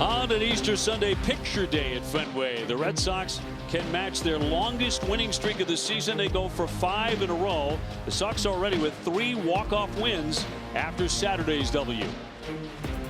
On an Easter Sunday picture day at Fenway, the Red Sox can match their longest winning streak of the season. They go for 5 in a row. The Sox already with 3 walk-off wins after Saturday's W.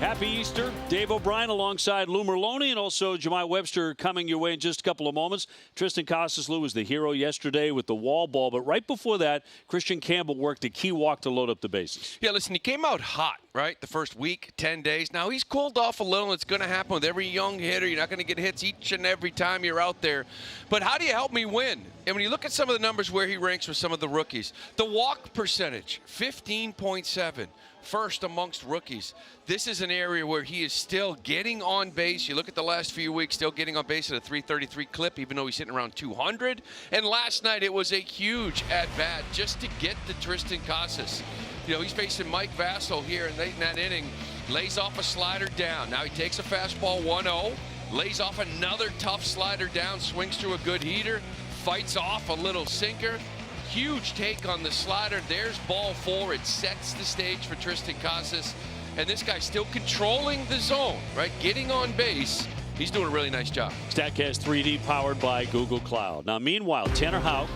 Happy Easter. Dave O'Brien alongside Lou Merlone and also Jemai Webster coming your way in just a couple of moments. Tristan Casas, Lou, was the hero yesterday with the wall ball, but right before that, Christian Campbell worked a key walk to load up the bases. Yeah, listen, he came out hot, right, the first week, 10 days. Now, he's cooled off a little. It's going to happen with every young hitter. You're not going to get hits each and every time you're out there. But how do you help me win? And when you look at some of the numbers where he ranks with some of the rookies, the walk percentage, 15.7. First amongst rookies. This is an area where he is still getting on base. You look at the last few weeks, still getting on base at a 333 clip, even though he's hitting around 200. And last night, it was a huge at-bat just to get to Tristan Casas. You know, he's facing Mike Vasil here in that inning. Lays off a slider down. Now he takes a fastball 1-0. Lays off another tough slider down. Swings through a good heater. Fights off a little sinker. Huge take on the slider. There's ball 4. It sets the stage for Tristan Casas. And this guy's still controlling the zone, right? Getting on base. He's doing a really nice job. StatCast 3D powered by Google Cloud. Now, meanwhile, Tanner Houck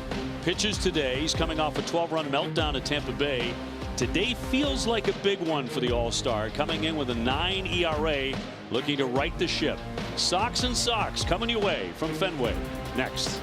pitches today. He's coming off a 12-run meltdown at Tampa Bay. Today feels like a big one for the All-Star, coming in with a 9 ERA, looking to right the ship. Sox and Sox coming your way from Fenway. Next.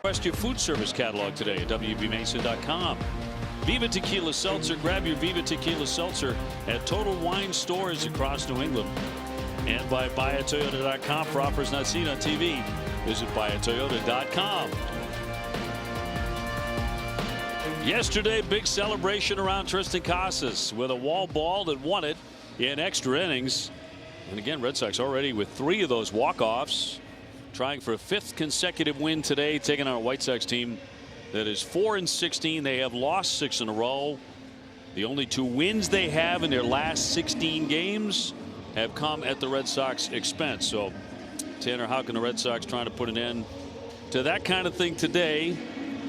Request your food service catalog today at WBMason.com. Viva Tequila Seltzer. Grab your Viva Tequila Seltzer at Total Wine stores across New England. And by buyatoyota.com for offers not seen on TV. Visit buyatoyota.com. Yesterday, big celebration around Tristan Casas with a wall ball that won it in extra innings. And again, Red Sox already with 3 of those walk-offs. Trying for a 5th consecutive win today, taking on a White Sox team that is 4-16. They have lost 6 in a row. The only 2 wins they have in their last 16 games have come at the Red Sox expense. So Tanner Houck and the Red Sox trying to put an end to that kind of thing today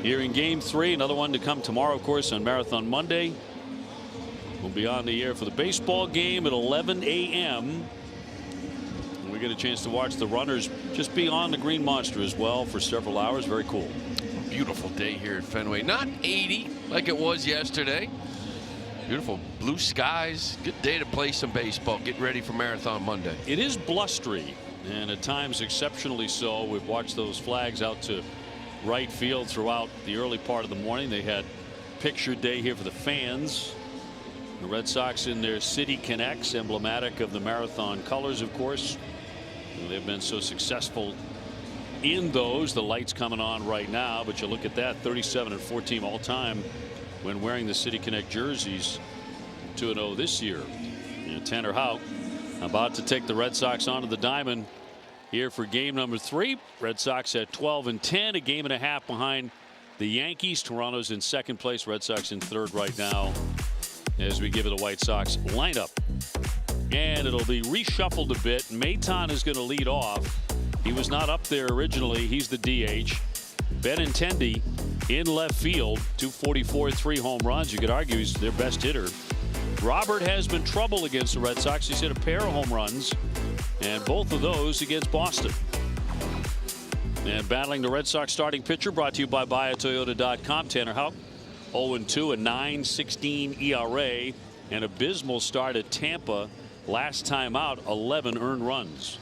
here in Game 3. Another one to come tomorrow, of course, on Marathon Monday. We'll be on the air for the baseball game at 11 a.m. We get a chance to watch the runners just be on the Green Monster as well for several hours. Very cool. Beautiful day here at Fenway. Not 80 like it was yesterday. Beautiful blue skies. Good day to play some baseball. Get ready for Marathon Monday. It is blustery and at times exceptionally so. We've watched those flags out to right field throughout the early part of the morning. They had picture day here for the fans. The Red Sox in their City Connects, emblematic of the Marathon colors, of course. They've been so successful in those. The lights coming on right now, but you look at that, 37 and 14 all time when wearing the City Connect jerseys. 2-0 this year. And Tanner Houck about to take the Red Sox onto the diamond here for game number 3. Red Sox at 12 and 10, a game and a half behind the Yankees. Toronto's in second place, Red Sox in third right now as we give it a White Sox lineup. And it'll be reshuffled a bit. Maton is going to lead off. He was not up there originally. He's the DH. Benintendi in left field, 244, 3 home runs. You could argue he's their best hitter. Robert has been trouble against the Red Sox. He's hit a pair of home runs, and both of those against Boston. And battling the Red Sox starting pitcher, brought to you by BuyAToyota.com. Tanner Houck, 0-2, a 9.16 ERA, an abysmal start at Tampa. Last time out, 11 earned runs.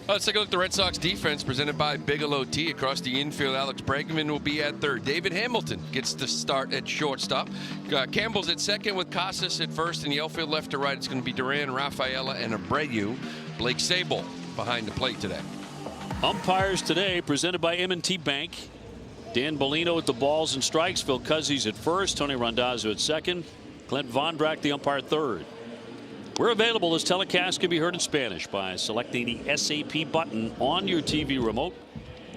Let's take a look at the Red Sox defense presented by Bigelow Tea. Across the infield, Alex Bregman will be at third. David Hamilton gets the start at shortstop. Campbell's at second with Casas at first. In the outfield, left to right, it's going to be Duran, Rafaela, and Abreu. Blake Sable behind the plate today. Umpires today presented by M&T Bank. Dan Bellino at the balls and strikes. Phil Cuzzies at first. Tony Randazzo at second. Clint Vondrack, the umpire, third. We're available. This telecast can be heard in Spanish by selecting the SAP button on your TV remote.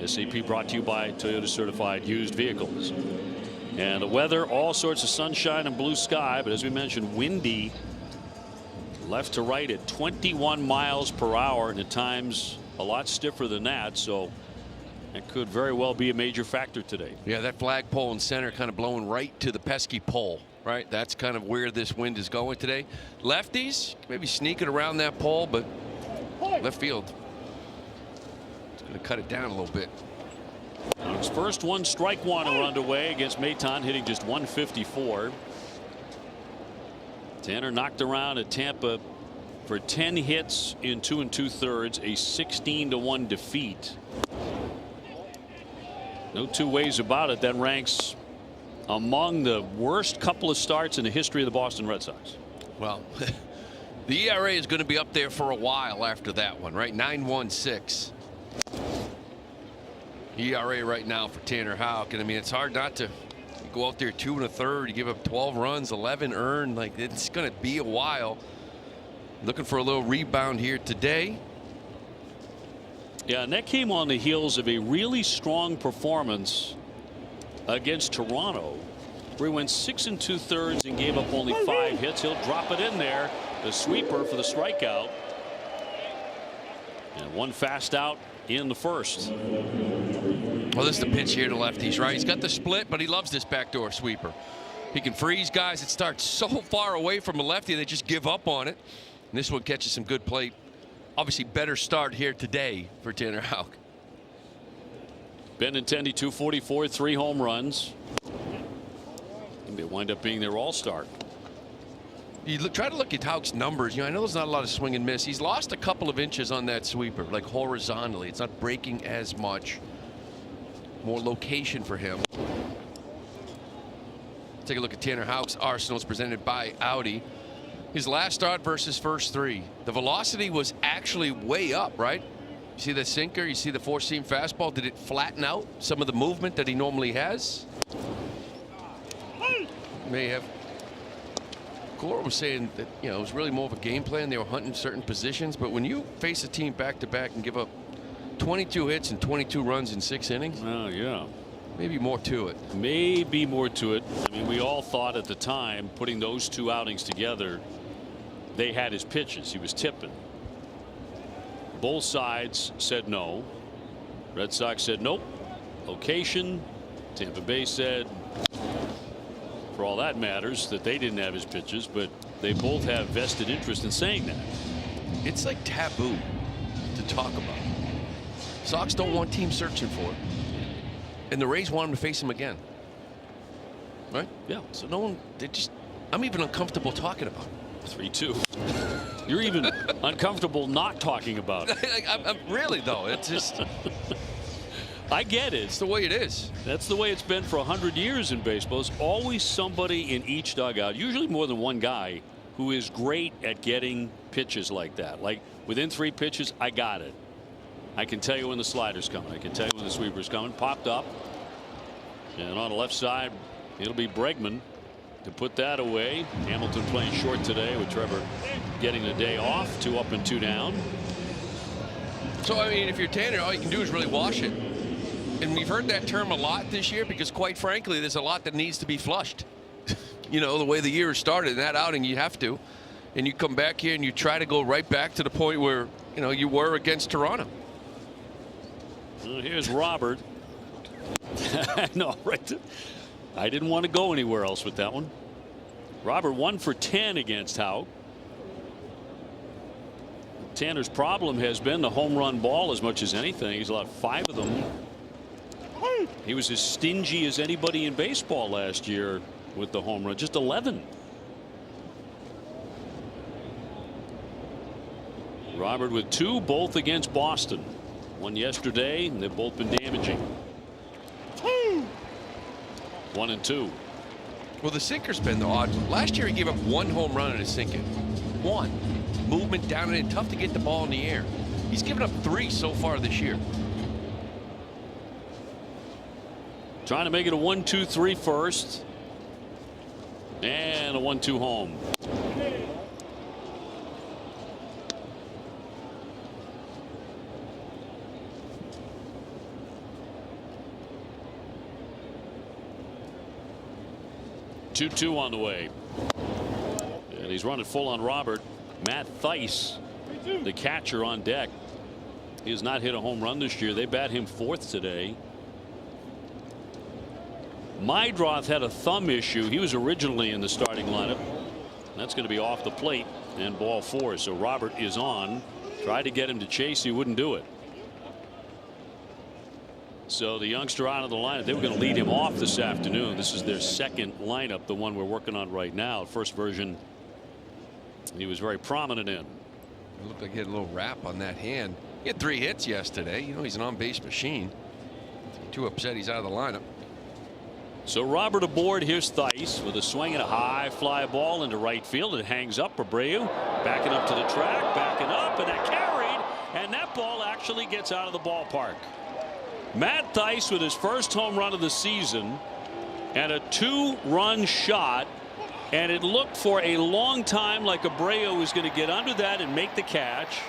SAP brought to you by Toyota Certified Used Vehicles. And the weather, all sorts of sunshine and blue sky, but as we mentioned, windy left to right at 21 miles per hour, and at times a lot stiffer than that. So that could very well be a major factor today. Yeah, that flagpole in center kind of blowing right to the pesky pole. Right, that's kind of where this wind is going today. Lefties maybe sneaking around that pole, but left field, it's going to cut it down a little bit. His first one, strike one, are underway against Maton, hitting just 154. Tanner knocked around at Tampa for 10 hits in 2 2/3, a 16-1 defeat. No two ways about it. That ranks among the worst couple of starts in the history of the Boston Red Sox. Well, the ERA is going to be up there for a while after that one, right? 9.16 ERA right now for Tanner Houck, and I mean it's hard not to go out there 2 1/3. You give up 12 runs, 11 earned. Like, it's going to be a while. Looking for a little rebound here today. Yeah, and that came on the heels of a really strong performance against Toronto, where he went 6 2/3 and gave up only 5 hits. He'll drop it in there, the sweeper for the strikeout, and one fast out in the first. Well, this is the pitch here to lefties, right? He's got the split, but he loves this backdoor sweeper. He can freeze guys that start so far away from a lefty they just give up on it. And this one catches some good plate. Obviously better start here today for Tanner Houck. Benintendi 244, 3 home runs. And they wind up being their all-star. You try to look at Houck's numbers. You know, I know there's not a lot of swing and miss. He's lost a couple of inches on that sweeper, like horizontally. It's not breaking as much. More location for him. Take a look at Tanner Houck's arsenal. It's presented by Audi. His last start versus first 3. The velocity was actually way up, right? You see the sinker, you see the 4-seam fastball. Did it flatten out some of the movement that he normally has? May have. Cora was saying that, you know, it was really more of a game plan. They were hunting certain positions, but when you face a team back to back and give up 22 hits and 22 runs in 6 innings. Oh, yeah. Maybe more to it. Maybe more to it. I mean, we all thought at the time, putting those 2 outings together, they had his pitches. He was tipping. Both sides said no. Red Sox said nope. Location. Tampa Bay said, for all that matters, that they didn't have his pitches, but they both have vested interest in saying that. It's like taboo to talk about. Sox don't want teams searching for it. And the Rays want him to face him again. Right? Yeah. So no one, I'm even uncomfortable talking about it. 3-2. You're even uncomfortable not talking about it. I'm really, though. It's just. I get it. It's the way it is. That's the way it's been for 100 years in baseball. There's always somebody in each dugout, usually more than one guy, who is great at getting pitches like that. Like within 3 pitches, I got it. I can tell you when the slider's coming. I can tell you when the sweeper's coming. Popped up. And on the left side, it'll be Bregman to put that away. Hamilton playing short today with Trevor getting the day off. 2 up and 2 down. So, I mean, if you're Tanner, all you can do is really wash it. And we've heard that term a lot this year because, quite frankly, there's a lot that needs to be flushed. You know, the way the year started, in that outing, you have to. And you come back here and you try to go right back to the point where, you know, you were against Toronto. Well, here's Robert. No, right. I didn't want to go anywhere else with that one. Robert 1 for 10 against Howe. Tanner's problem has been the home run ball as much as anything. He's allowed 5 of them. He was as stingy as anybody in baseball last year with the home run, just 11. Robert with 2, both against Boston. One yesterday, and they've both been damaging. 1 and 2. Well, the sinker's been the odd. Last year he gave up 1 home run in a sinker. 1. Movement down and in, tough to get the ball in the air. He's given up 3 so far this year. Trying to make it a 1-2-3 first. And a 1-2 home. Two on the way. And he's running full on Robert. Matt Theis, the catcher, on deck. He has not hit a home run this year. They bat him 4th today. Mydroth had a thumb issue. He was originally in the starting lineup. That's going to be off the plate and ball 4. So Robert is on. Tried to get him to chase. He wouldn't do it. So the youngster out of the lineup. They were going to lead him off this afternoon. This is their second lineup, the one we're working on right now. First version he was very prominent in. It looked like he had a little wrap on that hand. He had 3 hits yesterday. You know, he's an on-base machine. Too upset he's out of the lineup. So Robert aboard. Here's Theis with a swing and a high fly ball into right field. It hangs up. Abreu backing up to the track, backing up, and that carried, and that ball actually gets out of the ballpark. Matt Theis with his first home run of the season and a 2-run shot, and it looked for a long time like Abreu was going to get under that and make the catch,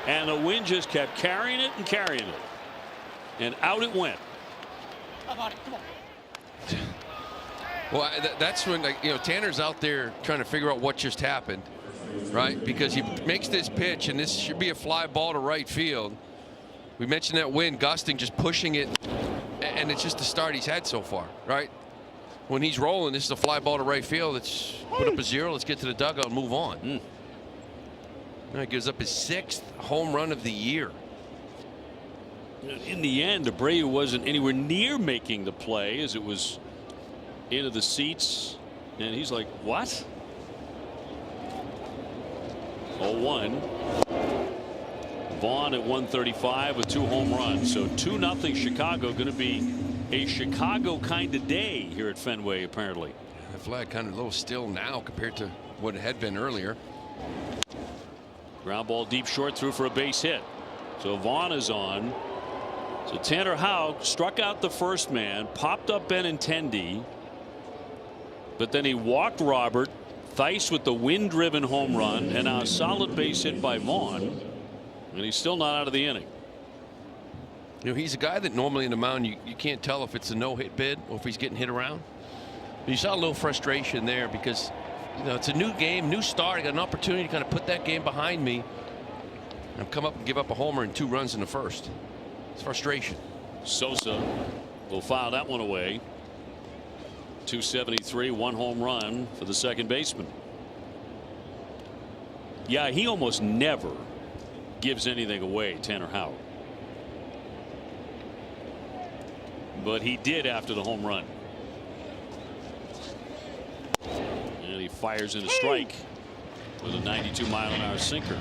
and the wind just kept carrying it and carrying it, and out it went. Well, that's when, like, you know, Tanner's out there trying to figure out what just happened, right? Because he makes this pitch, and this should be a fly ball to right field. We mentioned that wind gusting, just pushing it, and it's just the start he's had so far, right? When he's rolling, this is a fly ball to right field. Let's put up a 0. Let's get to the dugout and move on. Now he gives up his 6th home run of the year. In the end, Abreu wasn't anywhere near making the play as it was into the seats, and he's like, what? 0-1. Vaughn at 135 with 2 home runs. So 2-0 Chicago. Going to be a Chicago kind of day here at Fenway, apparently. The flag kind of a little still now compared to what it had been earlier. Ground ball deep short, through for a base hit. So Vaughn is on. So Tanner Houck struck out the first man, popped up Benintendi, but then he walked Robert. Theis with the wind-driven home run, and now a solid base hit by Vaughn, and he's still not out of the inning. You know, he's a guy that normally in the mound you can't tell if it's a no-hit bid or if he's getting hit around. You saw a little frustration there because, you know, it's a new game, new start. I got an opportunity to kind of put that game behind me and come up and give up a homer and 2 runs in the first. It's frustration. Sosa will foul that one away. 273, 1 home run for the second baseman. Yeah, he almost never gives anything away, Tanner Houck. But he did after the home run. And he fires in a strike. with a 92-mile-an-hour sinker.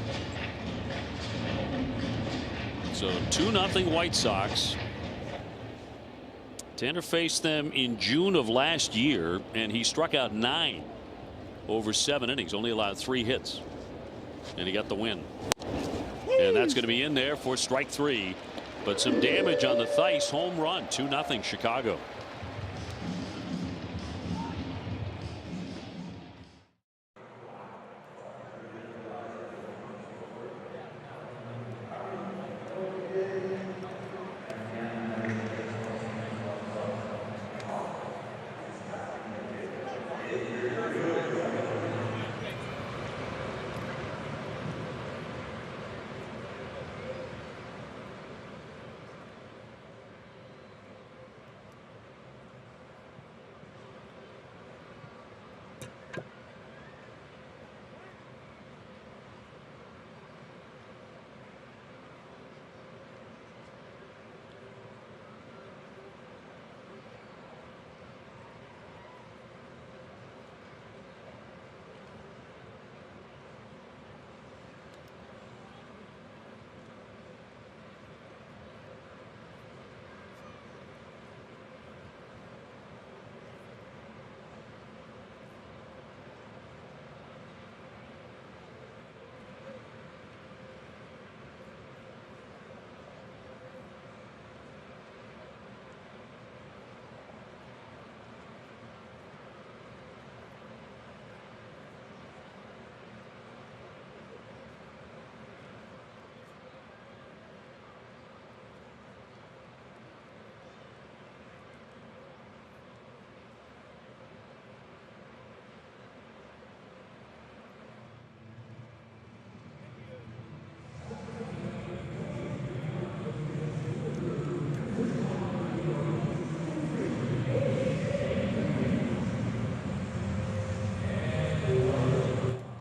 So 2-0 White Sox. Tanner faced them in June of last year, and he struck out 9 over 7 innings, only allowed 3 hits, and he got the win. And that's going to be in there for strike 3, but some damage on the Theis home run. 2-0 Chicago.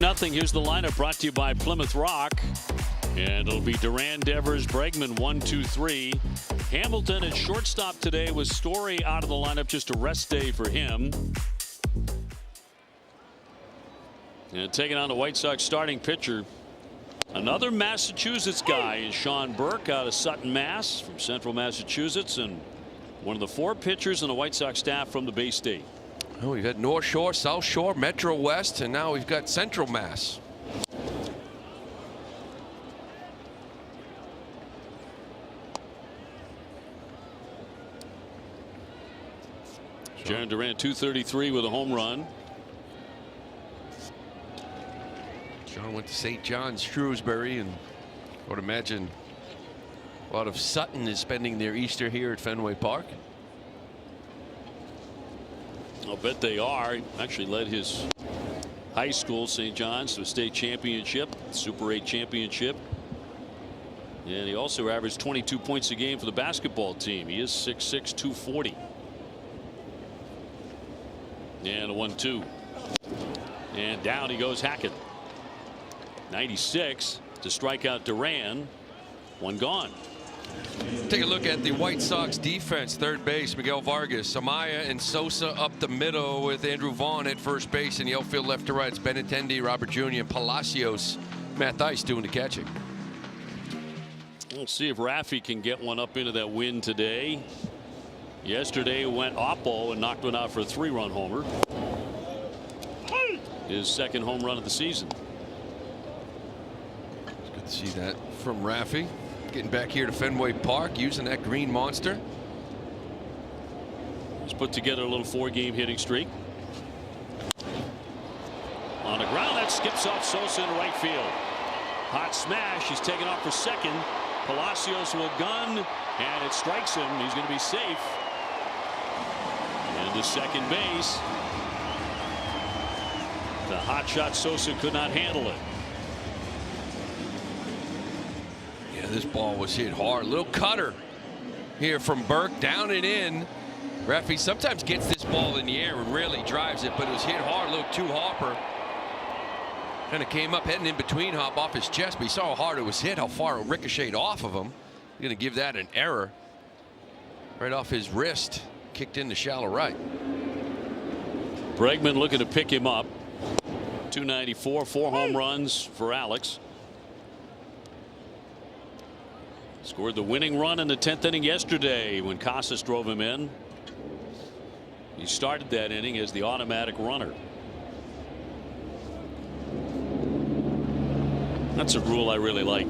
Nothing. Here's the lineup brought to you by Plymouth Rock. And it'll be Duran, Devers, Bregman, 1, 2, 3. Hamilton at shortstop today with Story out of the lineup, just a rest day for him. And taking on the White Sox starting pitcher, another Massachusetts guy, is Sean Burke out of Sutton, Mass, from Central Massachusetts, and one of the 4 pitchers on the White Sox staff from the Bay State. Oh, we've had North Shore, South Shore, Metro West, and now we've got Central Mass. Jarren Duran, 233 with a home run. John went to St. John's, Shrewsbury, and I would imagine a lot of Sutton is spending their Easter here at Fenway Park. I'll bet they are. He actually led his high school, St. John's, to a state championship, Super 8 championship. And he also averaged 22 points a game for the basketball team. He is 6'6", 240. And a 1-2. And down he goes, Hackett. 96 to strike out Duran. 1 gone. Take a look at the White Sox defense. Third base, Miguel Vargas. Amaya and Sosa up the middle with Andrew Vaughn at first base. In the outfield left to right, it's Benintendi, Robert Jr., and Palacios. Matt Theis doing the catching. We'll see if Raffy can get one up into that win today. Yesterday went Oppo and knocked one out for a 3-run homer. His second home run of the season. It's good to see that from Raffy. Getting back here to Fenway Park, using that green monster. He's put together a little 4-game hitting streak. On the ground, that skips off Sosa in right field. Hot smash. He's taken off for second. Palacios will gun, and it strikes him. He's going to be safe. And to second base. The hot shot Sosa could not handle it. Yeah, this ball was hit hard. Little cutter here from Burke, down and in. Raffy sometimes gets this ball in the air and really drives it, but it was hit hard. Little two-hopper. Kind of came up heading in between hop off his chest, but he saw how hard it was hit, how far it ricocheted off of him. Going to give that an error. Right off his wrist. Kicked in the shallow right. Bregman looking to pick him up. .294, 4 home runs for Alex. Scored the winning run in the 10th inning yesterday when Casas drove him in. He started that inning as the automatic runner. That's a rule I really like.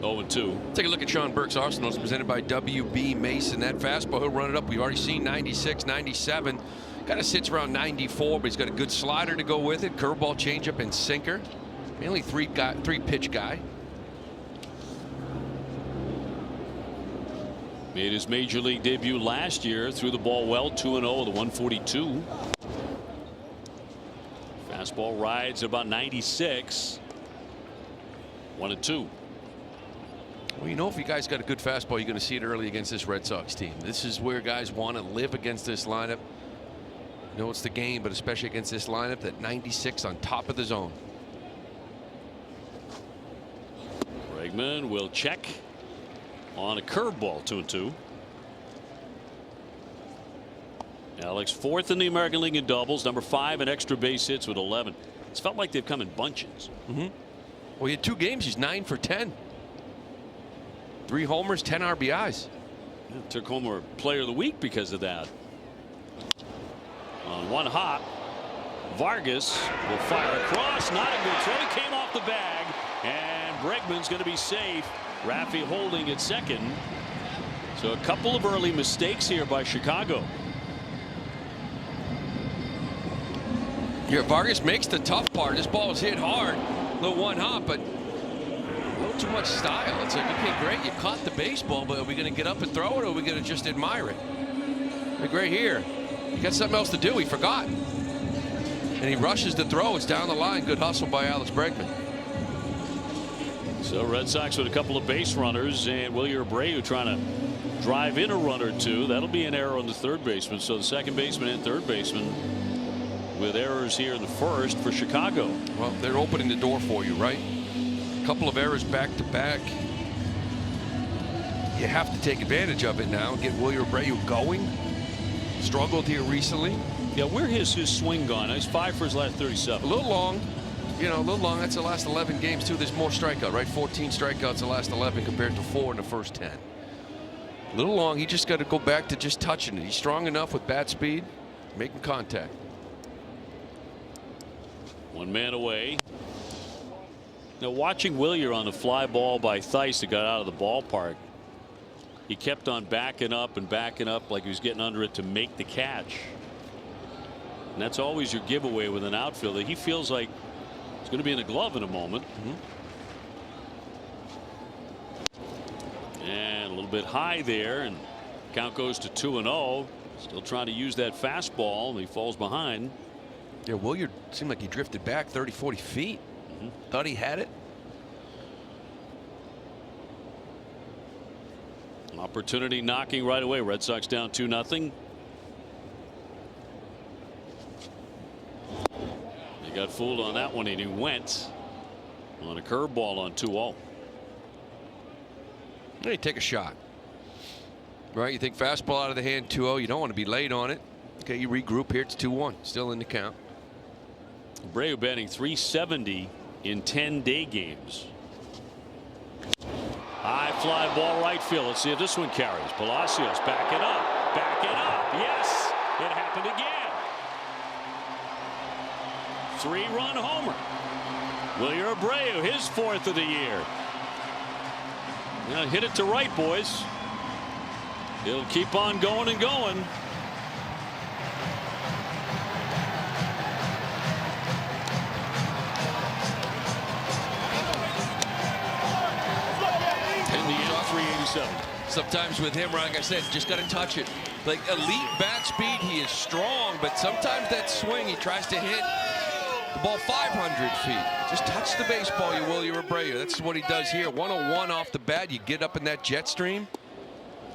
0-2. Take a look at Sean Burke's arsenal. It's presented by WB Mason. That fastball, he'll run it up. We've already seen 96, 97. Kind of sits around 94, but he's got a good slider to go with it. Curveball, changeup, and sinker. Mainly three pitch guy. Made his major league debut last year. Threw the ball well. 2-0 with a 142. Fastball rides at about 96. 1-2. Well, you know, if you guys got a good fastball, you're going to see it early against this Red Sox team. This is where guys want to live against this lineup. You know, it's the game, but especially against this lineup, that 96 on top of the zone. Bregman will check on a curveball. 2-2. Alex fourth in the American League in doubles, number 5 in extra base hits with 11. It's felt like they've come in bunches. Well, he had 2 games. He's 9 for 10. 3 homers, 10 RBIs. Yeah, took home a player of the week because of that. On one hop, Vargas will fire across. Not a good throw. He came off the bag, and Bregman's going to be safe. Raffy holding at second. So a couple of early mistakes here by Chicago. Here, Vargas makes the tough part. This ball was hit hard. Little one hop, but a little too much style. It's like, okay, great, you caught the baseball, but are we going to get up and throw it, or are we going to just admire it? Like right here, he got something else to do. He forgot. And he rushes the throw. It's down the line. Good hustle by Alex Bregman. So Red Sox with a couple of base runners, and Wilyer Abreu trying to drive in a run or two. That'll be an error on the third baseman. So the second baseman and third baseman with errors here in the first for Chicago. Well, they're opening the door for you, right? A couple of errors back to back. You have to take advantage of it now and get Wilyer Abreu going. Struggled here recently. Yeah, where has his swing gone? He's 5 for his last 37. A little long. You know, a little long. That's the last 11 games, too. There's more strikeout, right? 14 strikeouts the last 11 compared to 4 in the first 10. A little long. He just got to go back to just touching it. He's strong enough with bat speed, making contact. One man away. Now, watching Wilyer on the fly ball by Theis that got out of the ballpark, he kept on backing up like he was getting under it to make the catch. And that's always your giveaway with an outfielder. He feels like it's going to be in the glove in a moment. And a little bit high there, and count goes to 2-0. Still trying to use that fastball, and he falls behind. Yeah, Wilyer seemed like he drifted back 30, 40 feet. Thought he had it. Opportunity knocking right away. Red Sox down 2-0. He got fooled on that one, and he went on a curveball on 2-0. Hey, take a shot. Right, you think fastball out of the hand, 2-0. You don't want to be late on it. Okay, you regroup here. It's 2-1. Still in the count. Abreu batting .370 in 10-day games. High fly ball right field. Let's see if this one carries. Palacios backing up. Backing up. Yes, it happened again. 3-run homer. Wilyer Abreu, his 4th of the year. Now hit it to right, boys. It'll keep on going and going. In the end, 387. Sometimes with him, like I said, just got to touch it. Like elite bat speed, he is strong, but sometimes that swing, he tries to hit the ball 500 feet. Just touch the baseball, you Wilyer Abreu. That's what he does here. 101 off the bat. You get up in that jet stream,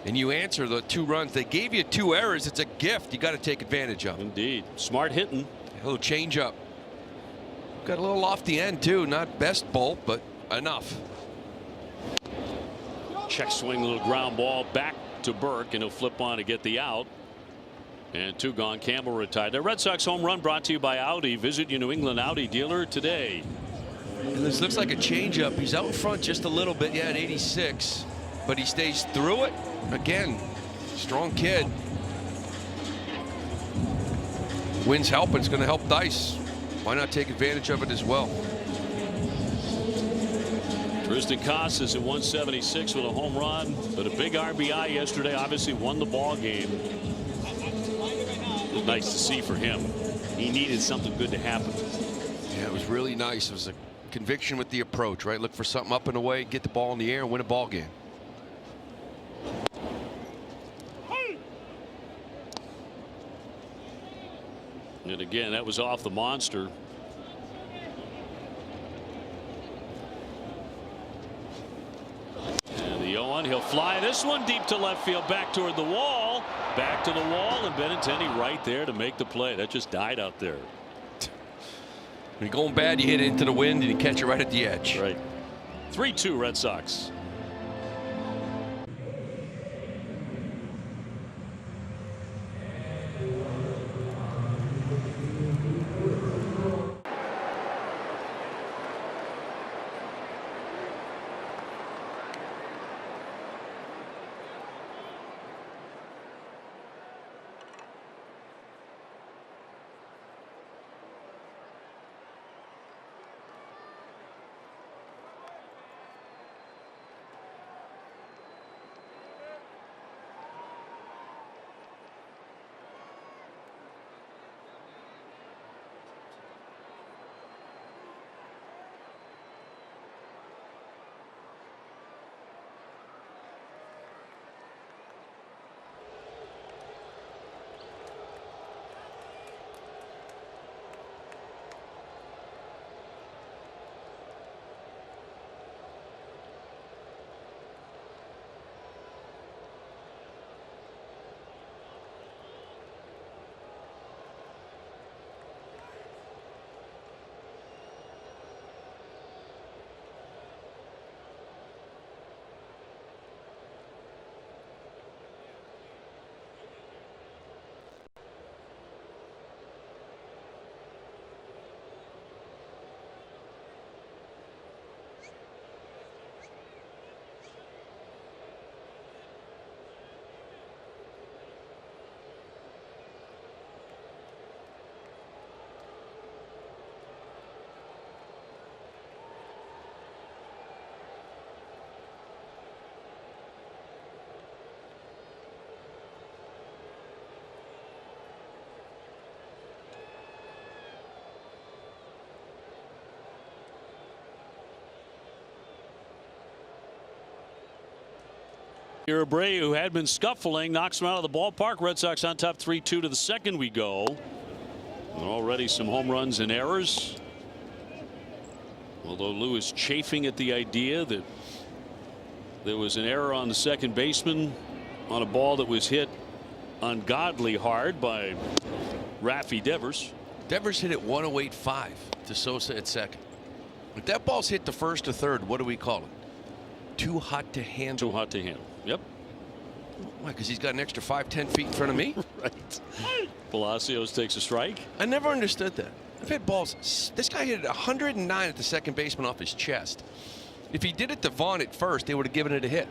and you answer the 2 runs. They gave you 2 errors. It's a gift. You got to take advantage of. Indeed. Smart hitting. A little change up. Got a little off the end, too. Not best bolt, but enough. Check swing, little ground ball back to Burke, and he'll flip on to get the out. And 2 gone. Campbell retired. The Red Sox home run brought to you by Audi. Visit your New England Audi dealer today. And this looks like a changeup. He's out in front just a little bit. Yeah, at 86. But he stays through it. Again, strong kid. Wind's helping. It's going to help Dice. Why not take advantage of it as well? Tristan Casas at 176 with a home run, but a big RBI yesterday. Obviously won the ball game. It was nice to see for him. He needed something good to happen. Yeah, it was really nice. It was a conviction with the approach, right? Look for something up and away, get the ball in the air, and win a ball game. And again, that was off the monster. And the 0-1, he'll fly this one deep to left field, back toward the wall, back to the wall, and Benintendi right there to make the play. That just died out there. When you're going bad, you hit it into the wind and you catch it right at the edge. Right. 3-2 Red Sox. Abreu, who had been scuffling, knocks him out of the ballpark. Red Sox on top 3-2 to the second we go. And already some home runs and errors. Although Lou is chafing at the idea that there was an error on the second baseman on a ball that was hit ungodly hard by Raffy Devers. Devers hit it 108.5 to Sosa at second. If that ball's hit to first or third, what do we call it? Too hot to handle. Too hot to handle. Yep. Why? Because he's got an extra 5-10 feet in front of me. Right. Palacios takes a strike. I never understood that. I've hit balls. This guy hit it 109 at the second baseman off his chest. If he did it to Vaughn at first, they would have given it a hit.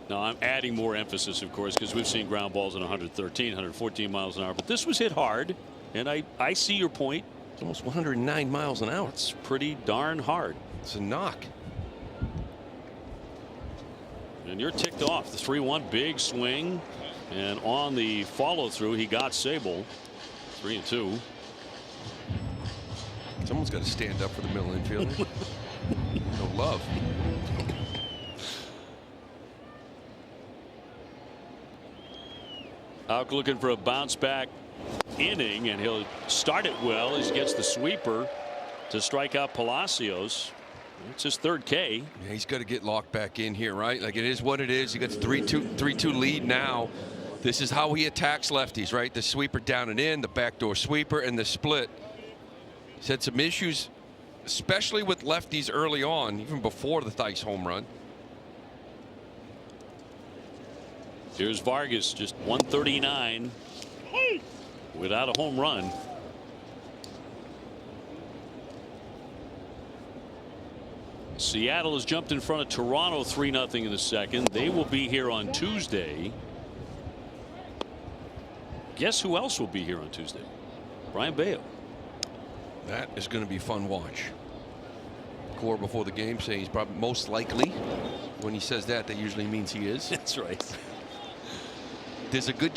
Now I'm adding more emphasis, of course, because we've seen ground balls at 113, 114 miles an hour. But this was hit hard, and I see your point. It's almost 109 miles an hour. It's pretty darn hard. It's a knock. And you're ticked off. The 3-1 big swing, and on the follow through he got Sable. 3-2. Someone's got to stand up for the middle infielder. No love. Out looking for a bounce back inning, and he'll start it well as he gets the sweeper to strike out Palacios. It's his third K. Yeah, he's got to get locked back in here, right? Like, it is what it is. He got the 3-2 lead now. This is how he attacks lefties, right? The sweeper down and in, the backdoor sweeper, and the split. He's had some issues, especially with lefties early on, even before the Theis home run. Here's Vargas, just 139. without a home run. Seattle has jumped in front of Toronto 3-0 in the second. They will be here on Tuesday. Guess who else will be here on Tuesday? Brian Bayo. That is going to be fun watch. Core before the game saying he's probably most likely. When he says that, that usually means he is. That's right. There's a good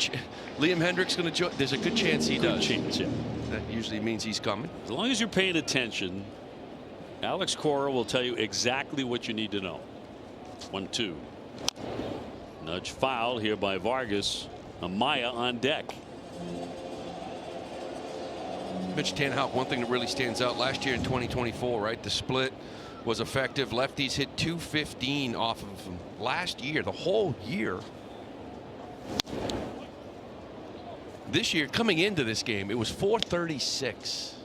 Liam Hendriks going to join. There's a good chance he does. Chance, yeah. That usually means he's coming. As long as you're paying attention, Alex Cora will tell you exactly what you need to know. 1-2. Nudge foul here by Vargas. Amaya on deck. Mitch Tanhout, one thing that really stands out last year in 2024, right? The split was effective. Lefties hit 215 off of him last year, the whole year. This year, coming into this game, it was 436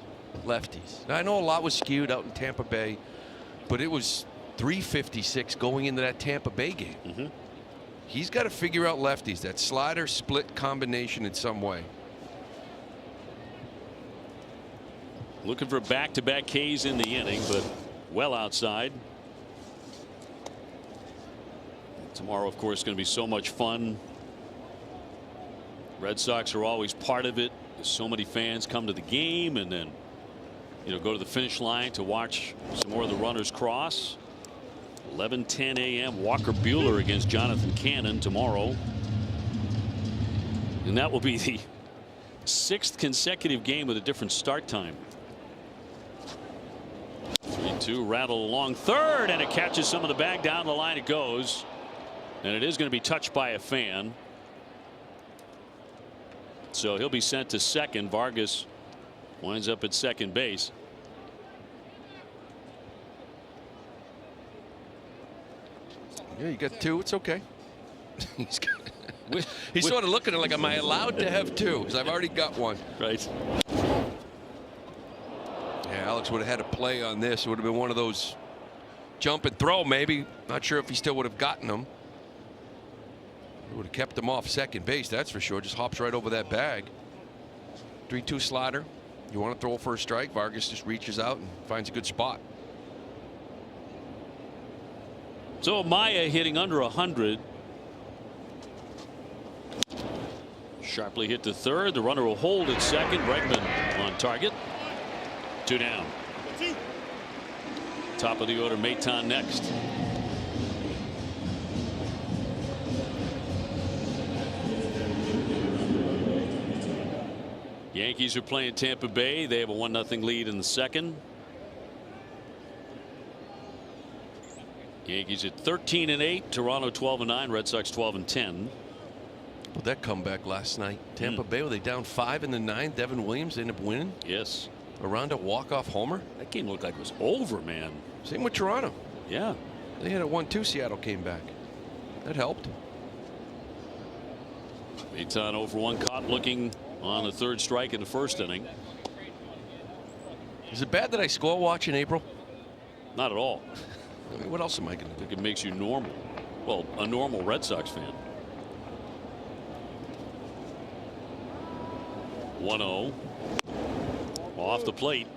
lefties. Now, I know a lot was skewed out in Tampa Bay, but it was 356 going into that Tampa Bay game. He's got to figure out lefties, that slider split combination in some way. Looking for back-to-back Ks in the inning, but well outside. Tomorrow, of course, is going to be so much fun. Red Sox are always part of it. So many fans come to the game and then, go to the finish line to watch some more of the runners cross. 11:10 a.m. Walker Buehler against Jonathan Cannon tomorrow. And that will be the 6th consecutive game with a different start time. 3-2, rattle along third, and it catches some of the bag. Down the line it goes. And it is going to be touched by a fan. So he'll be sent to second. Vargas winds up at second base. Yeah, you got 2. It's okay. He's sort of looking at it like, am I allowed to have 2? Because I've already got 1. Right. Yeah, Alex would have had a play on this. It would have been one of those jump and throw, maybe. Not sure if he still would have gotten them. It would have kept him off second base, that's for sure. Just hops right over that bag. 3-2 slider. You want to throw for a strike. Vargas just reaches out and finds a good spot. So Amaya hitting under 100. Sharply hit to third. The runner will hold at second. Bregman on target. 2 down. Top of the order, Maton next. Yankees are playing Tampa Bay. They have a 1-0 lead in the second. Yankees at 13-8. Toronto 12-9. Red Sox 12-10. Well, that comeback last night. Tampa Bay, were they down 5 in the 9th? Devin Williams ended up winning. Yes. Around a walk-off homer. That game looked like it was over, man. Same with Toronto. Yeah. They had a 1-2. Seattle came back. That helped. Maton 0-for-1, caught looking on the third strike in the first inning. Is it bad that I score watch in April? Not at all. I mean, what else am I going to do? I think it makes you normal. Well, a normal Red Sox fan. 1-0. Off the plate.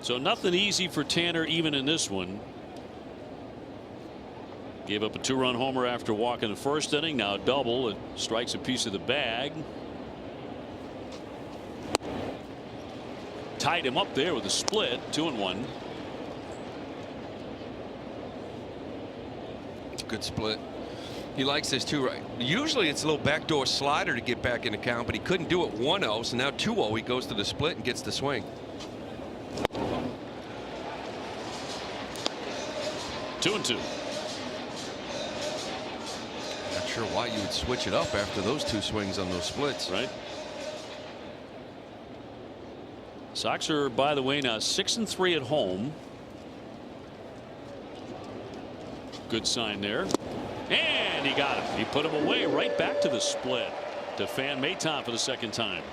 So nothing easy for Tanner even in this one. Gave up a 2-run homer after walking the first inning. Now a double. It strikes a piece of the bag. Tied him up there with a split. 2-1. It's a good split. He likes this too, right? Usually it's a little backdoor slider to get back into count, but he couldn't do it 1-0, so now 2-0. He goes to the split and gets the swing. 2-2. Not sure why you would switch it up after those 2 swings on those splits. Right. Sox are, by the way, now 6-3 at home. Good sign there. And he got him. He put him away, right back to the split to fan Maton for the second time.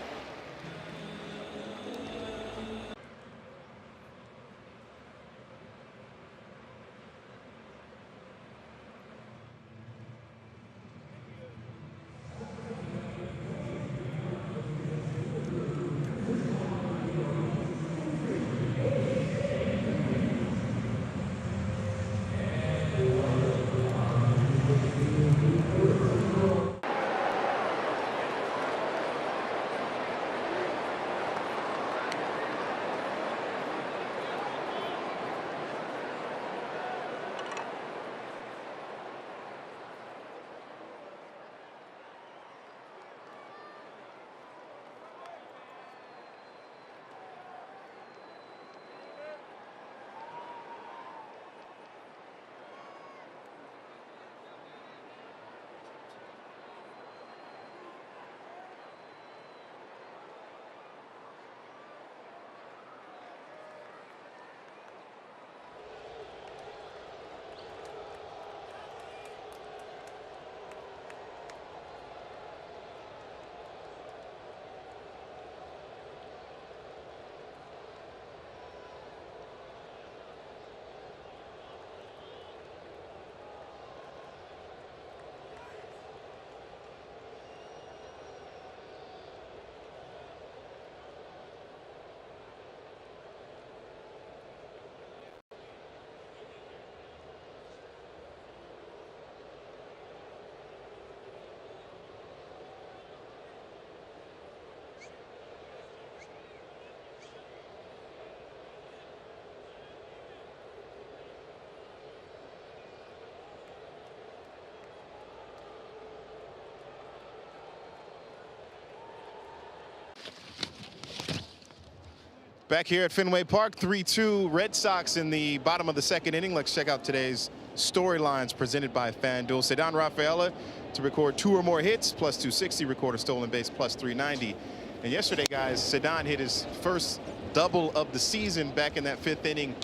Back here at Fenway Park, 3-2 Red Sox in the bottom of the second inning. Let's check out today's storylines presented by FanDuel. Ceddanne Rafaela to record 2 or more hits, plus 260, record a stolen base, plus 390. And yesterday, guys, Ceddanne hit his first double of the season back in that 5th inning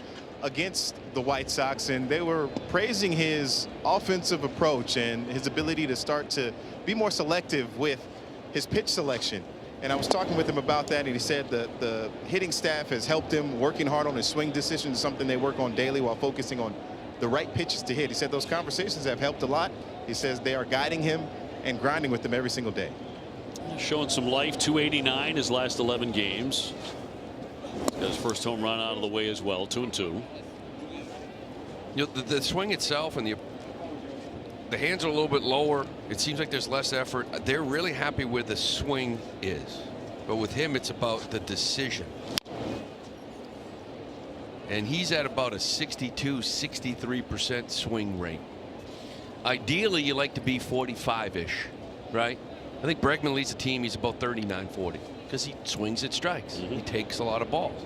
against the White Sox, and they were praising his offensive approach and his ability to start to be more selective with his pitch selection. And I was talking with him about that, and he said that the hitting staff has helped him working hard on his swing decisions, something they work on daily while focusing on the right pitches to hit. He said those conversations have helped a lot. He says they are guiding him and grinding with him every single day. Showing some life. 289 his last 11 games. Got his first home run out of the way as well. 2-2. You know, the swing itself and the hands are a little bit lower. It seems like there's less effort. They're really happy where the swing is, but with him it's about the decision. And he's at about a 62-63% swing rate. Ideally you like to be 45-ish, right? I think Bregman leads the team. He's about 39-40 because he swings at strikes. He takes a lot of balls.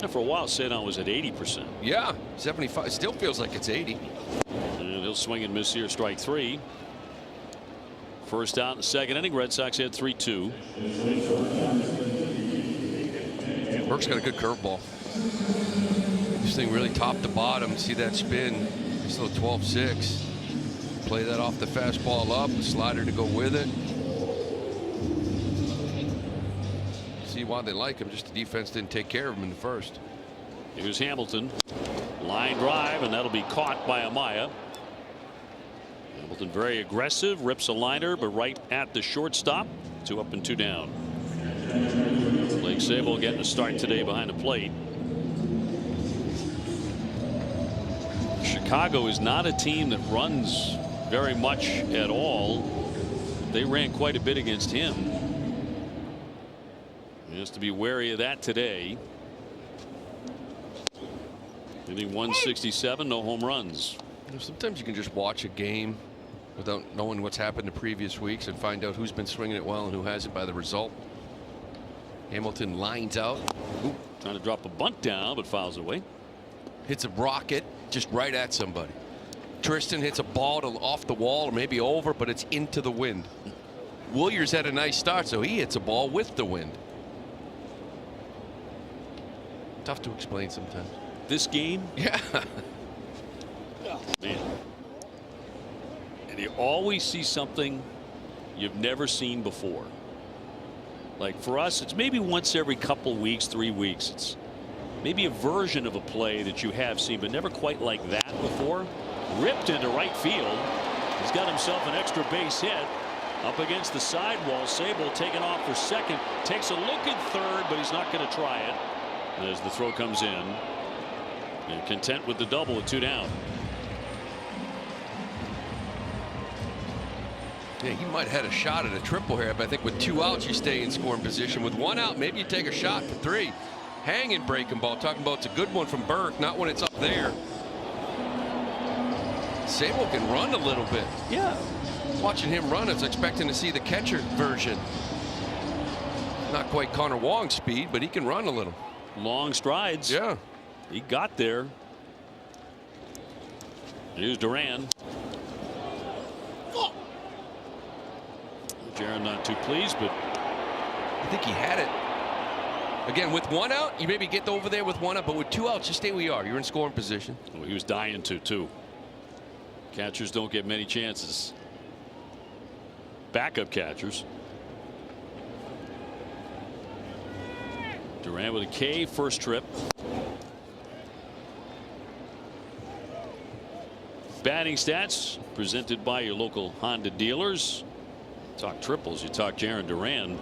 And for a while Ceddanne was at 80%. Yeah, 75. It still feels like it's 80. And he'll swing and miss here. Strike 3. First out in the second inning. Red Sox had 3-2. Burke's got a good curveball. This thing really top to bottom. See that spin? This little 12-6. Play that off the fastball up. The slider to go with it. See why they like him. Just the defense didn't take care of him in the first. Here's Hamilton. Line drive, and that'll be caught by Amaya. Hamilton very aggressive, rips a liner, but right at the shortstop. 2 up and 2 down. Blake Sabol getting a start today behind the plate. Chicago is not a team that runs very much at all. They ran quite a bit against him. He has to be wary of that today. Hitting 167, no home runs. Sometimes you can just watch a game without knowing what's happened in previous weeks and find out who's been swinging it well and who hasn't by the result. Hamilton lines out. Ooh, trying to drop a bunt down, but fouls away. Hits a rocket just right at somebody. Tristan hits a ball off the wall or maybe over, but it's into the wind. Williers had a nice start, so he hits a ball with the wind. Tough to explain sometimes. This game? Yeah. Man. And you always see something you've never seen before. Like for us, it's maybe once every couple weeks, 3 weeks. It's maybe a version of a play that you have seen, but never quite like that before. Ripped into right field. He's got himself an extra base hit. Up against the sidewall. Sabol taking off for second. Takes a look at third, but he's not going to try it as the throw comes in. And content with the double with 2 down. Yeah, he might have had a shot at a triple here, but I think with 2 outs you stay in scoring position. With 1 out, maybe you take a shot for 3. Hanging breaking ball. Talking about it's a good one from Burke, not when it's up there. Sabol can run a little bit. Yeah. Watching him run, I was expecting to see the catcher version. Not quite Connor Wong's speed, but he can run a little. Long strides. Yeah. He got there. Here's Duran. Jaron not too pleased, but I think he had it. Again, with 1 out, you maybe get over there with 1 out, but with 2 outs, just stay where you are. You're in scoring position. well, he was dying to, too. Catchers don't get many chances. Backup catchers. Duran with a K, first trip. Batting stats presented by your local Honda dealers. Talk triples, you talk Jaron Duran.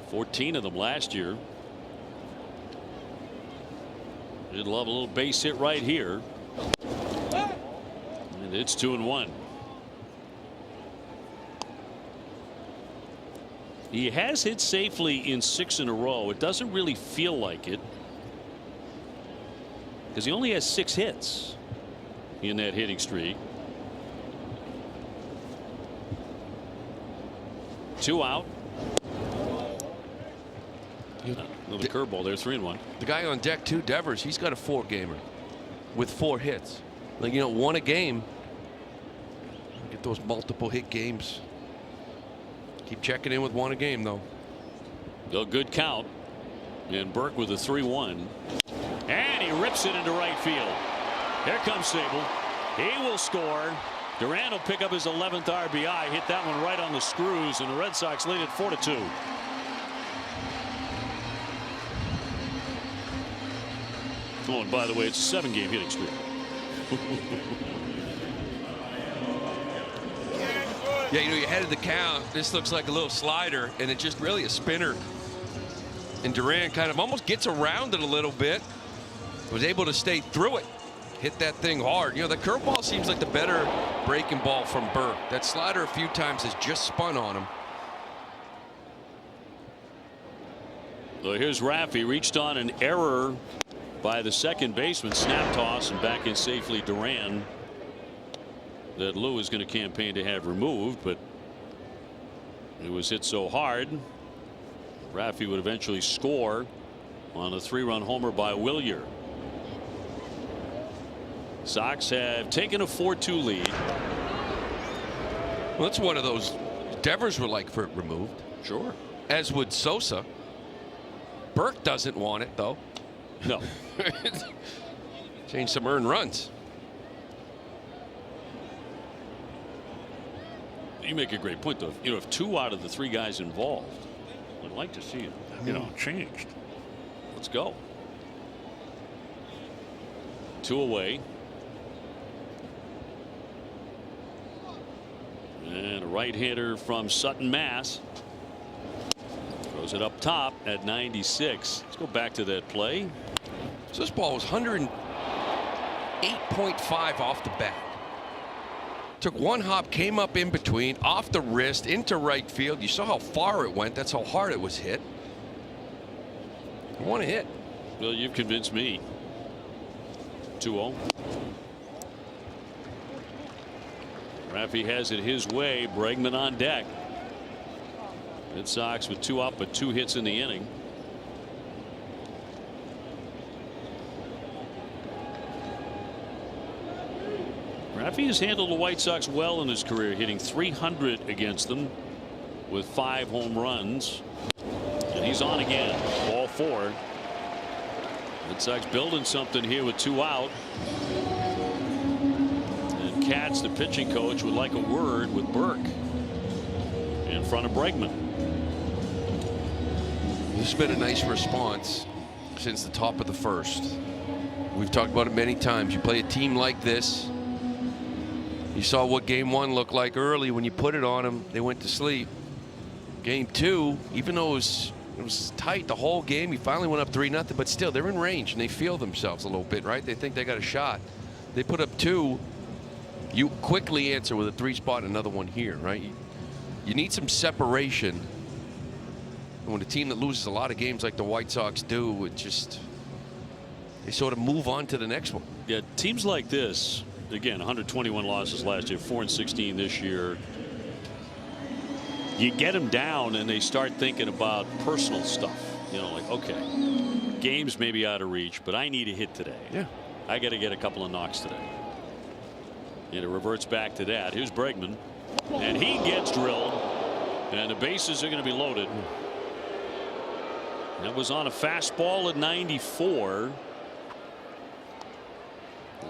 14 of them last year. You'd love a little base hit right here. And it's 2-1. He has hit safely in 6 in a row. It doesn't really feel like it, because he only has 6 hits in that hitting streak. 2 out. Another curveball there, 3-1. The guy on deck too, Devers, he's got a 4-gamer with 4 hits. Like, you know, 1 a game. Get those multiple hit games. Keep checking in with 1 a game though. A good count. And Burke with a 3-1. And he rips it into right field. Here comes Sable. He will score. Duran will pick up his 11th RBI. Hit that one right on the screws, and the Red Sox lead it 4-2. Oh, and by the way, it's a 7-game hitting streak. Yeah, you know, you headed the count. This looks like a little slider, and it's just really a spinner. And Duran kind of almost gets around it a little bit. Was able to stay through it. Hit that thing hard. You know, the curveball seems like the better breaking ball from Burke. That slider a few times has just spun on him. So here's Raffy, reached on an error by the second baseman. Snap toss and back in safely Duran. That Lou is going to campaign to have removed, but it was hit so hard. Raffy would eventually score on a 3-run homer by Willier. Sox have taken a 4-2 lead. Well, that's one of those Devers would like for it removed. Sure. As would Sosa. Burke doesn't want it though. No. Change some earned runs. You make a great point though. You know, if 2 out of the 3 guys involved, I'd like to see it, you know, changed. Let's go. 2 away. And a right-hander from Sutton, Mass. Throws it up top at 96. Let's go back to that play. So this ball was 108.5 off the bat. Took 1 hop, came up in between, off the wrist, into right field. You saw how far it went. That's how hard it was hit. I want to hit. Well, you've convinced me. 2-0. Raffy has it his way. Bregman on deck. Red Sox with 2 up, but 2 hits in the inning. Raffy has handled the White Sox well in his career, hitting .300 against them with 5 home runs. And he's on again. Ball 4. Red Sox building something here with 2 out. And Katz, the pitching coach, would like a word with Burke in front of Bregman. This has been a nice response since the top of the first. We've talked about it many times. You play a team like this. You saw what game 1 looked like early. When you put it on them, they went to sleep. Game 2, even though it was tight the whole game, you finally went up 3-0, but still they're in range and they feel themselves a little bit, right? They think they got a shot. They put up 2. You quickly answer with a 3 spot, another one here, right? You need some separation. And when a team that loses a lot of games like the White Sox do, it just, they sort of move on to the next one. Yeah, teams like this, again, 121 losses last year, 4-16 this year. You get them down and they start thinking about personal stuff. You know, like, okay, game's maybe out of reach, but I need a hit today. Yeah. I got to get a couple of knocks today. And it reverts back to that. Here's Bregman. And he gets drilled. And the bases are going to be loaded. That was on a fastball at 94.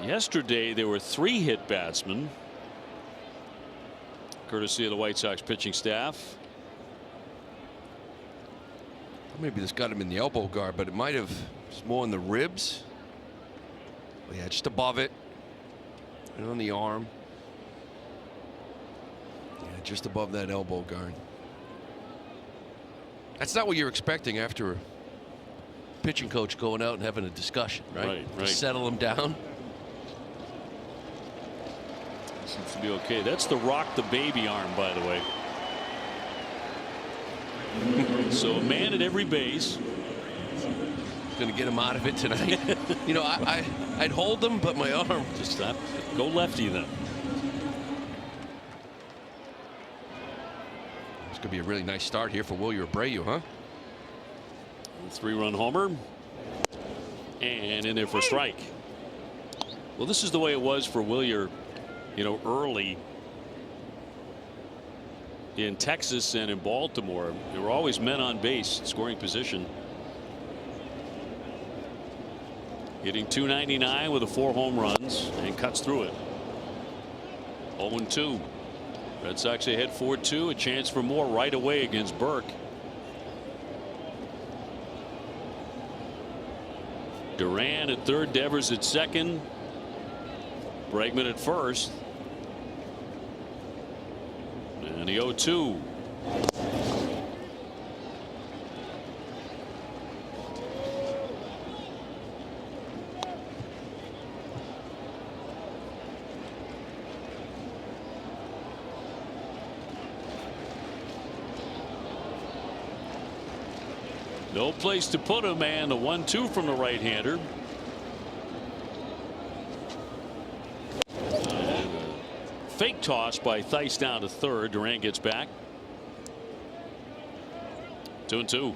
Yesterday there were 3 hit batsmen, courtesy of the White Sox pitching staff. Maybe this got him in the elbow guard, but it might have it's more in the ribs. Oh, yeah, just above it and on the arm. Yeah, just above that elbow guard. That's not what you're expecting after a pitching coach going out and having a discussion, right? Right. Settle him down. Seems to be okay. That's the rock the baby arm, by the way. So a man at every base. Going to get him out of it tonight. You know, I'd hold him, but my arm just stop. Go lefty then. It's going to be a really nice start here for Wilyer Abreu, huh? 3-run homer. And in there for a strike. Well, this is the way it was for Wilyer, early in Texas and in Baltimore. There were always men on base, scoring position. Hitting .299 with 4 home runs and cuts through it. 0-2. Red Sox ahead 4-2. A chance for more right away against Burke. Duran at third, Devers at second, Bregman at first, and the 0-2. No place to put him, and the 1-2 from the right-hander. Fake toss by Theis down to third. Duran gets back. 2-2.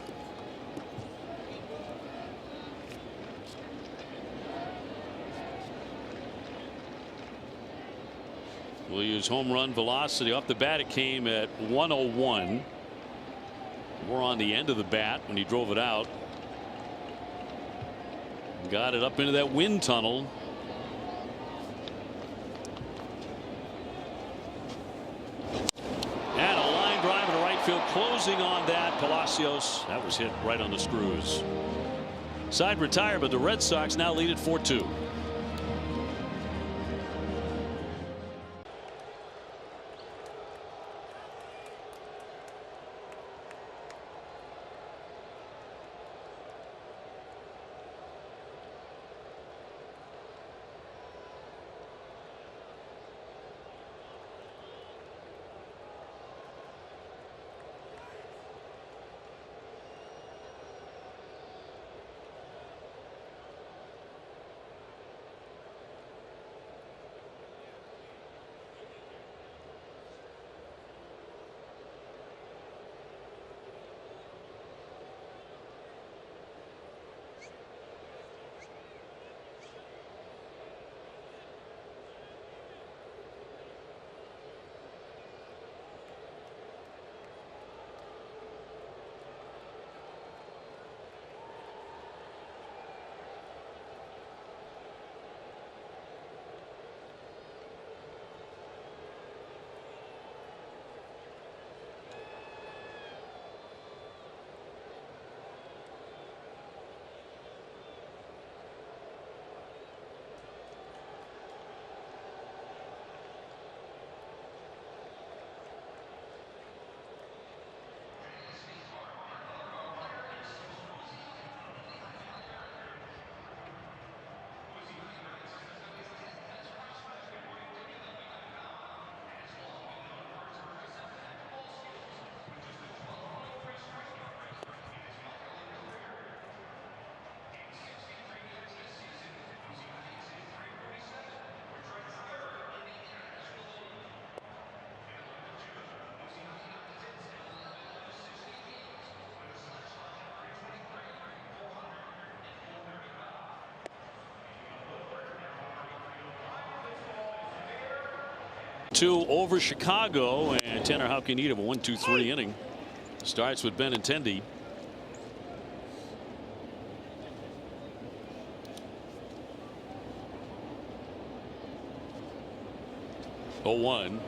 Williams' home run velocity off the bat, it came at 101. More on the end of the bat when he drove it out. Got it up into that wind tunnel. And a line drive to right field, closing on that. Palacios, that was hit right on the screws. Side retire, but the Red Sox now lead at 4-2. Two over Chicago, and Tanner Houck in need of a 1-2-3 inning. Starts with Benintendi. Oh, 1.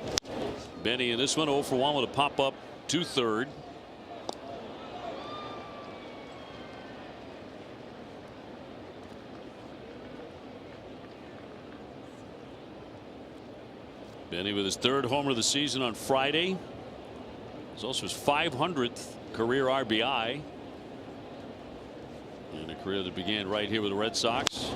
Benny in this one 0 for 1 with a pop up to third. Benny with his 3rd homer of the season on Friday. It was also his 500th career RBI. And a career that began right here with the Red Sox.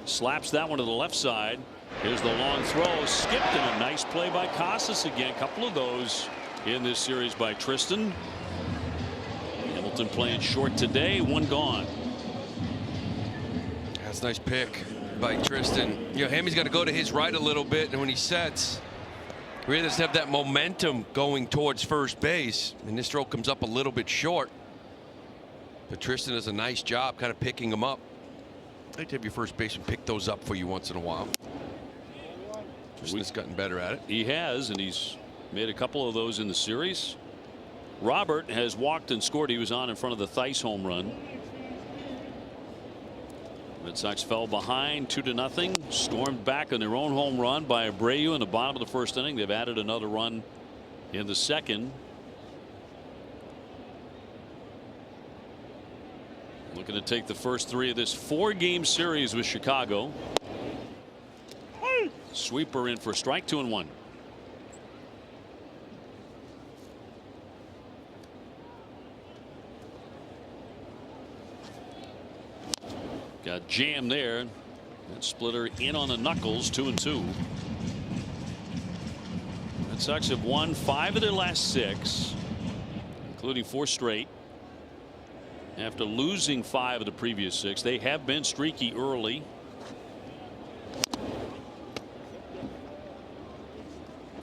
Slaps that one to the left side. Here's the long throw. Skipped, and a nice play by Casas again. A couple of those in this series by Tristan. Hamilton playing short today. 1 gone. That's a nice pick by Tristan. Hammy's got to go to his right a little bit, and when he sets, really doesn't have that momentum going towards first base, and this throw comes up a little bit short. But Tristan does a nice job kind of picking them up. I'd like to have your first baseman pick those up for you once in a while. Tristan's gotten better at it. He has, and he's made a couple of those in the series. Robert has walked and scored. He was on in front of the Theis home run. Red Sox fell behind 2-0. Stormed back on their own home run by Abreu in the bottom of the first inning. They've added another run in the second. Looking to take the first 3 of this 4-game series with Chicago. Sweeper in for a strike, 2-1. Got jammed there. That splitter in on the knuckles, 2-2. Red Sox have won 5 of their last 6, including 4 straight. After losing 5 of the previous 6, they have been streaky early.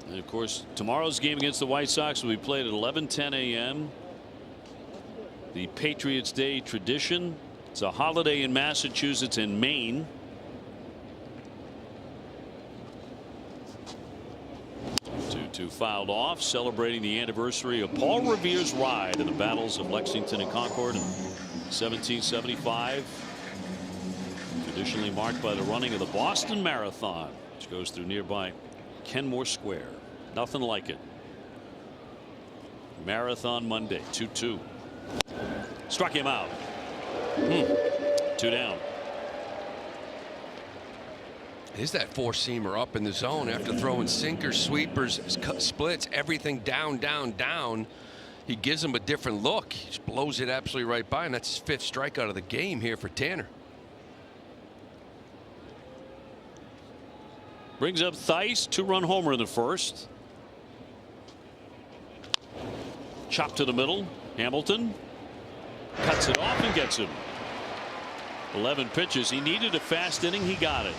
And of course, tomorrow's game against the White Sox will be played at 11:10 a.m. The Patriots Day tradition. It's a holiday in Massachusetts and Maine. Two fouled off, celebrating the anniversary of Paul Revere's ride in the battles of Lexington and Concord in 1775. Traditionally marked by the running of the Boston Marathon, which goes through nearby Kenmore Square. Nothing like it. Marathon Monday, 2-2. Struck him out. 2 down. Is that 4-seamer up in the zone after throwing sinkers, sweepers, splits, everything down, down, down? He gives him a different look. He just blows it absolutely right by, and that's his 5th strikeout of the game here for Tanner. Brings up Theis, 2-run homer in the first. Chop to the middle. Hamilton cuts it off and gets him. 11 pitches. He needed a fast inning. He got it.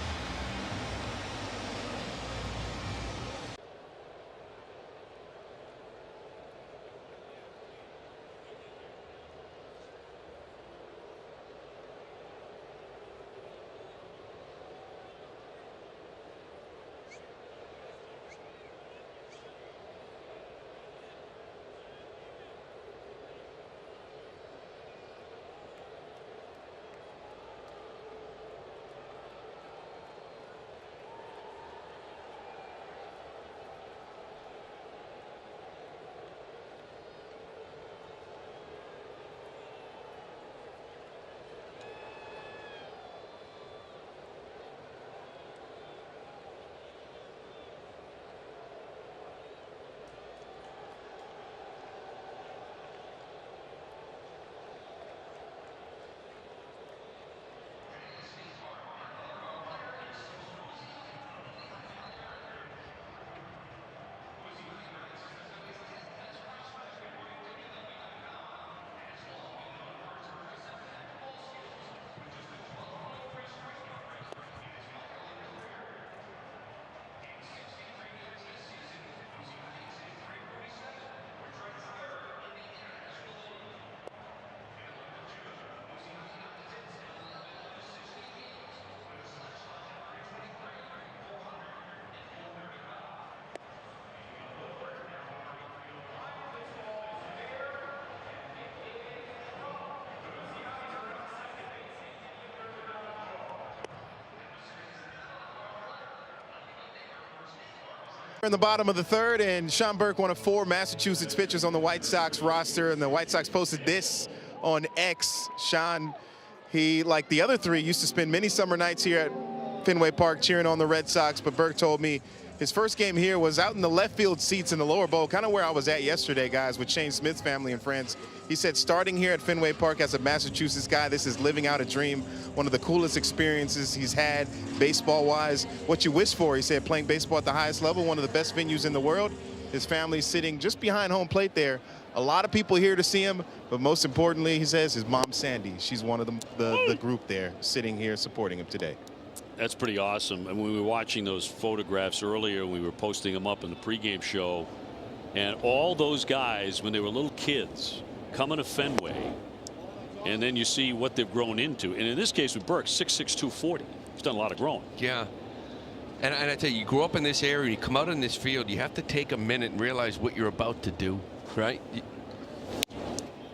In the bottom of the 3rd, and Sean Burke, one of 4 Massachusetts pitchers on the White Sox roster, and the White Sox posted this on X. Sean, he, like the other 3, used to spend many summer nights here at Fenway Park cheering on the Red Sox, but Burke told me his first game here was out in the left field seats in the lower bowl, kind of where I was at yesterday, guys, with Shane Smith's family and friends. He said starting here at Fenway Park as a Massachusetts guy, this is living out a dream, one of the coolest experiences he's had baseball-wise. What you wish for, he said, playing baseball at the highest level, one of the best venues in the world. His family's sitting just behind home plate there. A lot of people here to see him, but most importantly, he says, his mom, Sandy. She's one of the group there sitting here supporting him today. That's pretty awesome. And we were watching those photographs earlier, we were posting them up in the pregame show, and all those guys, when they were little kids, coming to Fenway, And then you see what they've grown into. And in this case with Burke, 6'6", 240. He's done a lot of growing. Yeah. And I tell you, you grow up in this area, you come out in this field, you have to take a minute and realize what you're about to do, right?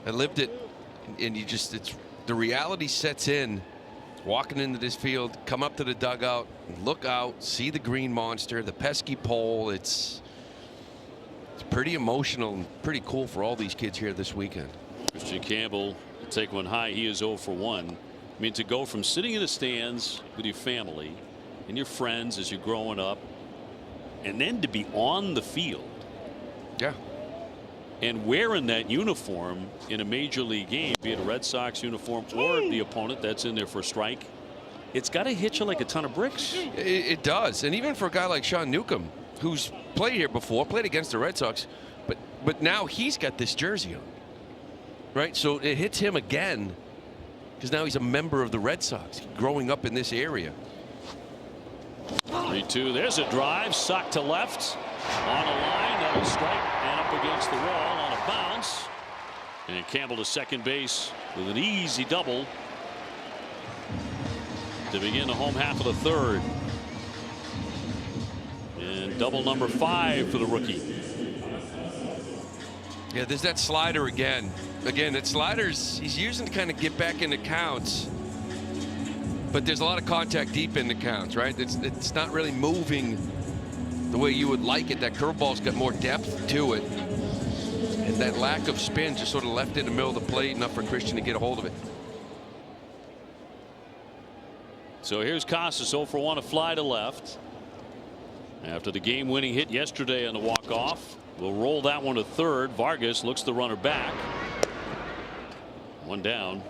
I lived it, and you just, the reality sets in. Walking into this field, come up to the dugout, look out, see the green monster, the pesky pole. It's pretty emotional and pretty cool for all these kids here this weekend. Christian Campbell will take one high. He is 0 for 1. I mean, to go from sitting in the stands with your family and your friends as you're growing up, and then to be on the field. Yeah. And wearing that uniform in a major league game, be it a Red Sox uniform or the opponent that's in there for a strike, it's got to hit you like a ton of bricks. It does. And even for a guy like Sean Newcomb, who's played here before, played against the Red Sox, but now he's got this jersey on, right? So it hits him again because now he's a member of the Red Sox, growing up in this area. 3-2. There's a drive, socked to left on a line. That'll strike and up against the wall on a bounce. And Campbell to second base with an easy double to begin the home half of the third. And double number 5 for the rookie. Yeah, there's that slider again. Again, that slider's he's using to kind of get back into counts. But there's a lot of contact deep in the counts, right? It's not really moving the way you would like it. That curveball's got more depth to it. And that lack of spin just sort of left it in the middle of the plate, enough for Christian to get a hold of it. So here's Casas, 0 for 1, a fly to left. After the game-winning hit yesterday on the walk-off. We'll roll that one to third. Vargas looks the runner back. One down.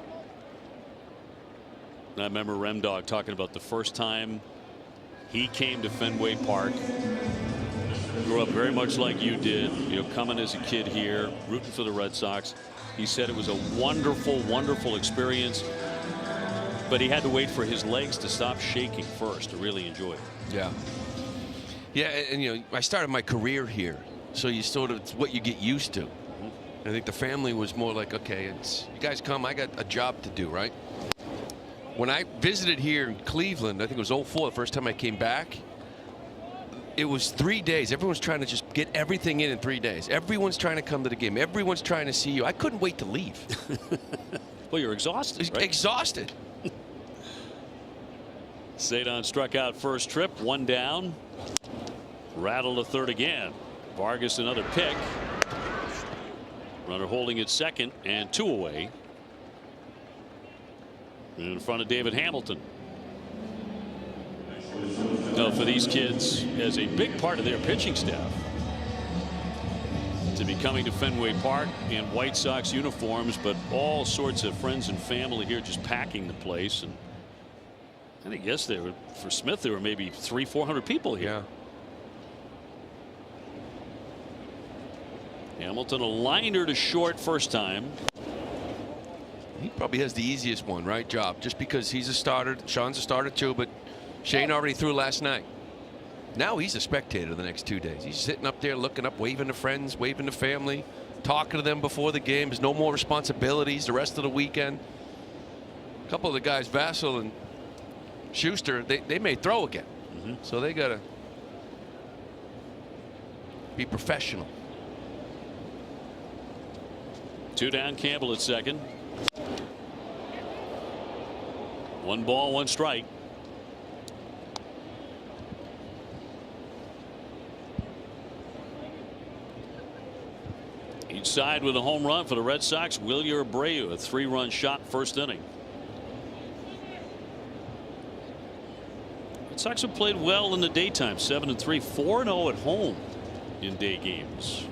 I remember Remdog talking about the first time he came to Fenway Park. Grew up very much like you did, you know, coming as a kid here, rooting for the Red Sox. He said it was a wonderful, wonderful experience, but he had to wait for his legs to stop shaking first to really enjoy it. Yeah. Yeah, and you know, I started my career here, so you sort of, it's what you get used to. I think the family was more like, okay, it's you guys come, I got a job to do, right? When I visited here in Cleveland, I think it was 04, the first time I came back, it was 3 days. Everyone's trying to just get everything in 3 days. Everyone's trying to come to the game. Everyone's trying to see you. I couldn't wait to leave. Well, you're exhausted, right? Exhausted. Cedon struck out first trip, 1 down. Rattled a third again. Vargas another pick. Runner holding at second and 2 away. In front of David Hamilton. Now for these kids, as a big part of their pitching staff, to be coming to Fenway Park in White Sox uniforms, but all sorts of friends and family here just packing the place. And I guess there were, for Smith, there were maybe 300-400 people here. Yeah. Hamilton a liner to short first time. He probably has the easiest one, right? Job, just because he's a starter. Sean's a starter too, but Shane already threw last night. Now he's a spectator the next 2 days. He's sitting up there looking up, waving to friends, waving to family, talking to them before the game. There's no more responsibilities the rest of the weekend. A couple of the guys, Vassell and Schuster, they may throw again. So they got to be professional. 2 down, Campbell at second. 1 ball, 1 strike. Each side with a home run for the Red Sox. Wilyer Abreu, a 3-run shot first inning. Red Sox have played well in the daytime, 7-3, 4-0 at home in day games.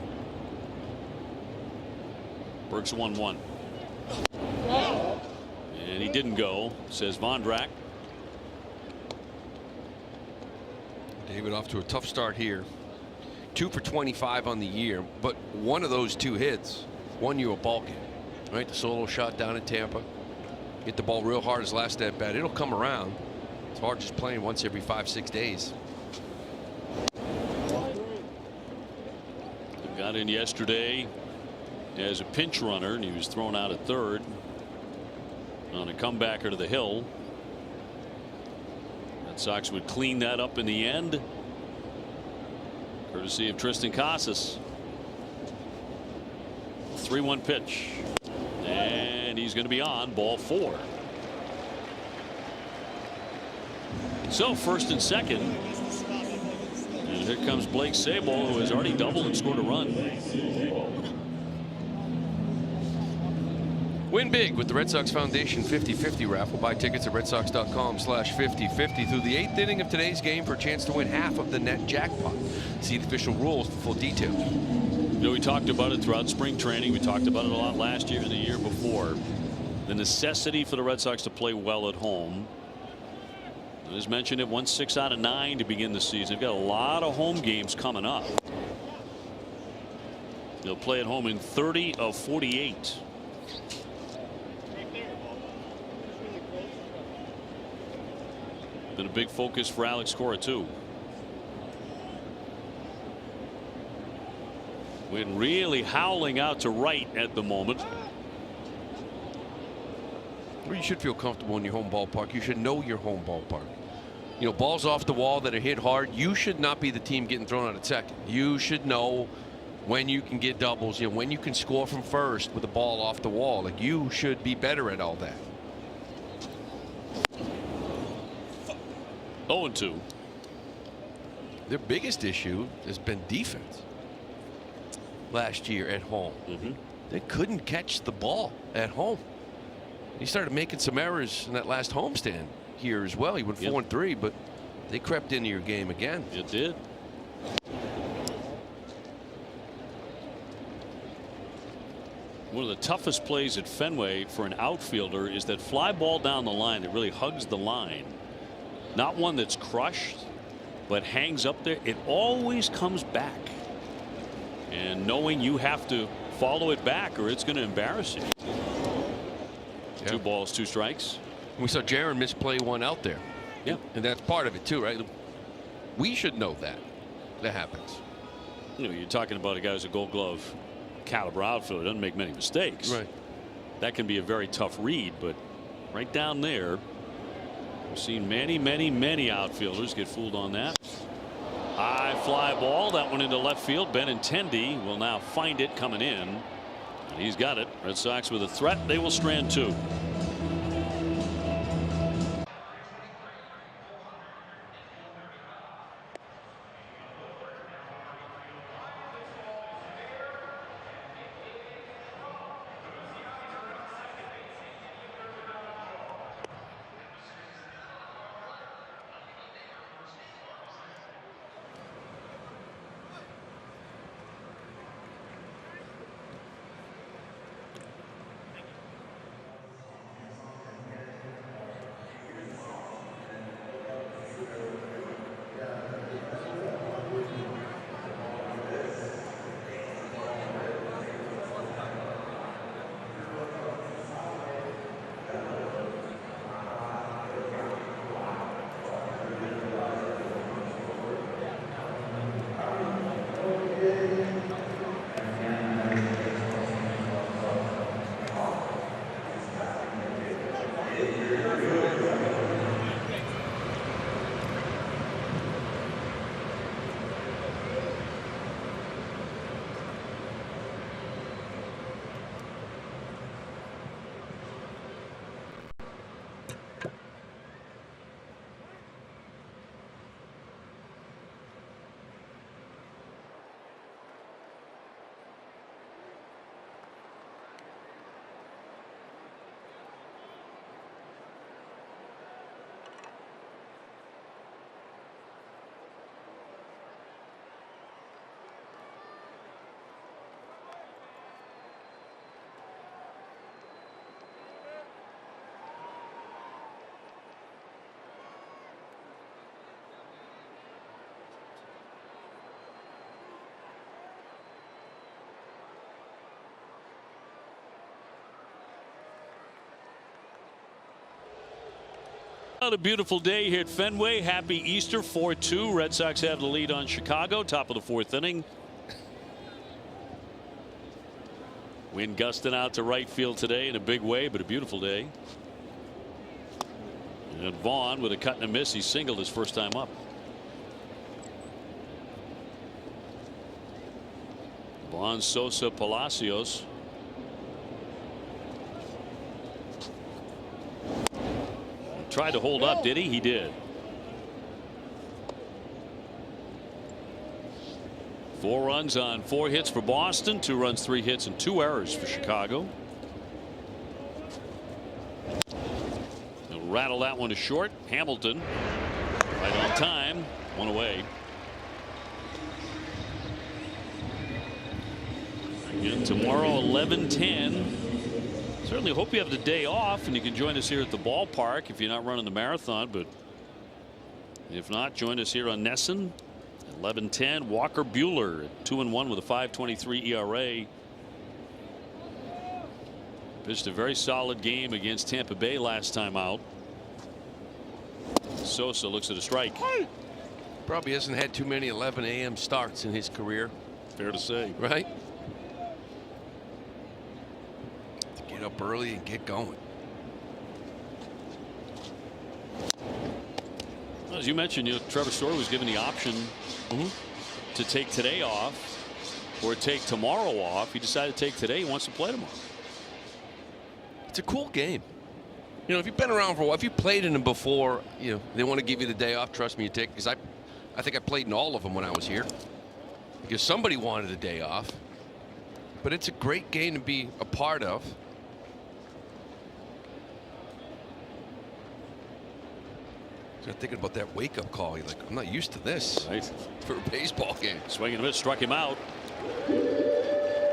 Burks 1-1. And he didn't go, says Vondrak. David off to a tough start here. 2 for 25 on the year, but one of those 2 hits won you a ball game, right? The solo shot down in Tampa. Hit the ball real hard his last at bat. It'll come around. It's hard just playing once every 5-6 days. Got in yesterday as a pinch runner, and he was thrown out at third. on a comebacker to the hill. Red Sox would clean that up in the end, courtesy of Tristan Casas. 3-1 pitch, and he's going to be on ball 4. So first and second, and here comes Blake Sabol, who has already doubled and scored a run. Win big with the Red Sox Foundation 50-50 raffle. Buy tickets at redsox.com/5050 through the 8th inning of today's game for a chance to win half of the net jackpot. See the official rules for full details. You know, we talked about it throughout spring training. We talked about it a lot last year and the year before. The necessity for the Red Sox to play well at home. As mentioned, it won 6 out of 9 to begin the season. They've got a lot of home games coming up. They'll play at home in 30 of 48. Been a big focus for Alex Cora too. Wind really howling out to right at the moment. Well, you should feel comfortable in your home ballpark. You should know your home ballpark. You know, balls off the wall that are hit hard, you should not be the team getting thrown out at second. You should know when you can get doubles, you know, when you can score from first with a ball off the wall. Like, you should be better at all that. 0-2. Their biggest issue has been defense. Last year at home, they couldn't catch the ball at home. He started making some errors in that last homestand here as well. He went 4-3, but they crept into your game again. It did. One of the toughest plays at Fenway for an outfielder is that fly ball down the line that really hugs the line. Not one that's crushed, but hangs up there. It always comes back. And knowing you have to follow it back or it's going to embarrass you. 2 balls, 2 strikes. We saw Jaron misplay one out there. Yeah. And that's part of it too, right? We should know that. That happens. You know, you're talking about a guy who's a Gold Glove caliber outfielder, doesn't make many mistakes. Right. That can be a very tough read, but right down there, we've seen many outfielders get fooled on that. High fly ball, that one into left field. Benintendi will now find it coming in. And he's got it. Red Sox with a threat. They will strand 2. What a beautiful day here at Fenway. Happy Easter. 4-2. Red Sox have the lead on Chicago. Top of the 4th inning. Wind gusting out to right field today in a big way, but a beautiful day. And Vaughn with a cut and a miss. He singled his first time up. Vaughn, Sosa, Palacios. Tried to hold up, did he? He did. 4 runs on 4 hits for Boston, 2 runs, 3 hits, and 2 errors for Chicago. They'll rattle that one to short. Hamilton right on time, 1 away. Again tomorrow, 11:10. Certainly hope you have the day off and you can join us here at the ballpark if you're not running the marathon. But if not, join us here on Nesson. 11:10. Walker Buehler at 2-1 with a 5.23 ERA. Pitched a very solid game against Tampa Bay last time out. Sosa looks at a strike. Probably hasn't had too many 11 a.m. starts in his career. Fair to say. Right? To get up early and get going. As you mentioned, Trevor Story was given the option to take today off or take tomorrow off. He decided to take today. He wants to play tomorrow. It's a cool game. If you've been around for a while, if you played in them before, they want to give you the day off. Trust me, you take, because I think I played in all of them when I was here because somebody wanted a day off. But it's a great game to be a part of. So thinking about that wake-up call, you're like, I'm not used to this for a baseball game. Swing and a miss, struck him out.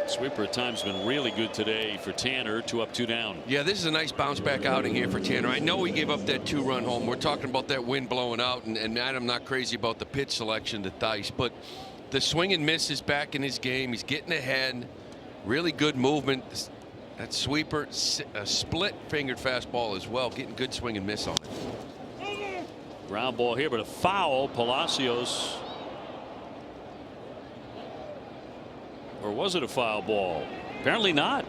Sweeper at times has been really good today for Tanner. 2 up, 2 down. Yeah, this is a nice bounce back outing here for Tanner. I know he gave up that 2-run home. We're talking about that wind blowing out, and Matt, I'm not crazy about the pitch selection to Theis, but the swing and miss is back in his game. He's getting ahead. Really good movement. That sweeper, a split-fingered fastball as well, getting good swing and miss on it. Ground ball here, but a foul. Palacios. Or was it a foul ball? Apparently not.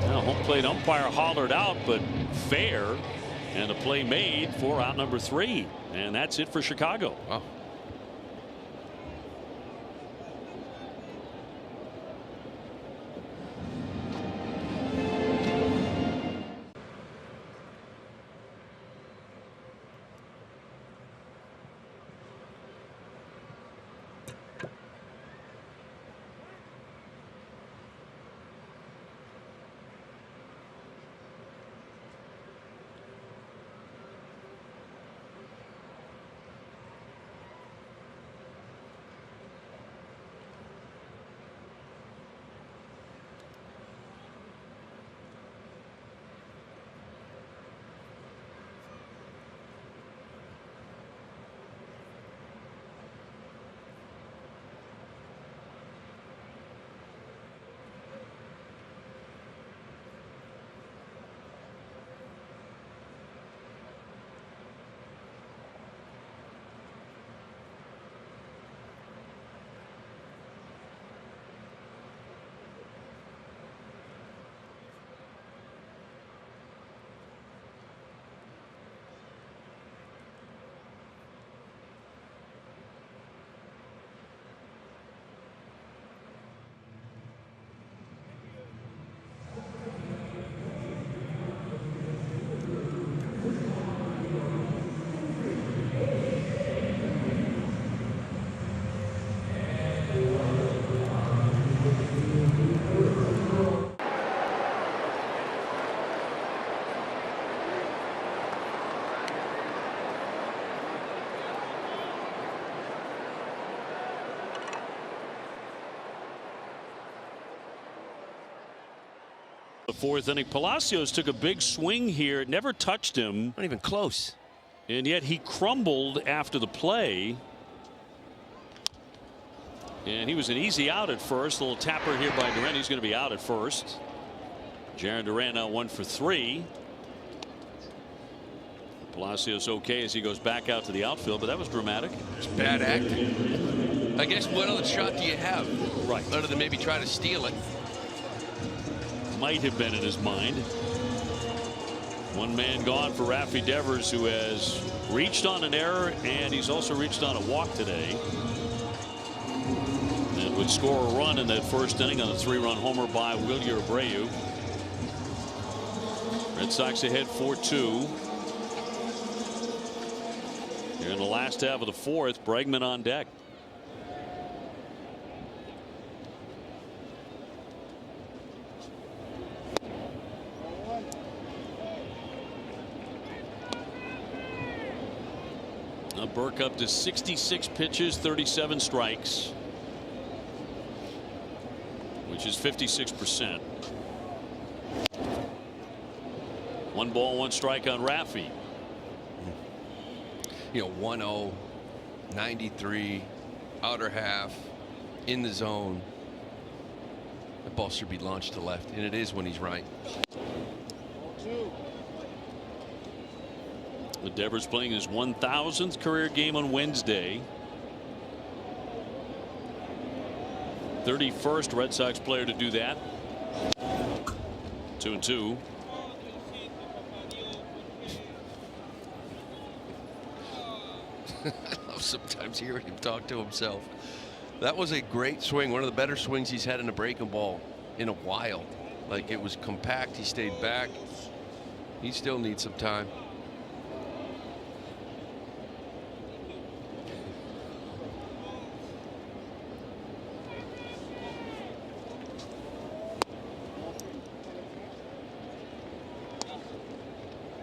Now, home plate umpire hollered out, but fair. And a play made for out number 3. And that's it for Chicago. Wow. The 4th inning. Palacios took a big swing here. It never touched him. Not even close. And yet he crumbled after the play. And he was an easy out at first. A little tapper here by Duran. He's going to be out at first. Jarren Duran now 1 for 3. Palacios okay as he goes back out to the outfield, but that was dramatic. It's bad acting. I guess what other shot do you have? Right. Other than maybe try to steal it. Might have been in his mind. One man gone for Rafi Devers, who has reached on an error, and he's also reached on a walk today. And would score a run in that first inning on a 3-run homer by Wilyer Abreu. Red Sox ahead 4-2. Here in the last half of the fourth, Bregman on deck. Now Burke up to 66 pitches, 37 strikes, which is 56%. 1 ball, 1 strike on Rafi. You know, 1-0, 93, outer half, in the zone. The ball should be launched to left, and it is when he's right. Devers playing his 1,000th career game on Wednesday. 31st Red Sox player to do that. 2-2. I love sometimes hearing him talk to himself. That was a great swing, one of the better swings he's had in a breaking ball in a while. Like, it was compact, he stayed back. He still needs some time.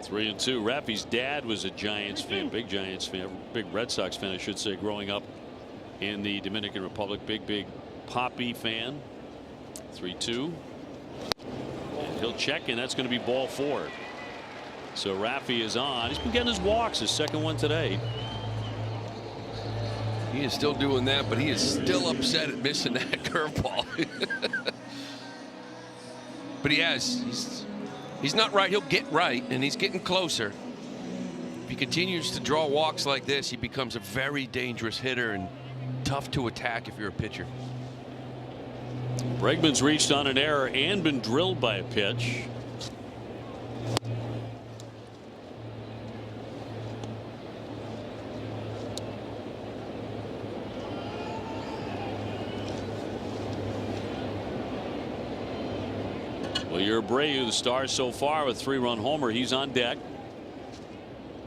Three and two. Rafi's dad was a Giants fan, big Giants fan, big Red Sox fan, I should say, growing up in the Dominican Republic. Big Poppy fan. 3-2. And he'll check, and that's going to be ball 4. So Rafi is on. He's been getting his walks, his second one today. He is still doing that, but he is still upset at missing that curveball. But he has. He's not right. He'll get right, and he's getting closer. If he continues to draw walks like this, he becomes a very dangerous hitter and tough to attack if you're a pitcher. Bregman's reached on an error and been drilled by a pitch. Wilyer Abreu, the star so far, with 3-run homer. He's on deck.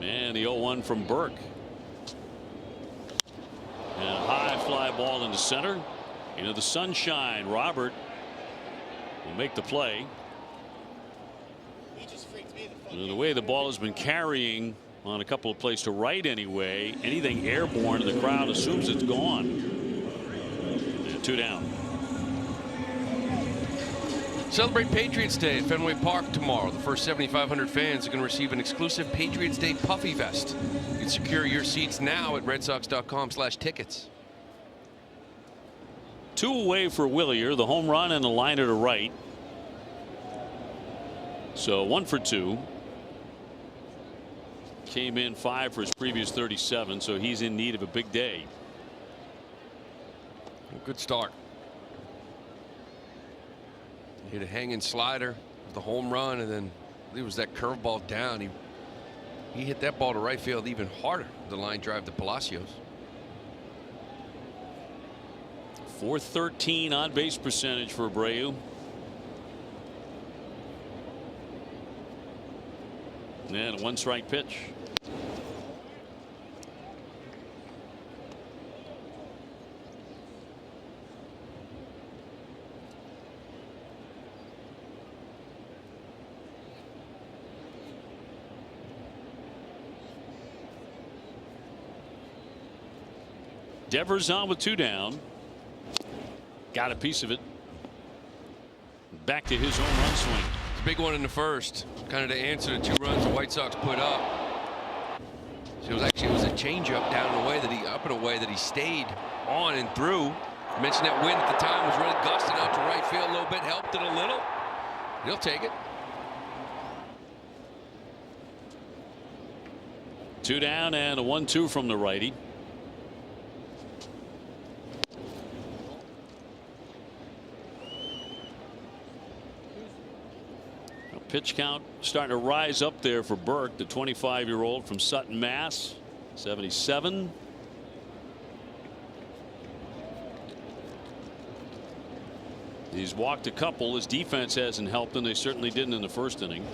And the 0-1 from Burke. And a high fly ball into center. Into the sunshine. Robert will make the play. And the way the ball has been carrying on a couple of plays to right anyway, anything airborne, the crowd assumes it's gone. And 2 down. Celebrate Patriots Day at Fenway Park tomorrow. The first 7,500 fans are going to receive an exclusive Patriots Day puffy vest. You can secure your seats now at redsox.com/tickets. 2 away for Wilyer, the home run and a liner to right. So 1 for 2. Came in 5 for his previous 37, so he's in need of a big day. Good start. Hit a hanging slider, the home run, and then it was that curveball down. He hit that ball to right field even harder. The line drive to Palacios. .413 on base percentage for Abreu. And a 1-strike pitch. Devers on with 2 down. Got a piece of it. Back to his home run swing. It's a big one in the first, kind of to answer the 2 runs the White Sox put up. So it was a changeup down and away that he stayed on and through. I mentioned that wind at the time was really gusting out to right field a little bit, helped it a little. He'll take it. 2 down and a 1-2 from the righty. Pitch count starting to rise up there for Burke, the 25-year-old from Sutton, Mass. 77. He's walked a couple. His defense hasn't helped him. They certainly didn't in the first inning.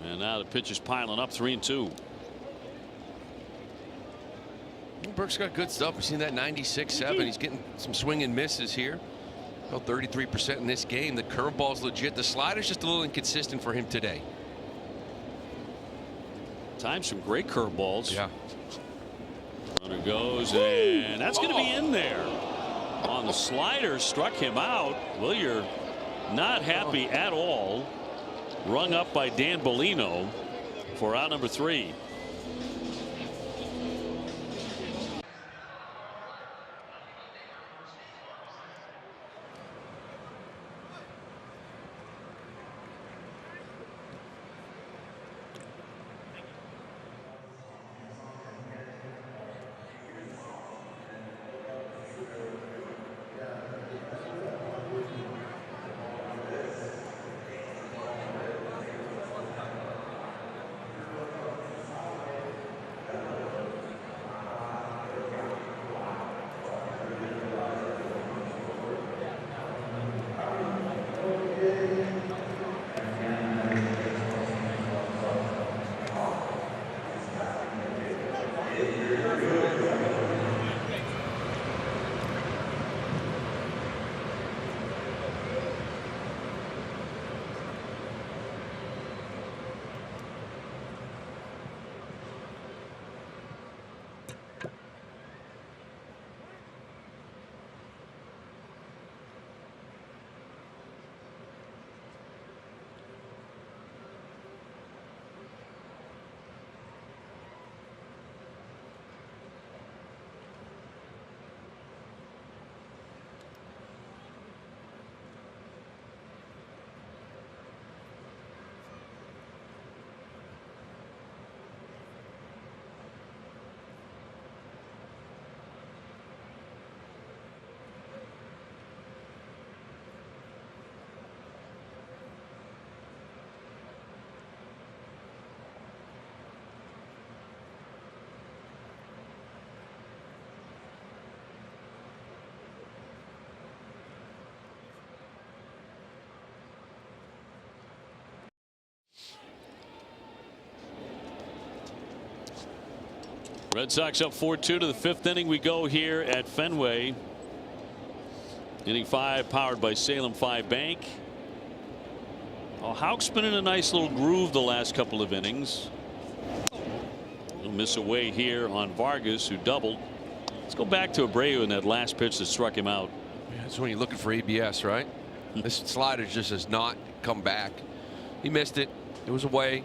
And now the pitch is piling up, 3-2. Burke's got good stuff. We've seen that 96-7. He's getting some swing and misses here. About 33% in this game. The curveball's legit. The slider's just a little inconsistent for him today. Times some great curveballs. Yeah. Runner goes, and that's going to be in there. On the slider, struck him out. Well, you're not happy at all. Rung up by Dan Bellino for out number 3. Red Sox up 4-2 to the 5th inning. We go here at Fenway. Inning 5 powered by Salem 5 Bank. Oh, Houck's been in a nice little groove the last couple of innings. Little miss away here on Vargas, who doubled. Let's go back to Abreu in that last pitch that struck him out. Yeah, that's when you're looking for ABS, right? This slider just has not come back. He missed it. It was away.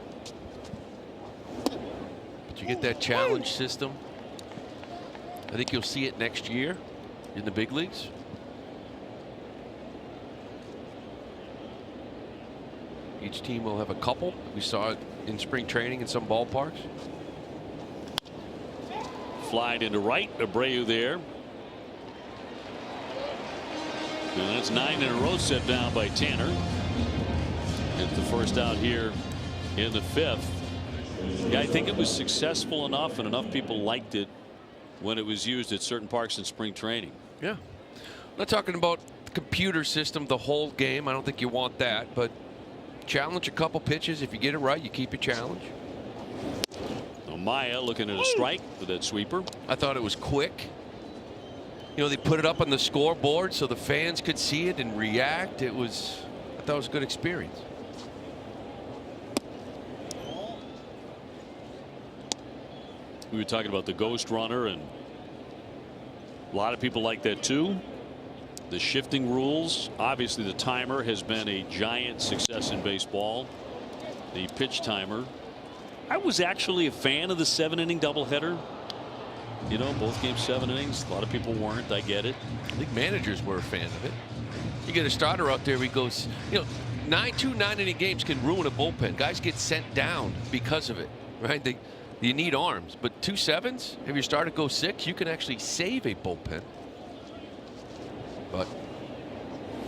You get that challenge system. I think you'll see it next year in the big leagues. Each team will have a couple. We saw it in spring training in some ballparks. Flied into right. Abreu there. And that's 9 in a row set down by Tanner. It's the first out here in the 5th. Yeah, I think it was successful enough and enough people liked it when it was used at certain parks in spring training. Yeah. I'm not talking about the computer system the whole game. I don't think you want that, but challenge a couple pitches. If you get it right, you keep your challenge. So Maya looking at a strike with that sweeper. I thought it was quick. You know, they put it up on the scoreboard so the fans could see it and react. I thought it was a good experience. We were talking about the ghost runner, and a lot of people like that too. The shifting rules. Obviously, the timer has been a giant success in baseball. The pitch timer. I was actually a fan of the 7-inning doubleheader. You know, both games 7 innings. A lot of people weren't. I get it. I think managers were a fan of it. You get a starter out there, he goes, you know, 9-inning games can ruin a bullpen. Guys get sent down because of it, right? You need arms, but 2 7s, if your starter goes 6, you can actually save a bullpen. But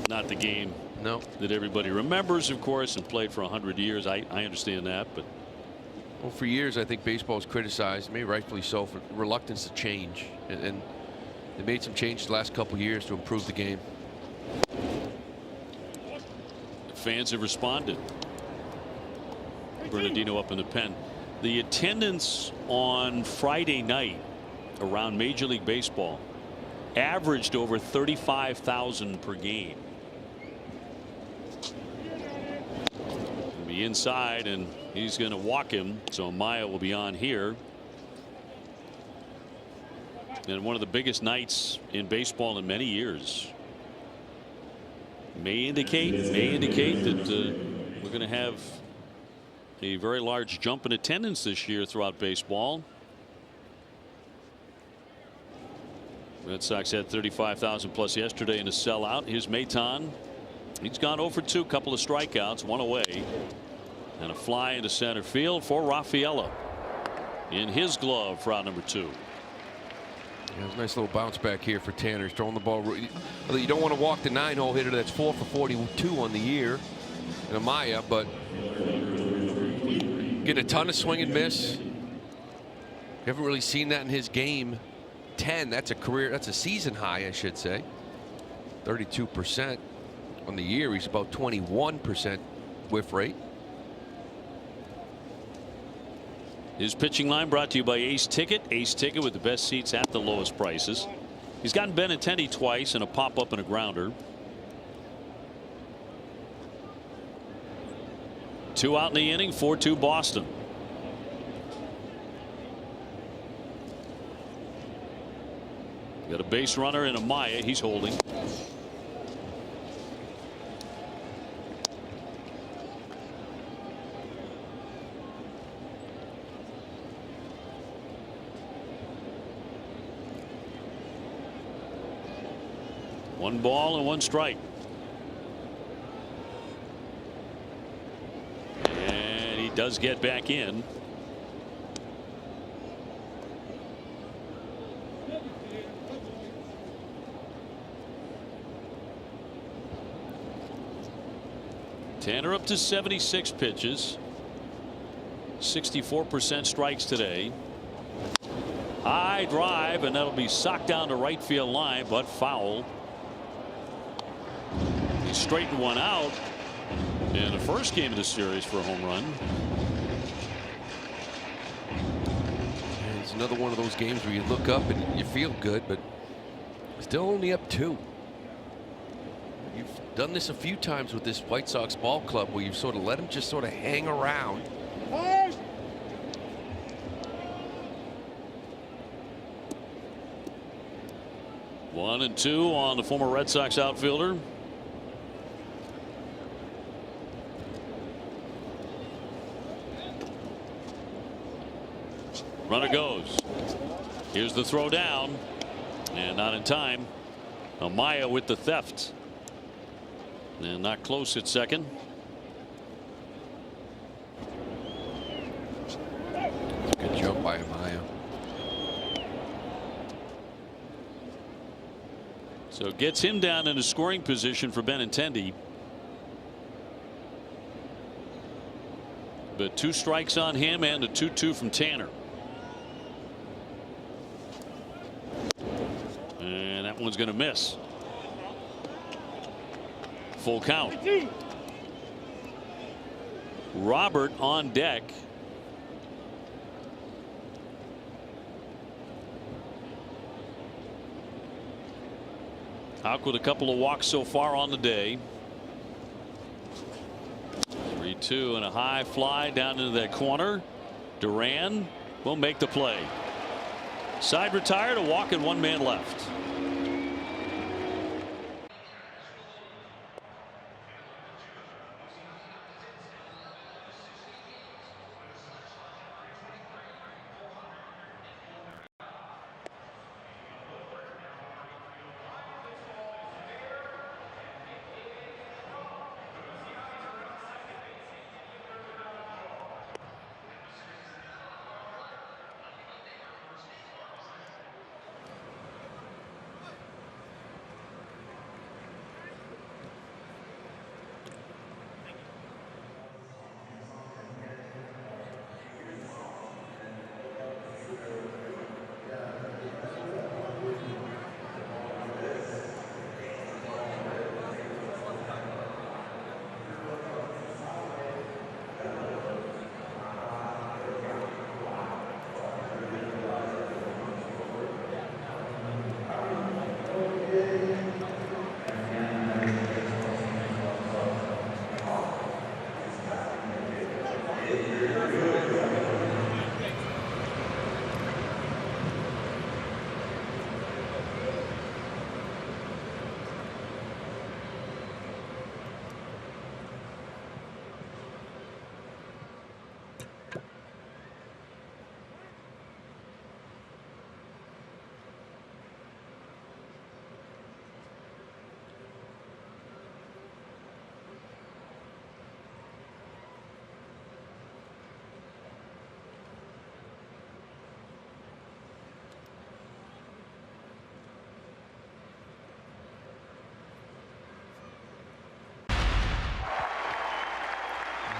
not the game No. that everybody remembers, of course, and played for 100 years. I understand that, but well, for years I think baseball was criticized, maybe rightfully so, for reluctance to change, and they made some changes the last couple years to improve the game. fans have responded. Bernardino up in the pen. The attendance on Friday night around Major League Baseball averaged over 35,000 per game. He'll be inside and he's going to walk him, so Maya will be on here. And one of the biggest nights in baseball in many years. May indicate that we're going to have a very large jump in attendance this year throughout baseball. Red Sox had 35,000 plus yesterday in a sellout. Here's Maton. He's gone 0 for 2, couple of strikeouts, one away, and a fly into center field for Rafaela in his glove for out number 2. Yeah, it's a nice little bounce back here for Tanner. He's throwing the ball. You don't want to walk the 9-hole hitter that's 4 for 42 on the year in Amaya, but get a ton of swing and miss. You haven't really seen that in his game. 10, that's a season high, I should say. 32% on the year. He's about 21% whiff rate. His pitching line brought to you by Ace Ticket. Ace Ticket with the best seats at the lowest prices. He's gotten Benintendi twice and a pop up and a grounder. 2 out in the inning, 4-2 Boston. Got a base runner and Amaya. He's holding. One ball and 1 strike. And he does get back in. Tanner up to 76 pitches. 64% strikes today. High drive, and that'll be socked down to right field line, but foul. He straightened one out in the first game of the series for a home run. And it's another one of those games where you look up and you feel good, but still only up 2. You've done this a few times with this White Sox ball club where you sort of let them just sort of hang around. 1 and 2 on the former Red Sox outfielder. Runner goes. Here's the throw down, and not in time. Amaya with the theft, and not close at second. Good jump by Amaya. So it gets him down in a scoring position for Benintendi. But 2 strikes on him and a 2-2 from Tanner. And that one's going to miss. Full count. Robert on deck. Houck with a couple of walks so far on the day. 3-2 and a high fly down into that corner. Duran will make the play. Side retired, a walk and 1 man left.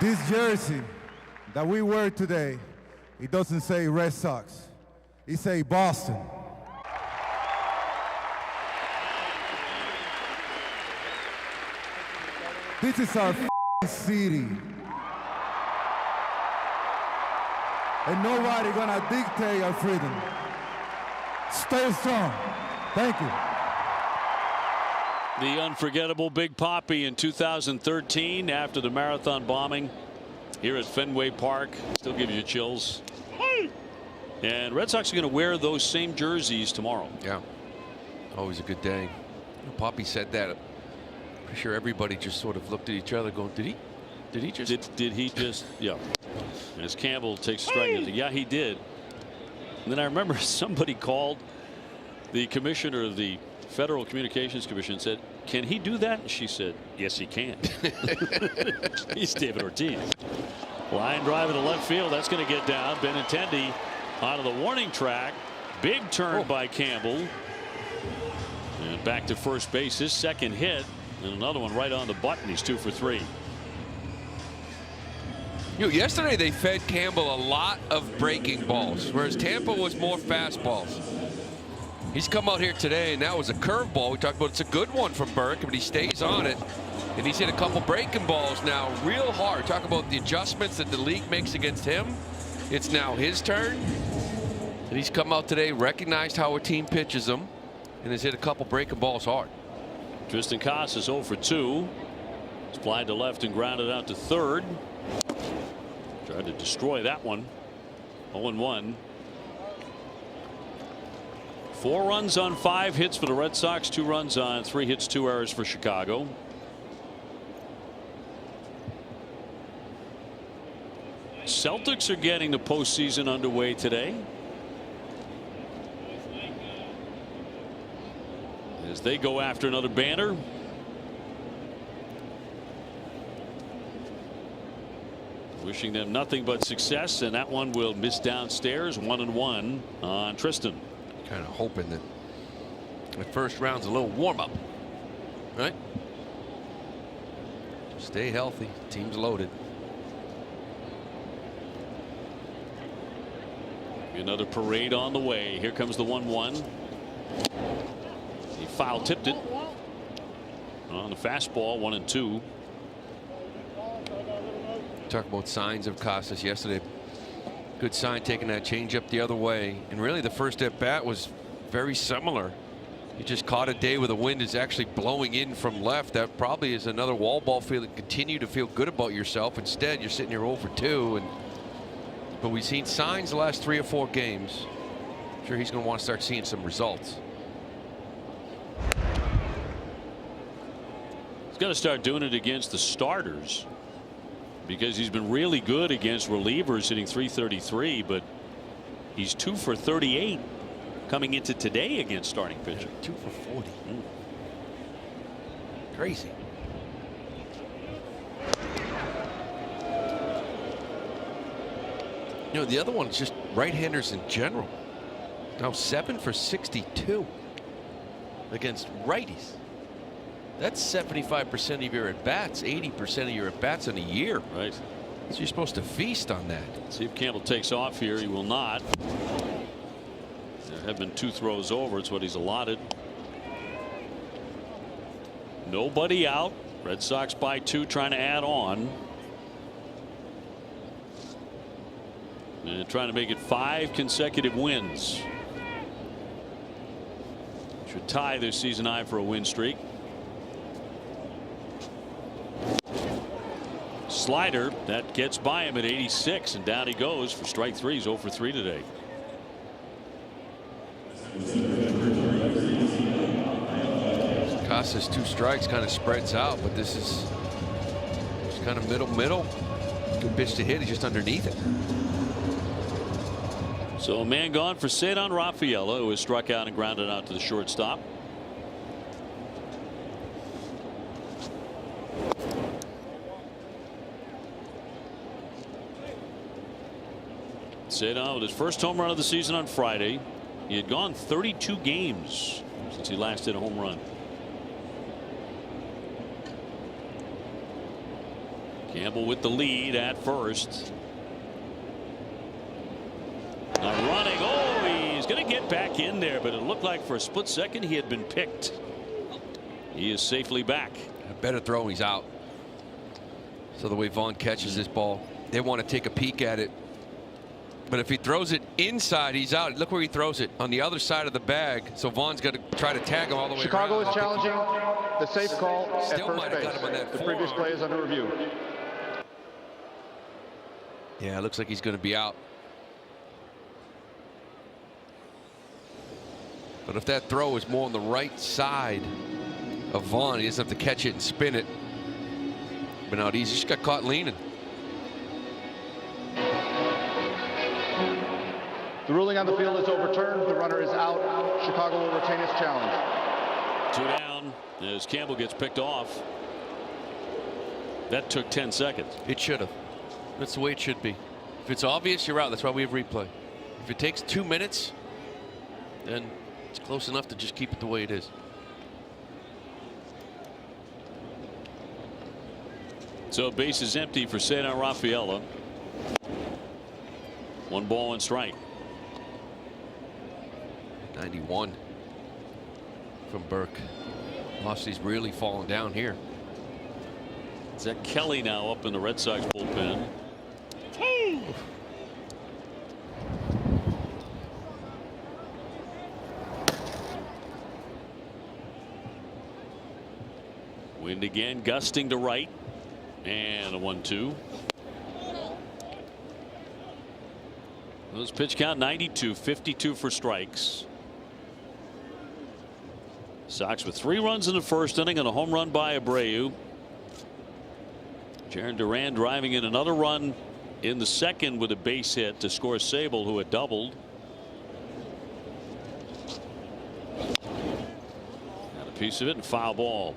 This jersey that we wear today, it doesn't say Red Sox. It say Boston. This is our city. And nobody gonna dictate our freedom. Stay strong. Thank you. The unforgettable Big Papi in 2013 after the marathon bombing here at Fenway Park. Still gives you chills. And Red Sox are going to wear those same jerseys tomorrow. Yeah. Always a good day. Papi said that. Pretty sure everybody just sort of looked at each other going, did he just? Did he just? Yeah. And as Campbell takes a strike, yeah, he did. And then I remember somebody called the commissioner of the Federal Communications Commission and said, can he do that? And she said, yes, he can. He's David Ortiz. Line drive to left field. That's going to get down. Benintendi out of the warning track. Big turn by Campbell. And back to first base. His second hit. And another one right on the button. He's 2 for 3. You know, yesterday they fed Campbell a lot of breaking balls, whereas Tampa was more fastballs. He's come out here today, and that was a curveball. We talked about it's a good one from Burke, but he stays on it. And he's hit a couple breaking balls now real hard. Talk about the adjustments that the league makes against him. It's now his turn. And he's come out today, recognized how a team pitches him, and has hit a couple breaking balls hard. Tristan Casas 0 for 2. Fly to left and grounded out to third. Tried to destroy that one. 0-1. 4 runs on 5 hits for the Red Sox. 2 runs on 3 hits, 2 errors for Chicago. Celtics are getting the postseason underway today as they go after another banner. Wishing them nothing but success, and that one will miss downstairs. 1-1 on Tristan. Kind of hoping that the first round's a little warm-up, right? Stay healthy. Team's loaded. Another parade on the way. Here comes the 1-1. He foul tipped it on the fastball. 1-2. Talk about signs of Casas yesterday. Good sign taking that changeup the other way, and really the first at bat was very similar. He just caught a day where the wind is actually blowing in from left. That probably is another wall ball feeling. Continue to feel good about yourself. Instead, you're sitting here 0 for 2. But we've seen signs the last 3 or 4 games. I'm sure he's going to want to start seeing some results. He's got to start doing it against the starters, because he's been really good against relievers, hitting .333, but he's 2 for 38 coming into today against starting pitching. 2 for 40. Crazy. You know, the other one is just right-handers in general. Now 7 for 62 against righties. That's 75% of your at-bats, 80% of your at-bats in a year. Right. So you're supposed to feast on that. See if Campbell takes off here. He will not. There have been 2 throws over. It's what he's allotted. Nobody out. Red Sox by 2, trying to add on. And trying to make it 5 consecutive wins. Should tie their season high for a win streak. Slider that gets by him at 86, and down he goes for strike 3. He's 0 for 3 today. Casas 2 strikes kind of spreads out, but this is just kind of middle. Good pitch to hit. He's just underneath it. So a man gone for Cedar Rafaela, who was struck out and grounded out to the shortstop. Cedar with his first home run of the season on Friday. He had gone 32 games since he last hit a home run. Campbell with the lead at first. Now running. Oh, he's going to get back in there, but it looked like for a split second he had been picked. He is safely back. A better throw, he's out. So the way Vaughn catches this ball, they want to take a peek at it. But if he throws it inside, he's out. Look where he throws it, on the other side of the bag. So Vaughn's got to try to tag him all the way Chicago around. is challenging the safe call at Still first might have base. got him on that The previous forearm. play is under review. Yeah, it looks like he's going to be out. But if that throw is more on the right side of Vaughn, he doesn't have to catch it and spin it. But now he's just got caught leaning. The ruling on the field is overturned. The runner is out. Chicago will retain its challenge. 2 down as Campbell gets picked off. That took 10 seconds. It should have. That's the way it should be. If it's obvious, you're out. That's why we have replay. If it takes 2 minutes, then it's close enough to just keep it the way it is. So base is empty for Cedar Rafaela. 1 ball, 1 strike. 91 from Burke. Velocity's really falling down here. Is that Kelly now up in the Red Sox bullpen? Wind again, gusting to right, and a 1-2. Those pitch count 92, 52 for strikes. Sox with 3 runs in the first inning and a home run by Abreu. Jaron Duran driving in another run in the second with a base hit to score Sable, who had doubled. Got a piece of it and foul ball.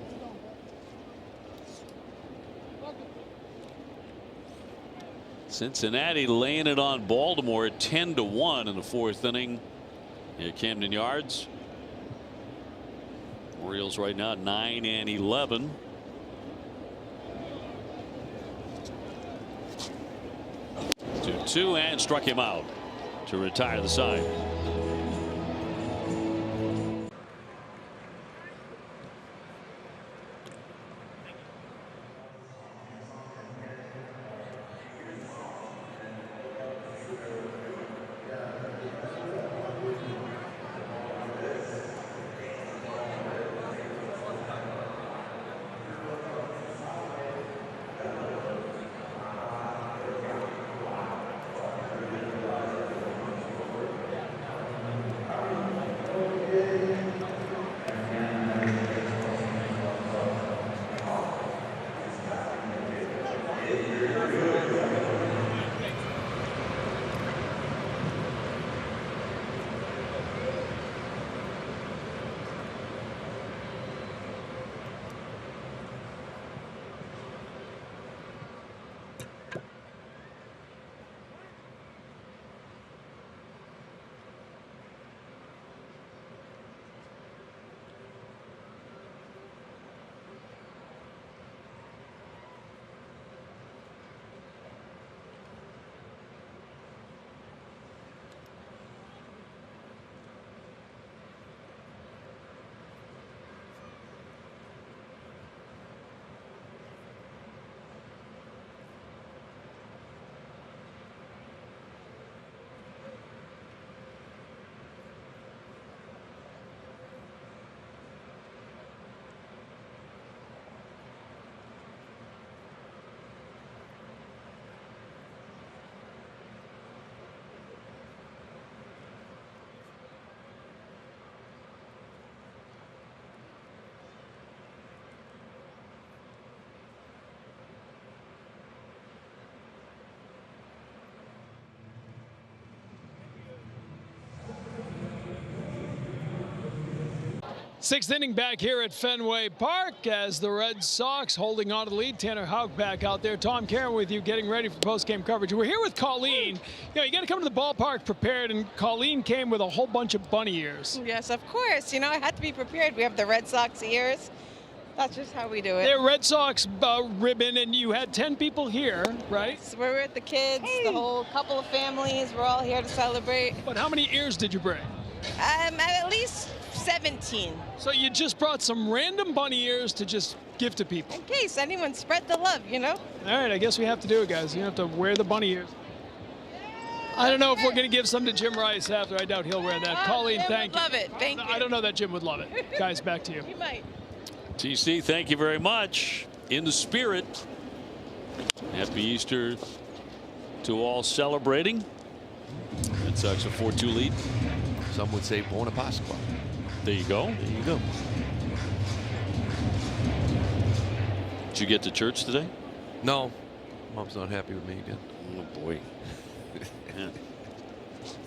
Cincinnati laying it on Baltimore at 10-1 in the 4th inning at Camden Yards. Orioles right now 9-11. Two and struck him out to retire the side. Sixth inning back here at Fenway Park as the Red Sox holding on to the lead. Tanner Houck back out there. Tom Karen with you, getting ready for post-game coverage. We're here with Colleen. You got to come to the ballpark prepared, and Colleen came with a whole bunch of bunny ears. Yes, of course. I had to be prepared. We have the Red Sox ears. That's just how we do it. They're Red Sox ribbon, and you had 10 people here, right? So we're with the kids, the whole couple of families. We're all here to celebrate. But how many ears did you bring? At least 17. So you just brought some random bunny ears to just give to people. In case anyone spread the love, you know? All right, I guess we have to do it, guys. You have to wear the bunny ears. I don't know if we're going to give some to Jim Rice after. I doubt he'll wear that. Colleen, Jim thank would you. love it. Thank you. I don't know that Jim would love it. Guys, back to you. He might. TC, thank you very much. In the spirit. Happy Easter to all celebrating. Red Sox a 4-2 lead. Some would say Buona Pasqua. There you go. There you go. Did you get to church today? No. Mom's not happy with me again. Oh, boy. Man.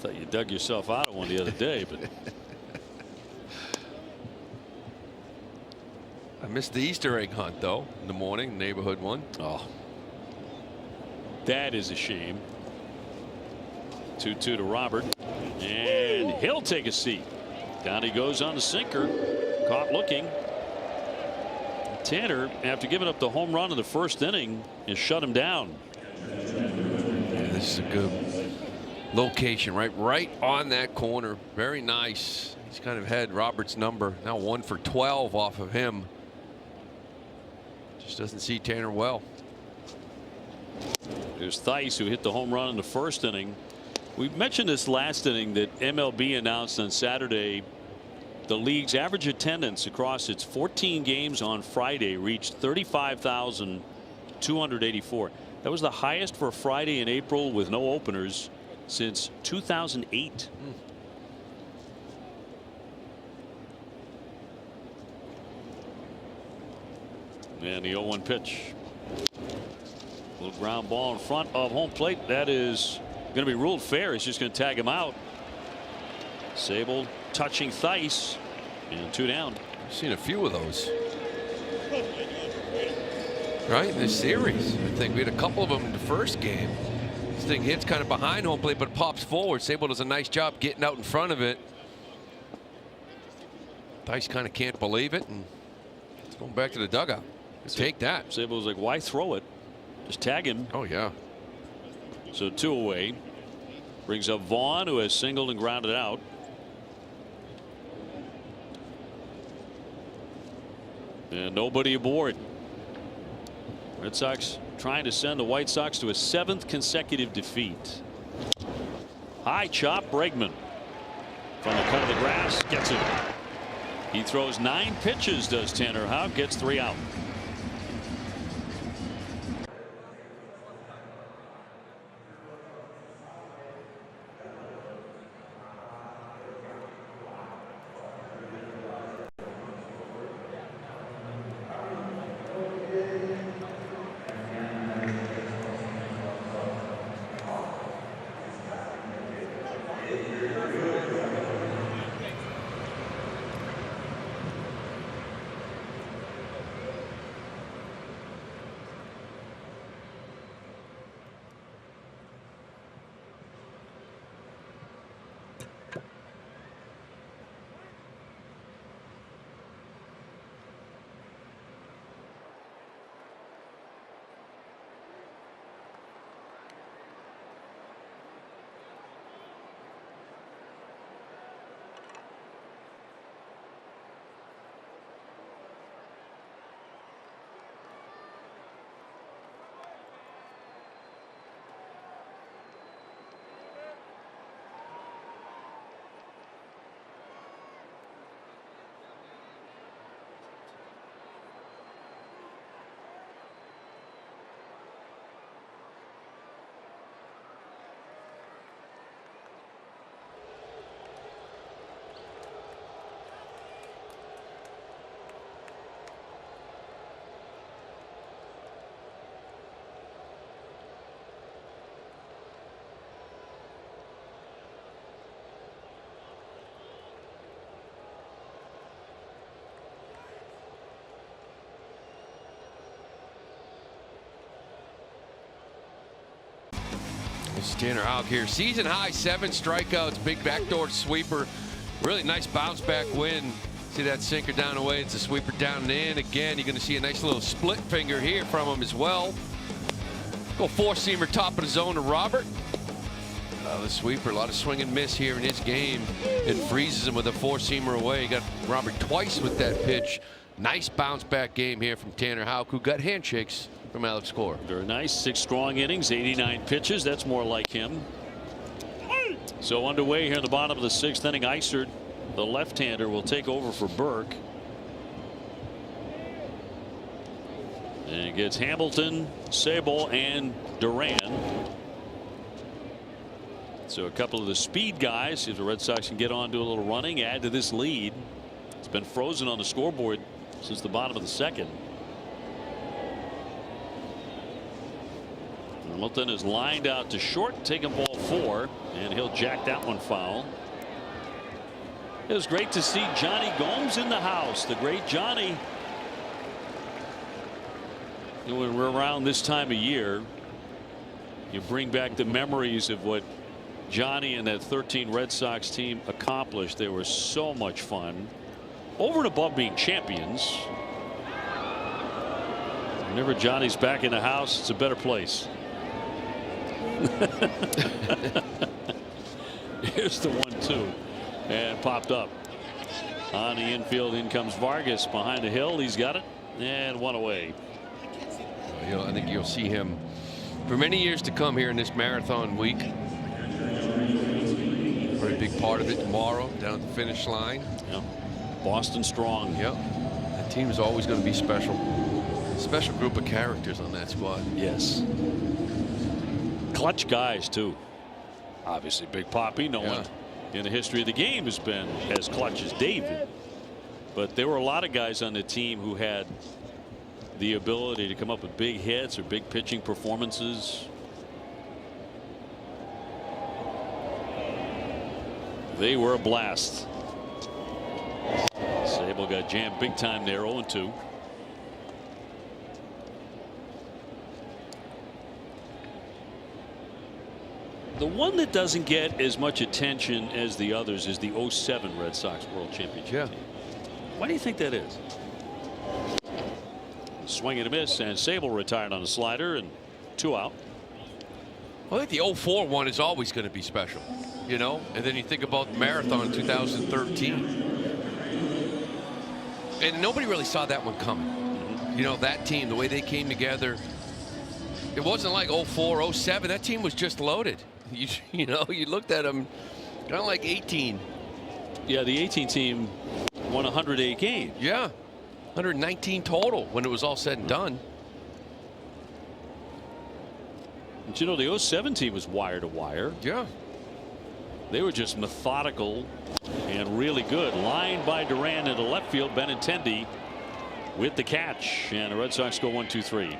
Thought you dug yourself out of one the other day, but I missed the Easter egg hunt, though, in the morning, neighborhood one. oh, that is a shame. 2-2 to Robert, and he'll take a seat. Down he goes on the sinker, caught looking. Tanner, after giving up the home run in the first inning, has shut him down. Yeah, this is a good location, right on that corner. Very nice. He's kind of had Robert's number. Now 1 for 12 off of him. Just doesn't see Tanner well. There's Theis, who hit the home run in the first inning. We mentioned this last inning that MLB announced on Saturday the league's average attendance across its 14 games on Friday reached 35,284. That was the highest for a Friday in April with no openers since 2008. And the 0-1 pitch. Little ground ball in front of home plate. That is going to be ruled fair. He's just going to tag him out. Sable touching Theis, and 2 down. I've seen a few of those. Right in this series. I think we had a couple of them in the first game. This thing hits kind of behind home plate, but pops forward. Sable does a nice job getting out in front of it. Theis kind of can't believe it, and it's going back to the dugout. Take that. Sable was like, why throw it? Just tag him. Oh, yeah. So 2 away. Brings up Vaughn, who has singled and grounded out. And nobody aboard. Red Sox trying to send the White Sox to a 7th consecutive defeat. High chop, Bregman from the cut of the grass gets it. He throws 9 pitches, does Tanner Houck, gets 3 out. This is Tanner Houck here. Season high 7 strikeouts, big backdoor sweeper. Really nice bounce back win. See that sinker down the way. It's a sweeper down and in. Again, you're going to see a nice little split finger here from him as well. Go four-seamer top of the zone to Robert. The sweeper, a lot of swing and miss here in his game. It freezes him with a four-seamer away. You got Robert twice with that pitch. Nice bounce-back game here from Tanner Houck, who got handshakes from Alex Cora. Very nice. 6 strong innings, 89 pitches. That's more like him. So underway here in the bottom of the 6th inning. Isert, the left-hander, will take over for Burke. And it gets Hamilton, Sable, and Duran. So a couple of the speed guys, if the Red Sox can get on to a little running, add to this lead. It's been frozen on the scoreboard since the bottom of the 2nd. Hamilton is lined out to short, taking ball 4, and he'll jack that one foul. It was great to see Johnny Gomes in the house. The great Johnny. When we're around this time of year, you bring back the memories of what Johnny and that 13 Red Sox team accomplished. They were so much fun. Over and above being champions. Whenever Johnny's back in the house, it's a better place. Here's the 1-2, and popped up on the infield. In comes Vargas behind the hill. He's got it, and one away. I think you'll see him for many years to come here in this marathon week. Very big part of it tomorrow down at the finish line. Yep. Boston strong. Yep. That team is always going to be special. Special group of characters on that squad. Yes. Clutch guys too. Obviously Big Poppy. No one in the history of the game has been as clutch as David. But there were a lot of guys on the team who had the ability to come up with big hits or big pitching performances. They were a blast. Sable got jammed big time there, 0-2. The one that doesn't get as much attention as the others is the 07 Red Sox World Championship team. Why do you think that is? Swing and a miss, and Sable retired on a slider, and 2 out. Well, I think the 04 one is always going to be special, you know. And then you think about the marathon in 2013, and nobody really saw that one coming. You know, that team, the way they came together, it wasn't like 04, 07. That team was just loaded. You know, you looked at them, kind of like 18. Yeah, the 18 team won 108 games. Yeah. 119 total when it was all said and done. But you know, the 07 team was wire to wire. Yeah. They were just methodical and really good. Lined by Duran into left field. Benintendi with the catch, and the Red Sox go 1-2-3.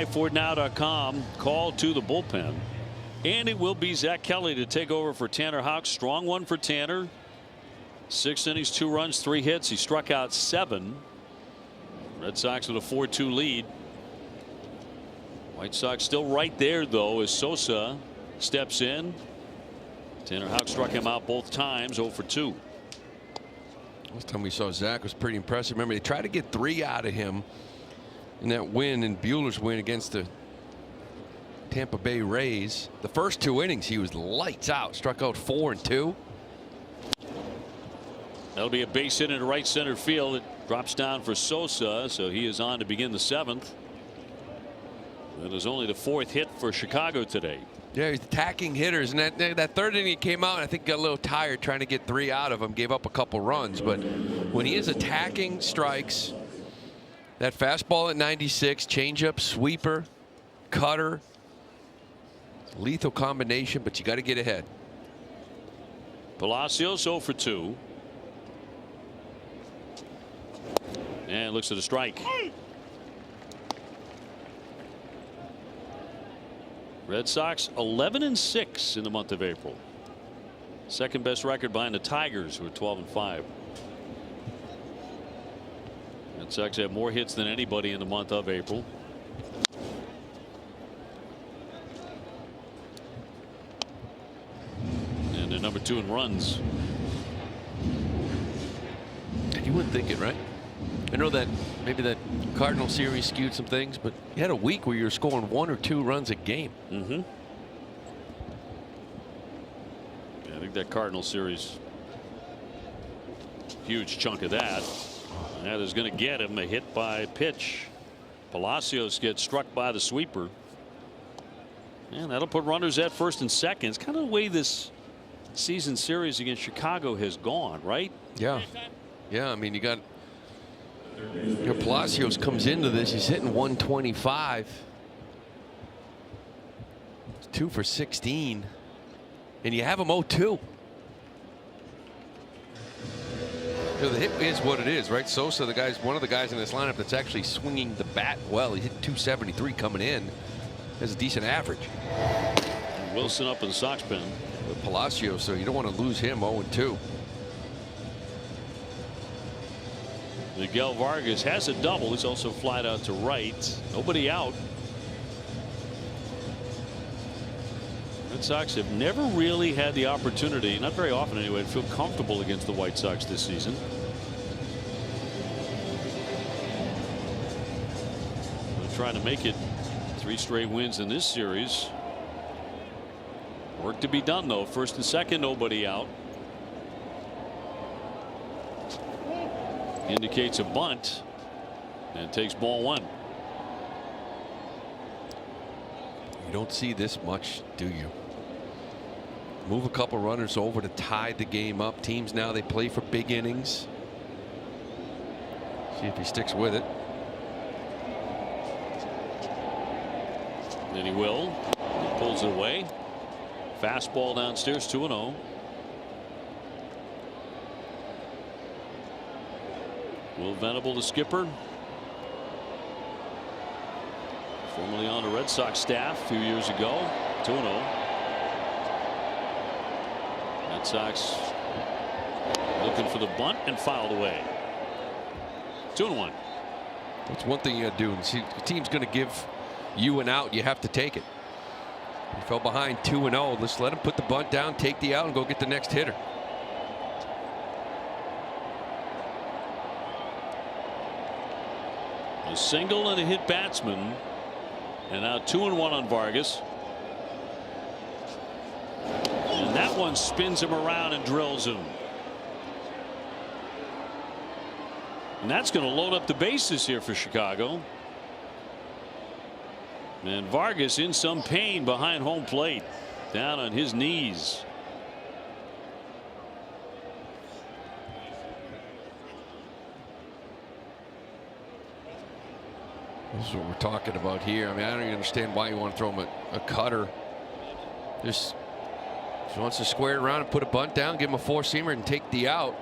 skyfordnow.com call to the bullpen. And it will be Zach Kelly to take over for Tanner Houck. Strong one for Tanner. 6 innings, 2 runs, 3 hits. He struck out 7. Red Sox with a 4-2 lead. White Sox still right there though as Sosa steps in. Tanner Houck struck him out both times, 0 for 2. Last time we saw Zach was pretty impressive. Remember, they tried to get 3 out of him in that win, in Buehler's win against the Tampa Bay Rays. The first 2 innings he was lights out, struck out 4 and 2. That'll be a base hit into right center field. It drops down for Sosa, so he is on to begin the 7th. That is only the 4th hit for Chicago today. Yeah, he's attacking hitters, and that 3rd inning he came out, I think got a little tired trying to get 3 out of him, gave up a couple runs. But when he is attacking strikes, that fastball at 96, changeup, sweeper, cutter, lethal combination, but you got to get ahead. Palacios 0 for 2. And looks at a strike. Red Sox 11-6 in the month of April. Second best record behind the Tigers, who are 12-5. Red Sox have more hits than anybody in the month of April. And they're number 2 in runs. You wouldn't think it, right? I know that maybe that Cardinal series skewed some things, but you had a week where you were scoring 1 or 2 runs a game. Yeah, I think that Cardinal series, huge chunk of that. That is going to get him a hit by pitch. Palacios gets struck by the sweeper. And that'll put runners at first and second. It's kind of the way this season series against Chicago has gone, right? Yeah. Yeah, I mean, you got Palacios comes into this, he's hitting 125. 2 for 16. And you have him 0-2. The hit is what it is, right? Sosa, one of the guys in this lineup that's actually swinging the bat well. He hit 273 coming in. Has a decent average. Wilson up in the Sox pen. With Palacios, so you don't want to lose him 0-2. Miguel Vargas has a double. He's also flied out to right. Nobody out. Red Sox have never really had the opportunity, not very often anyway, to feel comfortable against the White Sox this season. They're trying to make it 3 straight wins in this series. Work to be done though. First and second, nobody out. Indicates a bunt and takes ball 1. You don't see this much, do you? Move a couple runners over to tie the game up. Teams now, they play for big innings. See if he sticks with it. And he will. He pulls it away. Fastball downstairs, 2-0. Will Venable, the skipper, formerly on the Red Sox staff a few years ago. 2-0. Red Sox looking for the bunt and fouled away. 2-1. That's one thing you got to do. See, the team's going to give you an out. You have to take it. He fell behind 2-0. Let's let him put the bunt down, take the out, and go get the next hitter. A single and a hit batsman, and now 2-1 on Vargas. And that one spins him around and drills him. And that's going to load up the bases here for Chicago. And Vargas in some pain behind home plate, down on his knees. This is what we're talking about here. I mean, I don't even understand why you want to throw him a cutter. Just wants to square it around and put a bunt down, give him a 4-seamer and take the out.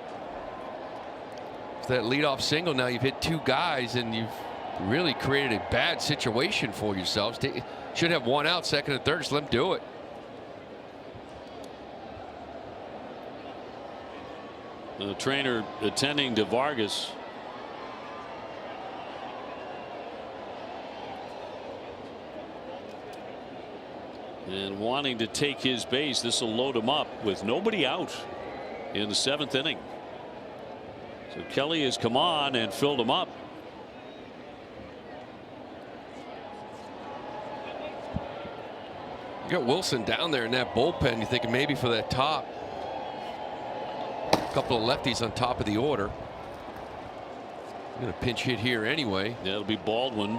It's that leadoff single. Now you've hit 2 guys and you've Really created a bad situation for yourselves. Should have one out, second and third. Just let them do it. The trainer attending to Vargas. And wanting to take his base. This will load him up with nobody out in the 7th inning. So Kelly has come on and filled him up. You got Wilson down there in that bullpen. You're thinking maybe for that top. A couple of lefties on top of the order. Going to pinch hit here anyway. That'll be Baldwin.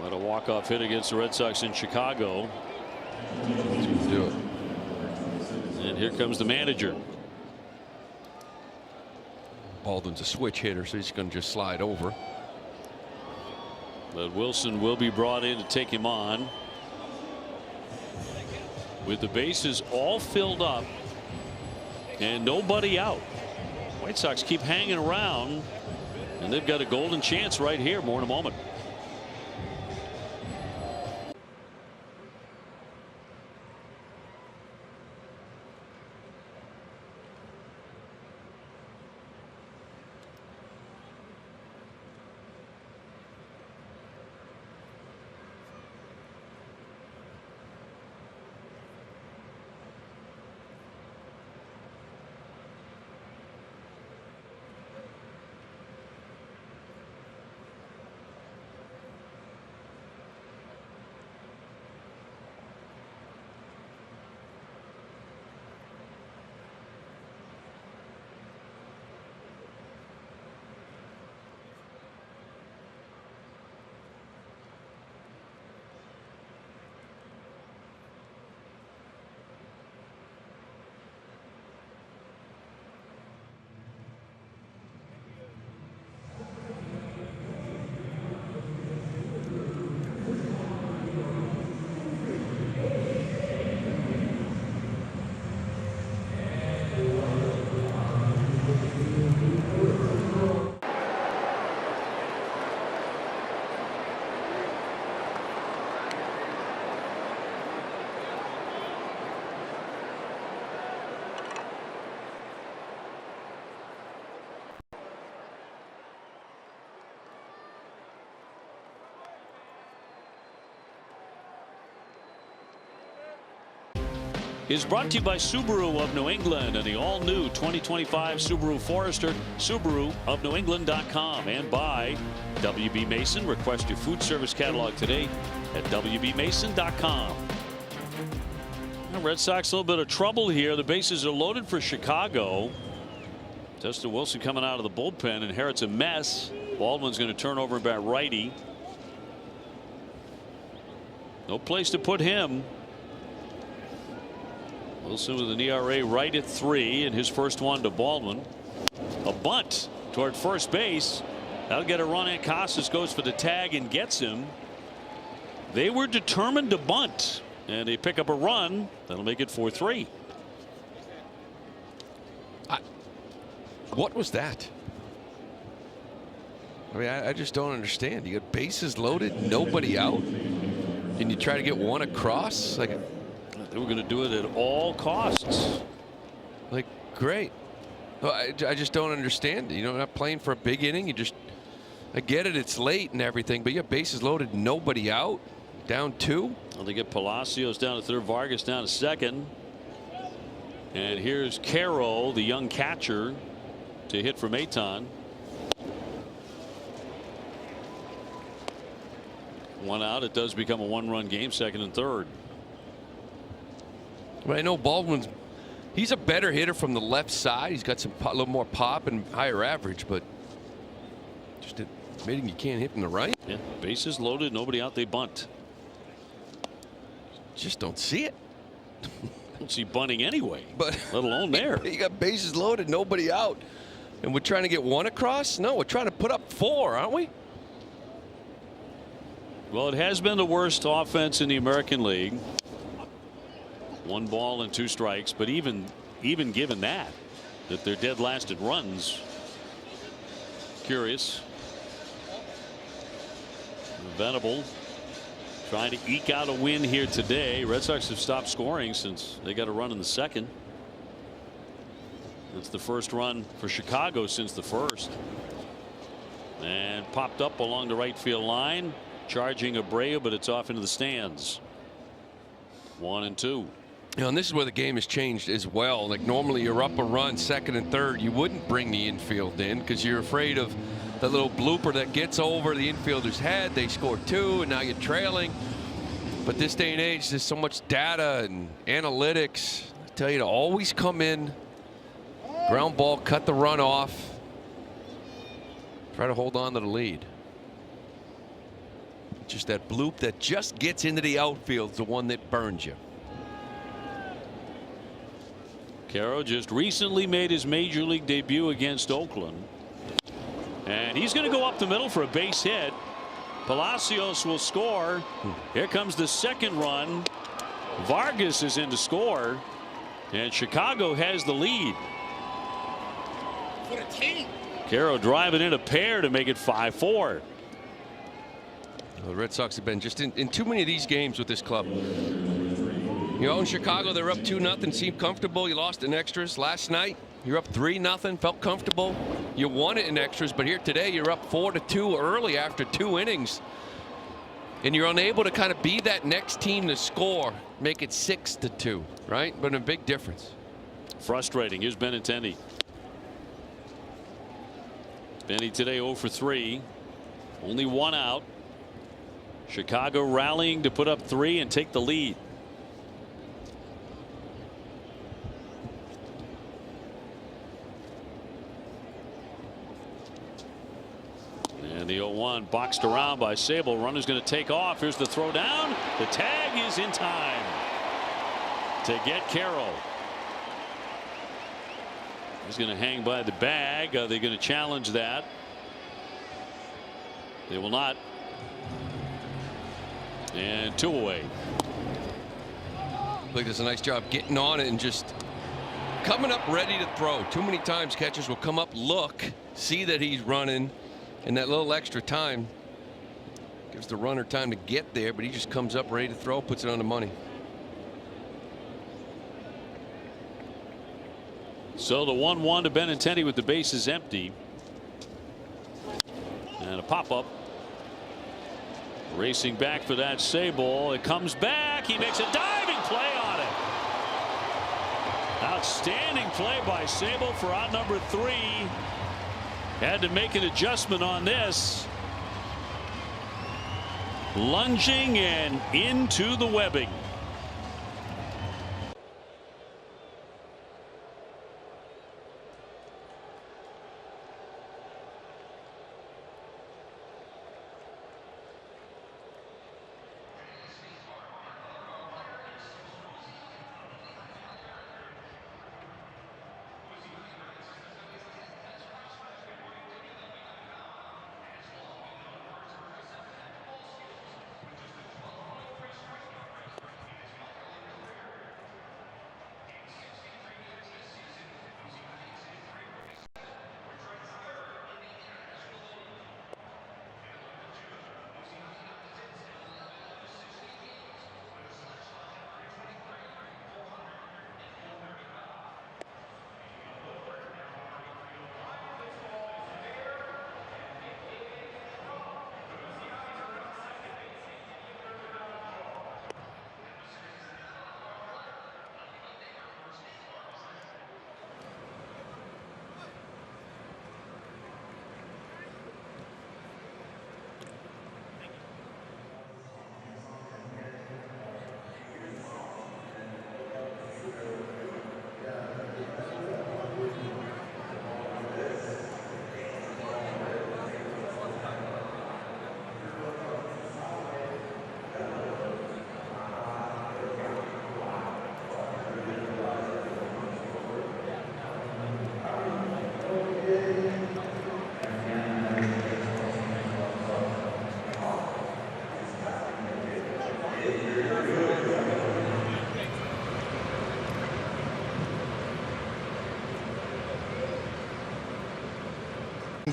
What a walk-off hit against the Red Sox in Chicago. Let's do it. And here comes the manager. Baldwin's a switch hitter, so he's going to just slide over. But Wilson will be brought in to take him on. With the bases all filled up and nobody out. White Sox keep hanging around, and they've got a golden chance right here. More in a moment. Is brought to you by Subaru of New England and the all-new 2025 Subaru Forester. Subaru of New England.com, and by WB Mason. Request your food service catalog today at WBMason.com. Red Sox a little bit of trouble here. The bases are loaded for Chicago. Dustin Wilson coming out of the bullpen inherits a mess. Baldwin's going to turn over and bat righty. No place to put him. Wilson with an ERA right at 3, and his first one to Baldwin. A bunt toward first base. That'll get a run in. Casas goes for the tag and gets him. They were determined to bunt, and they pick up a run. That'll make it 4-3. What was that? I mean, I just don't understand. You got bases loaded, nobody out, and you try to get one across. Like, they were going to do it at all costs. Like, great. Well, I just don't understand. You know, not playing for a big inning. You just, I get it, it's late and everything, but you have bases loaded, nobody out, down 2. Well, they get Palacios down to third, Vargas down to second. And here's Caro, the young catcher, to hit from Maton. One out. It does become a one-run game, second and third. Well, I know Baldwin's, he's a better hitter from the left side. He's got a little more pop and higher average, but just admitting you can't hit from the right. Yeah, bases loaded, nobody out, they bunt. Just don't see it. Don't see bunting anyway, but let alone there. You got bases loaded, nobody out, and we're trying to get one across. No, we're trying to put up 4, aren't we? Well, it has been the worst offense in the American League. 1 ball and 2 strikes, but even given that they're dead last in runs. Curious. Venable trying to eke out a win here today. Red Sox have stopped scoring since they got a run in the second. It's the first run for Chicago since the first. And popped up along the right field line, charging Abreu, but it's off into the stands. 1-2. You know, and this is where the game has changed as well. Like normally you're up a run second and third, you wouldn't bring the infield in because you're afraid of the little blooper that gets over the infielder's head. They score 2 and now you're trailing. But this day and age, there's so much data and analytics. I tell you to always come in, ground ball, cut the run off, try to hold on to the lead. Just that bloop that just gets into the outfield is the one that burns you. Caro just recently made his major league debut against Oakland. And he's going to go up the middle for a base hit. Palacios will score. Here comes the second run. Vargas is in to score. And Chicago has the lead. What a team. Caro driving in a pair to make it 5-4. The Red Sox have been just in too many of these games with this club. You know, in Chicago, they're up 2-0, seemed comfortable. You lost in extras. Last night, you're up 3-0, felt comfortable. You won it in extras, but here today, you're up 4-2 early after 2 innings. And you're unable to kind of be that next team to score, make it 6-2, right? But a big difference. Frustrating. Here's Benintendi. Benny today 0 for 3. Only 1 out. Chicago rallying to put up 3 and take the lead. And the 0-1 boxed around by Sable. Runner's going to take off. Here's the throw down. The tag is in time to get Caro. He's going to hang by the bag. Are they going to challenge that? They will not. And 2 away. Blake does a nice job getting on it and just coming up ready to throw. Too many times catchers will come up, look, see that he's running, and that little extra time gives the runner time to get there, but he just comes up ready to throw, puts it on the money. So the 1-1 to Benintendi with the bases empty. And a pop-up. Racing back for that Sable. It comes back. He makes a diving play on it. Outstanding play by Sable for out number 3. Had to make an adjustment on this. Lunging and into the webbing.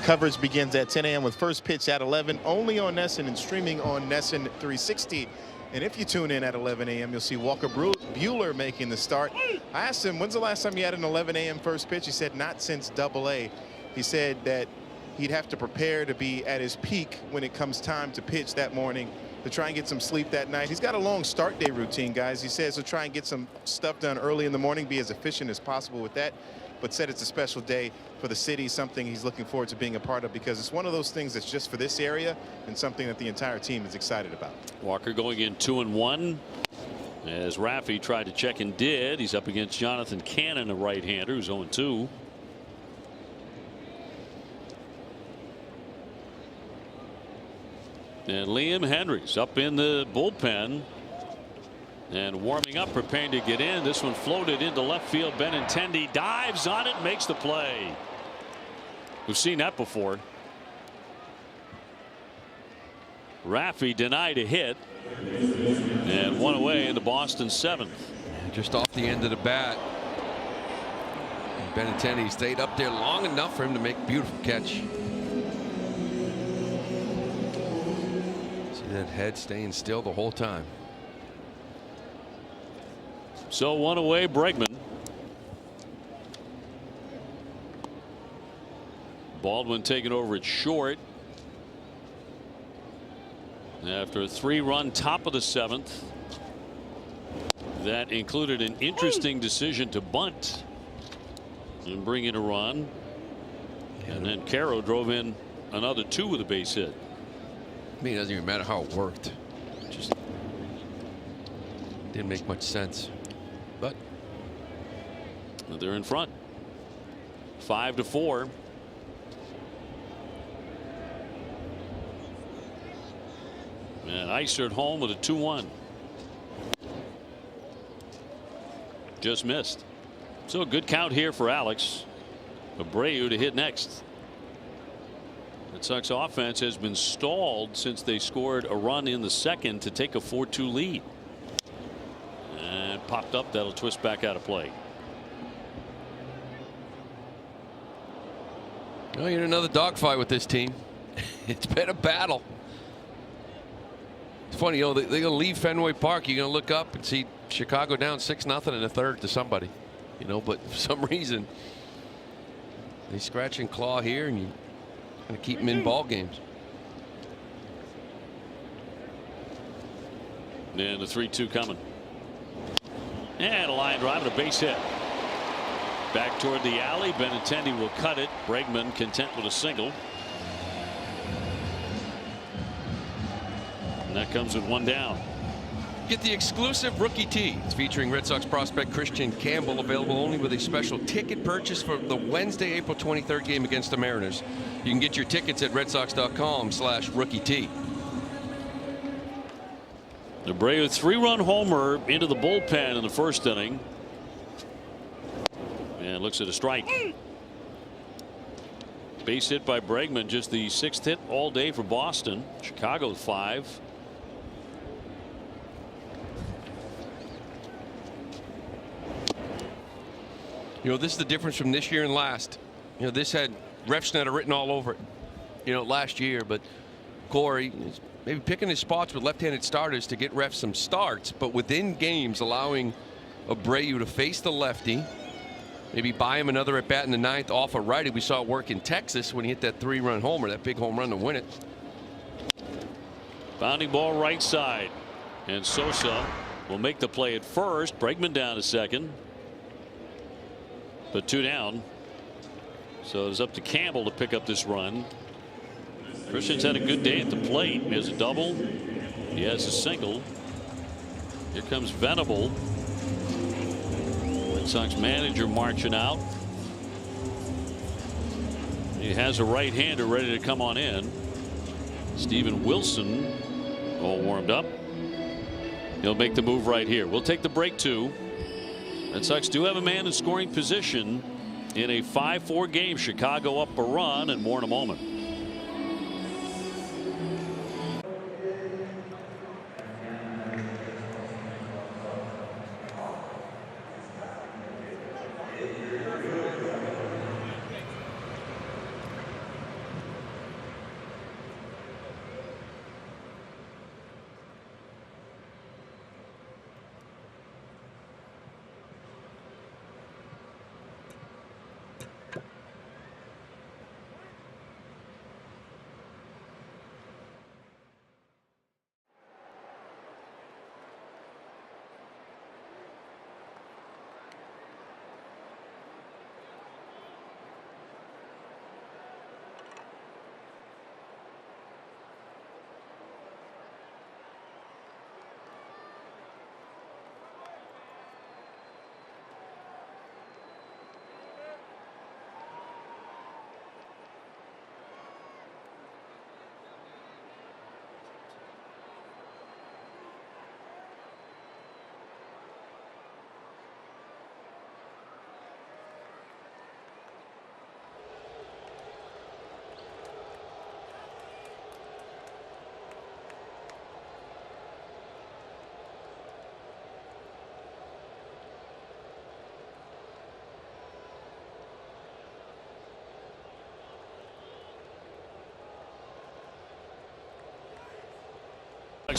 Coverage begins at 10 a.m. with first pitch at 11, only on NESN and streaming on NESN 360. And if you tune in at 11 a.m., you'll see Walker Buehler making the start. I asked him, when's the last time you had an 11 a.m. first pitch? He said, not since AA. He said that he'd have to prepare to be at his peak when it comes time to pitch that morning, to try and get some sleep that night. He's got a long start day routine, guys. He says he'll try and get some stuff done early in the morning, be as efficient as possible with that, but said it's a special day for the city, something he's looking forward to being a part of, because it's one of those things that's just for this area and something that the entire team is excited about. Walker going in 2-1 as Raffy tried to check and did. He's up against Jonathan Cannon, a right-hander who's 0-2. And Liam Hendricks up in the bullpen and warming up, preparing to get in. This one floated into left field. Benintendi dives on it, makes the play. We've seen that before. Raffy denied a hit, and one away into Boston's 7th. Just off the end of the bat. Benintendi stayed up there long enough for him to make a beautiful catch. See that head staying still the whole time. So one away, Bregman. Baldwin taking over at short after a 3-run top of the 7th. That included an interesting decision to bunt and bring in a run. And then Caro drove in another 2 with a base hit. I mean, it doesn't even matter how it worked. It just didn't make much sense. But they're in front. 5-4. And Iser at home with a 2-1. Just missed. So a good count here for Alex. Abreu to hit next. Red Sox offense has been stalled since they scored a run in the 2nd to take a 4-2 lead. And popped up. That'll twist back out of play. Well, you're in another dogfight with this team. It's been a battle. It's funny, you know, they're going to leave Fenway Park. You're going to look up and see Chicago down 6-0 in the 3rd to somebody, you know, but for some reason they scratch and claw here, and you going to keep them in ball games. And the 3-2 coming. And a line drive and a base hit. Back toward the alley. Benintendi will cut it. Bregman content with a single. And that comes with 1 down. Get the exclusive rookie tee. It's featuring Red Sox prospect Christian Campbell, available only with a special ticket purchase for the Wednesday, April 23rd game against the Mariners. You can get your tickets at redsox.com/rookie tee. Abreu 3-run homer into the bullpen in the 1st inning. And looks at a strike. Base hit by Bregman, just the 6th hit all day for Boston. Chicago 5. You know, this is the difference from this year and last. You know, this had Refsnyder written all over it, you know, last year, but Corey is maybe picking his spots with left-handed starters to get Ref some starts, but within games allowing Abreu to face the lefty, maybe buy him another at bat in the 9th off a righty. We saw it work in Texas when he hit that 3-run homer, that big home run to win it. Bounding ball right side, and Sosa will make the play at first. Bregman down to 2nd. But 2 down. So it's up to Campbell to pick up this run. Christian's had a good day at the plate. He has a double. He has a single. Here comes Venable. Red Sox manager marching out. He has a right-hander ready to come on in. Steven Wilson all warmed up. He'll make the move right here. We'll take the break, too. Red Sox do have a man in scoring position in a 5-4 game. Chicago up a run, and more in a moment.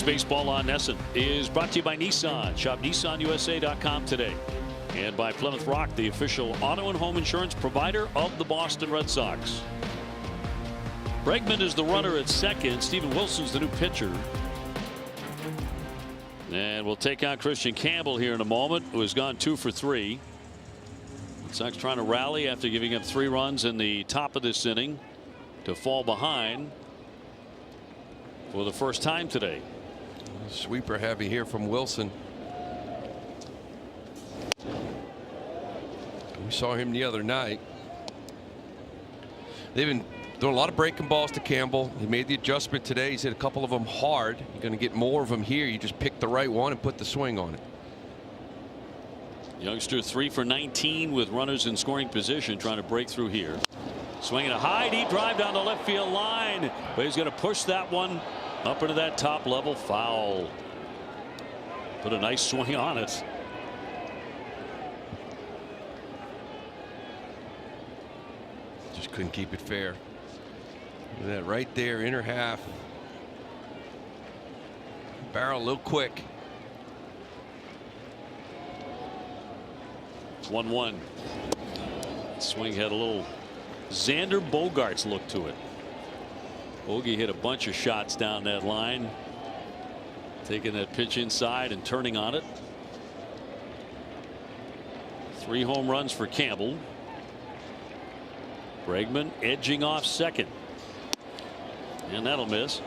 Baseball on NESN is brought to you by Nissan. Shop nissanusa.com today. And by Plymouth Rock, the official auto and home insurance provider of the Boston Red Sox. Bregman is the runner at second. Steven Wilson's the new pitcher. And we'll take on Christian Campbell here in a moment, who has gone 2 for 3. Red Sox trying to rally after giving up 3 runs in the top of this inning to fall behind for the first time today. Sweeper heavy here from Wilson. We saw him the other night. They've been throwing a lot of breaking balls to Campbell. He made the adjustment today. He's hit a couple of them hard. You're going to get more of them here. You just pick the right one and put the swing on it. Youngster 3 for 19 with runners in scoring position, trying to break through here. Swinging a high deep drive down the left field line, but he's going to push that one up into that top level foul. Put a nice swing on it. Just couldn't keep it fair. Look at that right there, inner half. Barrel a little quick. It's 1-1. Swing had a little Xander Bogaerts look to it. Bogey hit a bunch of shots down that line, taking that pitch inside and turning on it. 3 home runs for Campbell. Bregman edging off second, and that'll miss.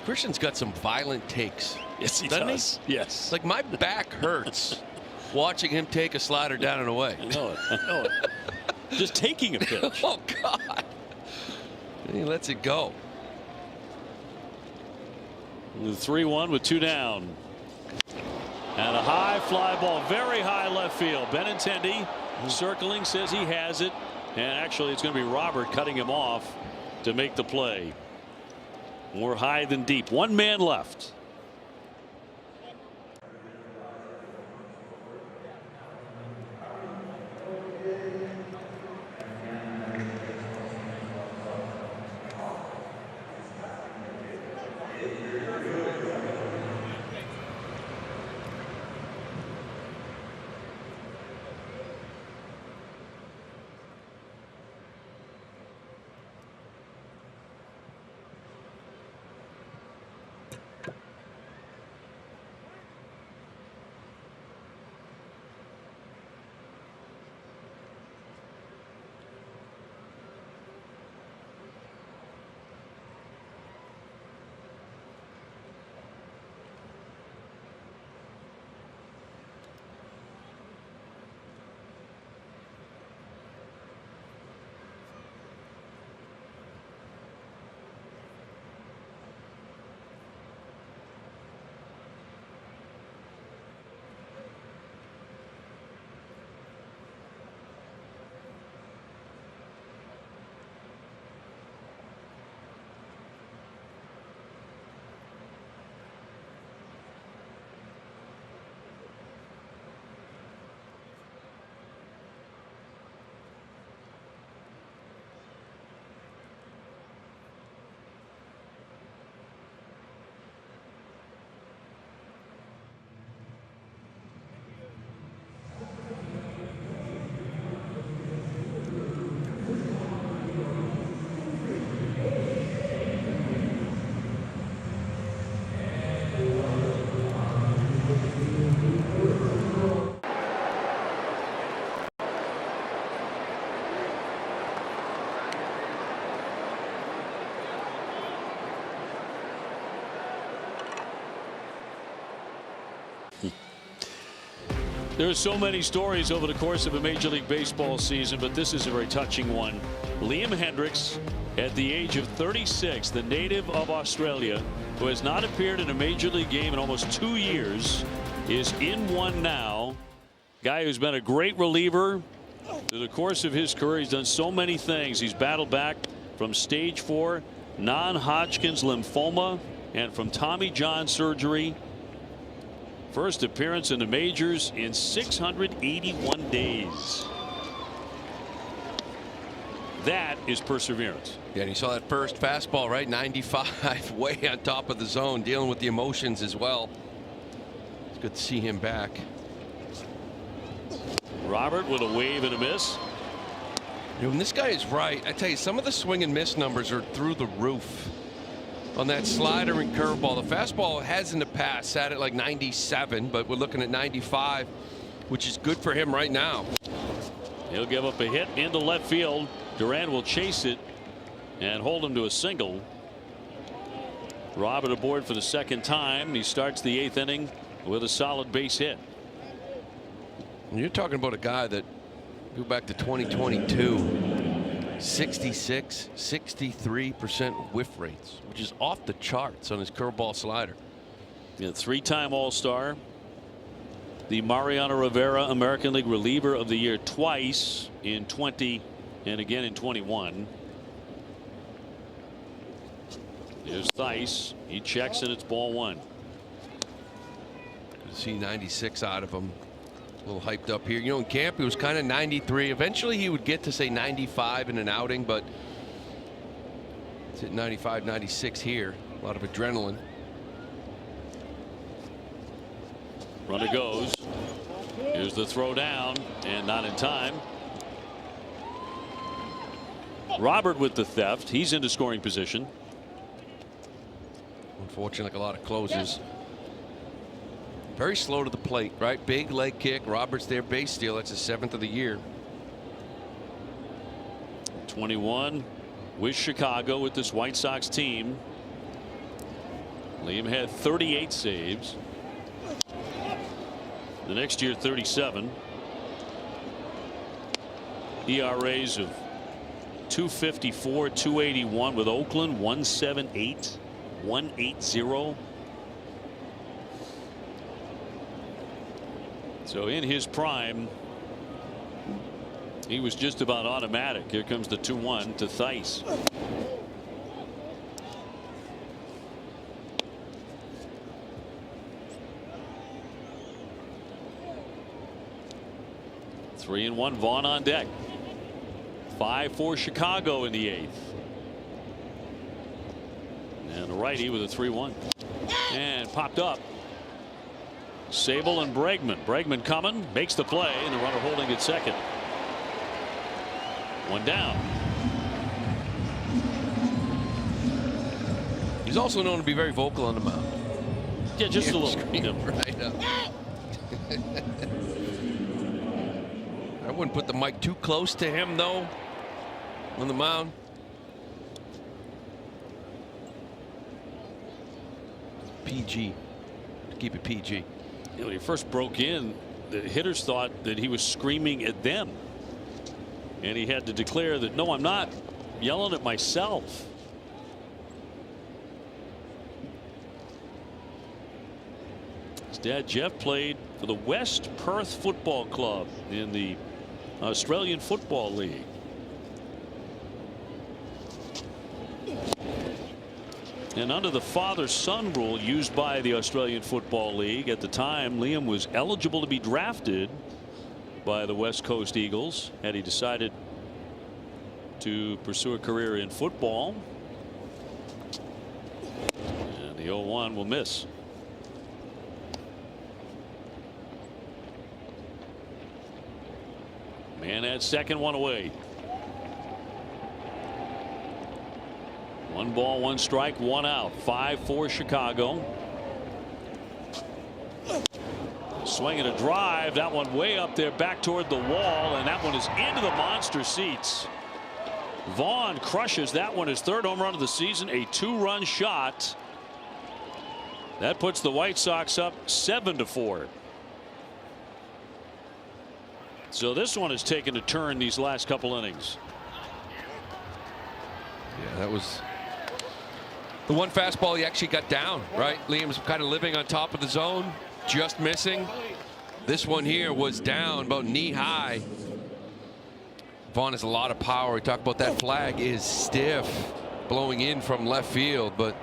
Christian's got some violent takes. Yes, he doesn't does. he? Yes. Like, my back hurts watching him take a slider down and away. I know it. I know it. Just taking a pitch. Oh, God. And he lets it go. 3-1 with 2 down. And a high fly ball, very high left field. Benintendi circling, says he has it. And actually, it's going to be Robert cutting him off to make the play. More high than deep. 1 man left. There are so many stories over the course of a Major League Baseball season, but this is a very touching one. Liam Hendriks, at the age of 36, the native of Australia, who has not appeared in a Major League game in almost 2 years, is in one now. Guy who's been a great reliever through the course of his career. He's done so many things. He's battled back from stage 4 non-Hodgkin's lymphoma and from Tommy John surgery. First appearance in the majors in 681 days. that is perseverance. Yeah, and you saw that first fastball, right? 95, way on top of the zone, dealing with the emotions as well. It's good to see him back. Robert with a wave and a miss. When this guy is right, I tell you, some of the swing and miss numbers are through the roof on that slider and curveball. The fastball has in the past sat at like 97, but we're looking at 95, which is good for him right now. He'll give up a hit into left field. Duran will chase it and hold him to a single. Robert aboard for the second time. He starts the 8th inning with a solid base hit. And you're talking about a guy that, go back to 2022, 66, 63% whiff rates, which is off the charts on his curveball slider. Yeah, 3-time All-Star. The Mariano Rivera American League Reliever of the Year twice in 20 and again in 21. Here's Theis. He checks and it's ball 1. Good to see 96 out of him. A little hyped up here. You know, in camp he was kind of 93. Eventually he would get to say 95 in an outing, but it's at 95, 96 here. A lot of adrenaline. Runner goes. Here's the throw down and not in time. Robert with the theft. He's into scoring position. Unfortunately, like a lot of closers. Very slow to the plate, right? Big leg kick. Roberts there, base steal. That's his 7th of the year. 21 with Chicago with this White Sox team. Liam had 38 saves. The next year 37. ERAs of 254, 281 with Oakland, 178, 180. So in his prime, he was just about automatic. Here comes the 2-1 to Theis. Three and 1. Vaughn on deck. 5 for Chicago in the 8th. And a righty with a 3-1. And popped up. Sable and Bregman. Bregman coming, makes the play, and the runner holding at second. 1 down. He's also known to be very vocal on the mound. Yeah, just a little. Right up. I wouldn't put the mic too close to him, though, on the mound. PG. To keep it PG. You know, when he first broke in, the hitters thought that he was screaming at them. And he had to declare that, no, I'm not yelling at myself. His dad, Jeff, played for the West Perth Football Club in the Australian Football League. And under the father-son rule used by the Australian Football League at the time, Liam was eligible to be drafted by the West Coast Eagles had he decided to pursue a career in football. And the 0-1 will miss. Man at second, 1 away. 1 ball, 1 strike, 1 out. 5 for Chicago. Swing and a drive. That one way up there back toward the wall, and that one is into the monster seats. Vaughn crushes that one, his 3rd home run of the season, a 2-run shot. That puts the White Sox up 7-4. So this one has taken a turn these last couple innings. Yeah, that was the one fastball he actually got down, right? Liam's kind of living on top of the zone, just missing. This one here was down about knee high. Vaughn has a lot of power. We talked about that flag is stiff blowing in from left field, but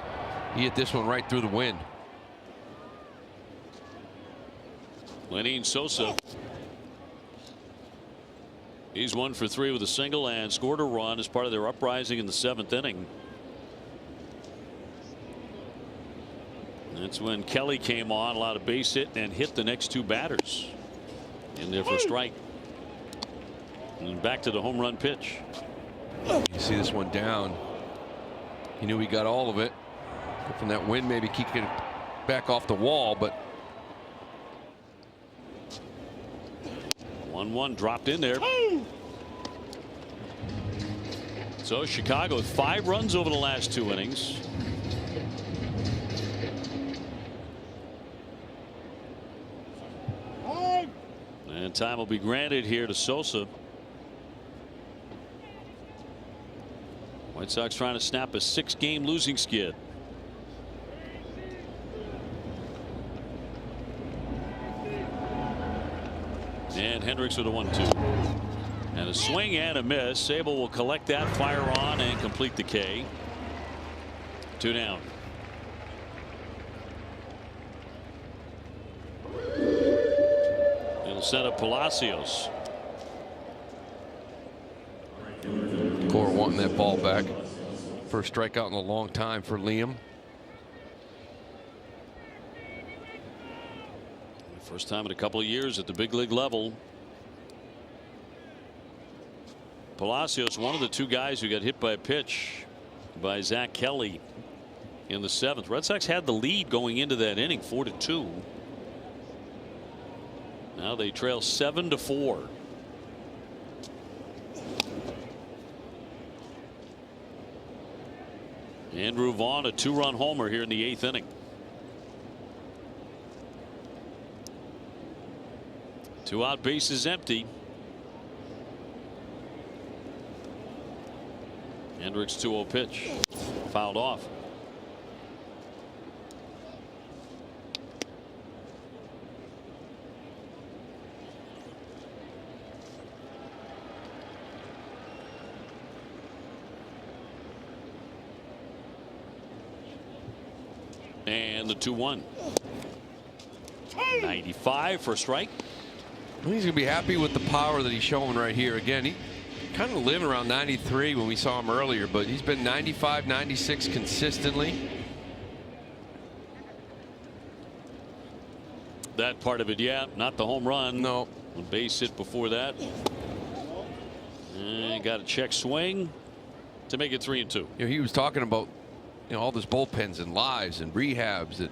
he hit this one right through the wind. Lenyn Sosa He's 1 for 3 with a single and scored a run as part of their uprising in the 7th inning. That's when Kelly came on, allowed a base hit and hit the next 2 batters in there for a strike. And back to the home run pitch. You see this one down. He knew he got all of it. From that wind, maybe keep it back off the wall, but 1-1 dropped in there. So Chicago with 5 runs over the last 2 innings. And time will be granted here to Sosa. White Sox trying to snap a 6-game losing skid. And Hendricks with a 1-2. And a swing and a miss. Sable will collect that, fire on, and complete the K. 2 down. It'll set up Palacios. Core wanting that ball back. First strikeout in a long time for Liam. First time in a couple of years at the big league level. Palacios, one of the 2 guys who got hit by a pitch by Zach Kelly in the 7th. Red Sox had the lead going into that inning, 4-2. Now they trail 7-4. Andrew Vaughn, a 2-run homer here in the 8th inning. 2 out, bases empty. Hendricks 2-0 pitch, fouled off. And the 2-1. 95 for a strike. He's going to be happy with the power that he's showing right here. Again, he kind of lived around 93 when we saw him earlier, but he's been 95, 96 consistently. That part of it, yeah, not the home run. No. One base hit before that. And got a check swing to make it 3-2. You know, he was talking about, you know, all this bullpens and lives and rehabs. That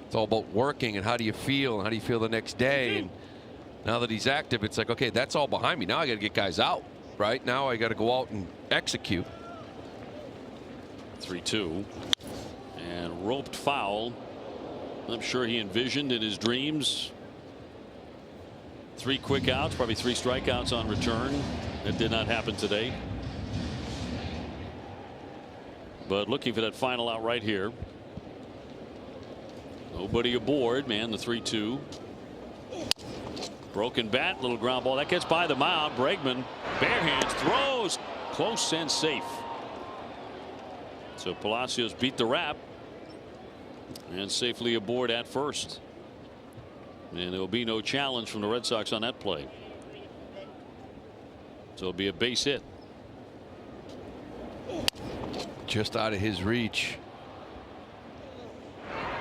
it's all about working and how do you feel and how do you feel the next day. And now that he's active, it's like, okay, that's all behind me. Now I got to get guys out. Right now I got to go out and execute. 3-2 and roped foul. I'm sure he envisioned in his dreams 3 quick outs, probably 3 strikeouts on return. That did not happen today. But looking for that final out right here. Nobody aboard, man. The 3-2. Broken bat, little ground ball that gets by the mound. Bregman bare hands throws close and safe. So Palacios beat the wrap and safely aboard at first. And there will be no challenge from the Red Sox on that play. So it'll be a base hit. Just out of his reach.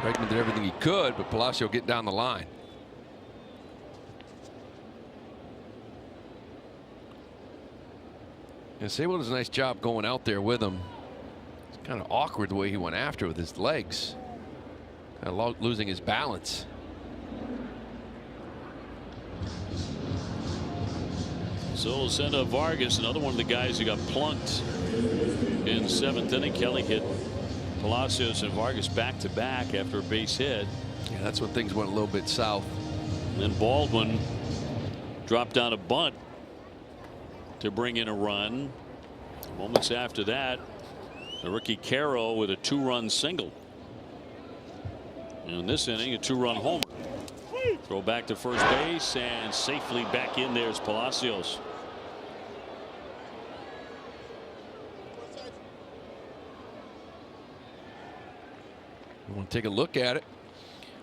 Bregman did everything he could, but Palacio getting down the line. And Sable does a nice job going out there with him. It's kind of awkward the way he went after with his legs. Kind of losing his balance. So send up Vargas, another one of the guys who got plunked in 7th inning. Kelly hit Palacios and Vargas back to back after a base hit. Yeah, that's when things went a little bit south. And then Baldwin dropped down a bunt to bring in a run. Moments after that, the rookie Caro with a 2-run single. And in this inning, a 2-run homer. Throw back to first base and safely back in there's Palacios. You want to take a look at it.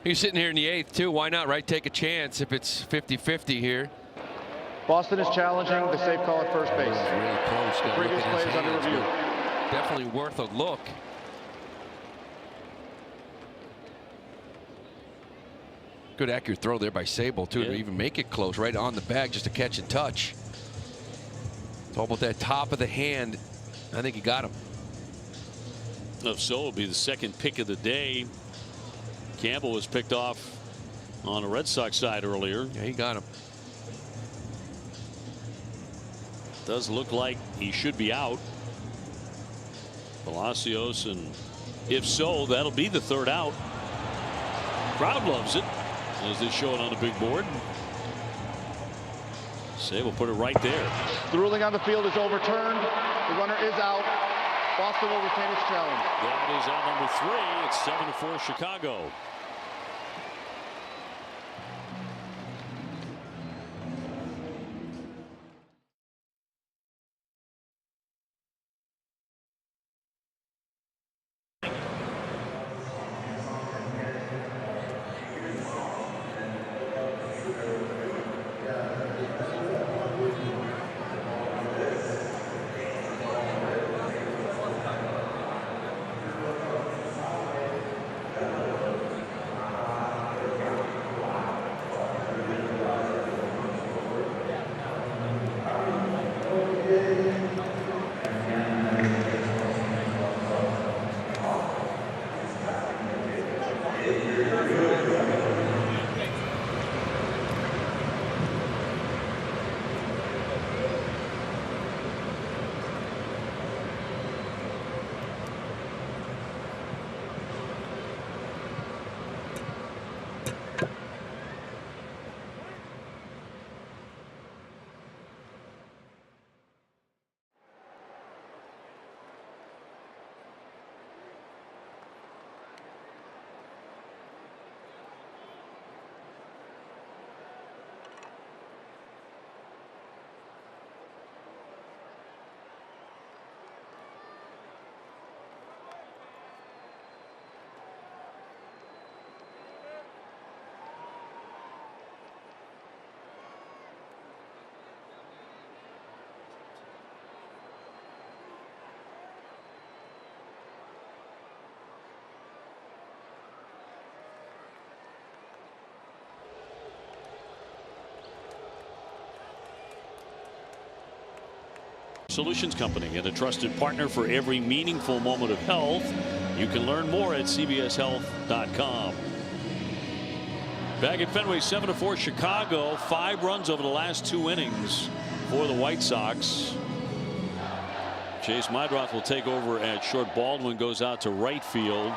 He's sitting here in the 8th too. Why not, right? Take a chance if it's 50-50 here. Boston is challenging the safe call at first base. Really close. Got to look Previous at his play is under hands, review. but definitely worth a look. Good accurate throw there by Sable too, to even make it close, right on the bag, just a catch and touch. It's all about that top of the hand. I think he got him. If so, it'll be the second pick of the day. Campbell was picked off on the Red Sox side earlier. Yeah, he got him. Does look like he should be out. Palacios, and if so, that'll be the third out. Crowd loves it as they show it on the big board. Sable put it right there. The ruling on the field is overturned. The runner is out. Boston will retain its challenge. That is out number 3. It's 7-4 Chicago. Solutions Company and a trusted partner for every meaningful moment of health. You can learn more at cbshealth.com. Back at Fenway, 7-4 Chicago. 5 runs over the last 2 innings for the White Sox. Chase Meidroth will take over at short. Baldwin goes out to right field.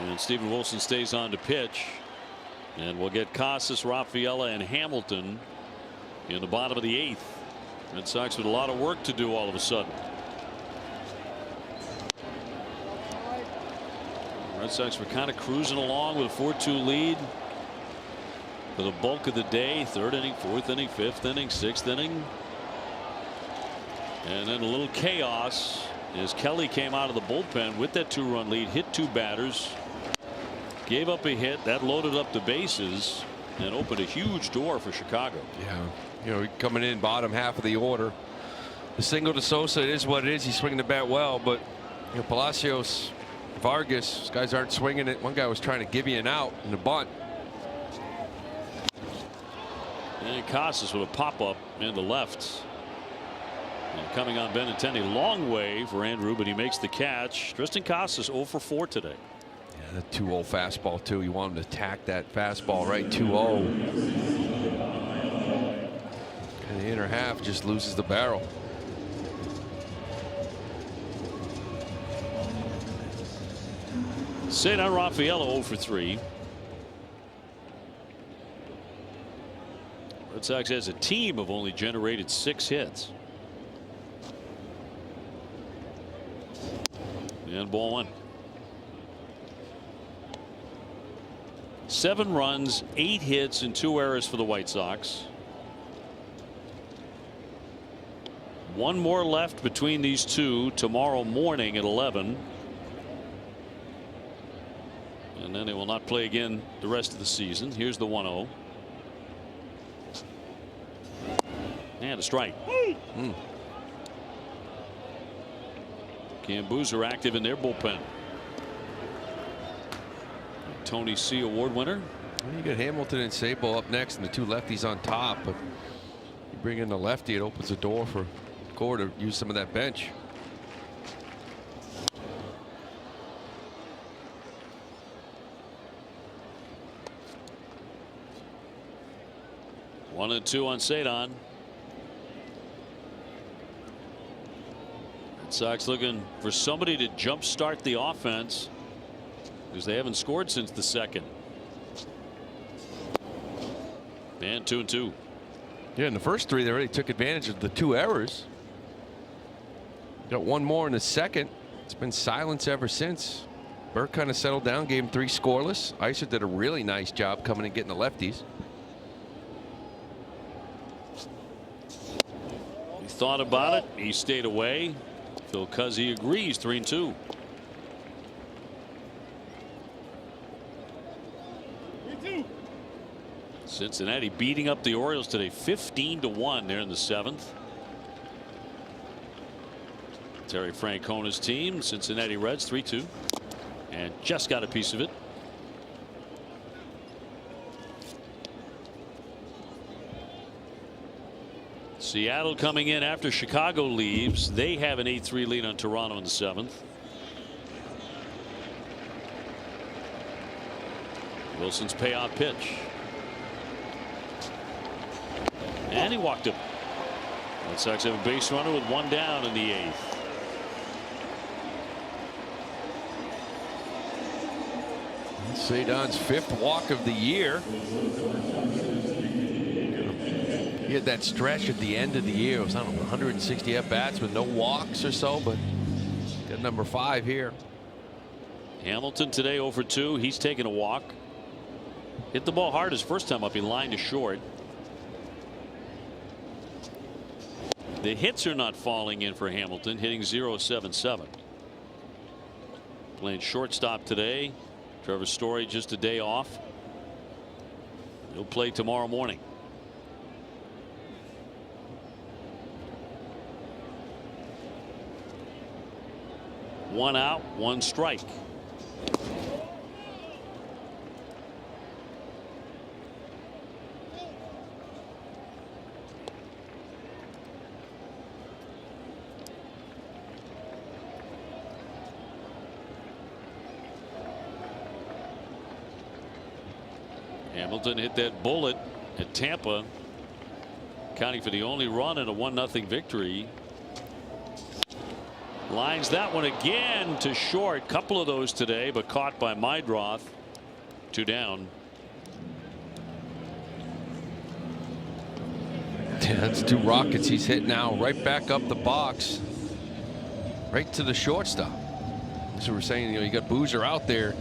And Steven Wilson stays on to pitch. And we'll get Casas, Rafaela, and Hamilton in the bottom of the 8th. Red Sox with a lot of work to do all of a sudden. Red Sox were kind of cruising along with a 4-2 lead for the bulk of the day. 3rd inning, 4th inning, 5th inning, 6th inning. And then a little chaos as Kelly came out of the bullpen with that 2-run lead, hit 2 batters, gave up a hit that loaded up the bases and opened a huge door for Chicago. Yeah, you know, coming in bottom half of the order. The single to Sosa, it is what it is. He's swinging the bat well, but you know, Palacios, Vargas, these guys aren't swinging it. One guy was trying to give you an out in the bunt. And Casas with a pop-up in the left. And coming on Benintendi, long way for Andrew, but he makes the catch. Tristan Casas 0 for 4 today. Yeah, the 2-0 fastball too. You want him to attack that fastball right. 2-0. And the inner half just loses the barrel. Cedar Rafaela 0 for 3. Red Sox as a team have only generated 6 hits. And ball 1. 7 runs, 8 hits, and 2 errors for the White Sox. 1 more left between these two tomorrow morning at 11. And then they will not play again the rest of the season. Here's the 1-0. And a strike. Camboos are active in their bullpen. Tony C. Award winner. You got Hamilton and Sable up next and the two lefties on top, but you bring in the lefty, it opens the door for Gore to use some of that bench. One and two on Cedon. Red Sox looking for somebody to jumpstart the offense because they haven't scored since the second. And 2-2. Yeah, in the first three, they already took advantage of the two errors. Got one more in the second. It's been silence ever since. Burke kind of settled down, gave him 3 scoreless. Iser did a really nice job coming and getting the lefties. He thought about it. He stayed away. Phil Cuzzy agrees. 3-2. Cincinnati beating up the Orioles today 15-1 there in the 7th. Terry Francona's team, Cincinnati Reds 3-2, and just got a piece of it. Seattle coming in after Chicago leaves. They have an 8-3 lead on Toronto in the 7th. Wilson's payoff pitch. And he walked him. Red Sox have a base runner with 1 down in the 8th. Cedon's 5th walk of the year. He had that stretch at the end of the year. It was, I don't know, 160 at-bats with no walks or so, but got number 5 here. Hamilton today 0 for 2. He's taking a walk. Hit the ball hard his first time up. He lined to short. The hits are not falling in for Hamilton, hitting .077. Playing shortstop today. Trevor Story just a day off. He'll play tomorrow morning. One out, 1 strike. Hamilton hit that bullet at Tampa, accounting for the only run in a 1-0 victory. Lines that one again to short. Couple of those today, but caught by Meidroth. 2 down. Yeah, that's 2 rockets he's hit now, right back up the box, right to the shortstop. So we're saying, you got Boozer out there.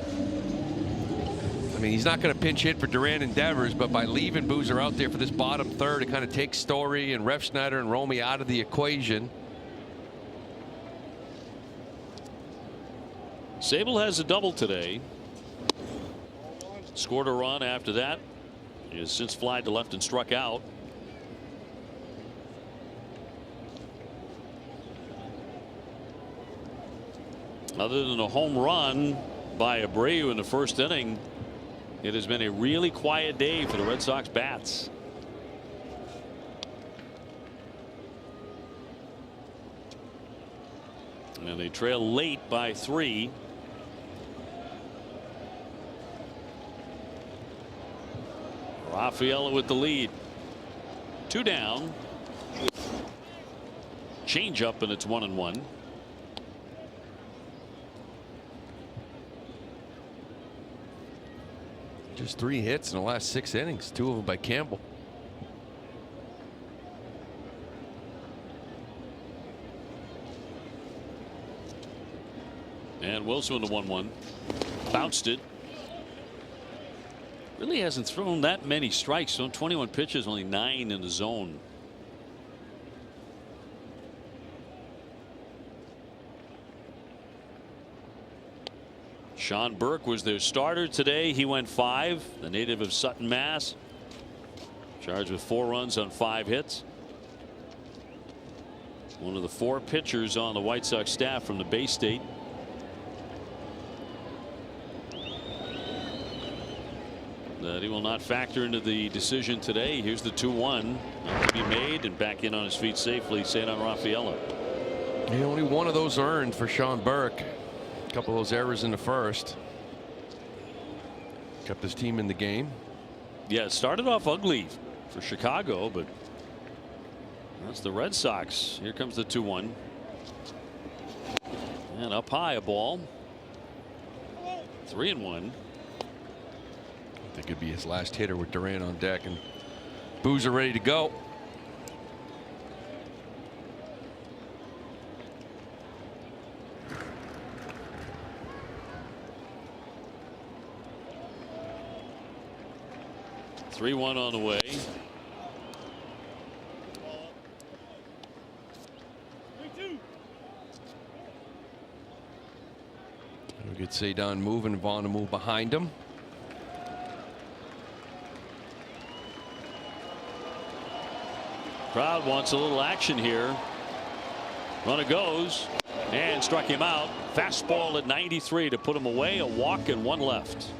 I mean, he's not going to pinch hit for Durant and Devers, but by leaving Boozer out there for this bottom third, it kind of takes Story and Refsnyder and Romy out of the equation. Sable has a double today. Scored a run after that. He has since flied to left and struck out. Other than a home run by Abreu in the first inning, it has been a really quiet day for the Red Sox bats. And they trail late by 3. Rafaela with the lead. 2 down. Change up, and it's 1-1. Just 3 hits in the last 6 innings, 2 of them by Campbell. And Wilson with the 1-1. Bounced it. Really hasn't thrown that many strikes. So 21 pitches, only 9 in the zone. Sean Burke was their starter today. He went 5. The native of Sutton, Mass. Charged with 4 runs on 5 hits. One of the 4 pitchers on the White Sox staff from the Bay State. That he will not factor into the decision today. Here's the 2-1 to be made, and back in on his feet safely, Cedar Rafaela. Yeah, only one of those earned for Sean Burke. A couple of those errors in the first. Kept his team in the game. Yeah, it started off ugly for Chicago, but that's the Red Sox. Here comes the 2-1. And up high a ball. 3-1. I think it'd be his last hitter with Durant on deck and Boozer ready to go. Three-1 on the way. We get Cedar moving, Vaughn to move behind him. Crowd wants a little action here. Runner goes and struck him out. Fastball at 93 to put him away. A walk and 1 left.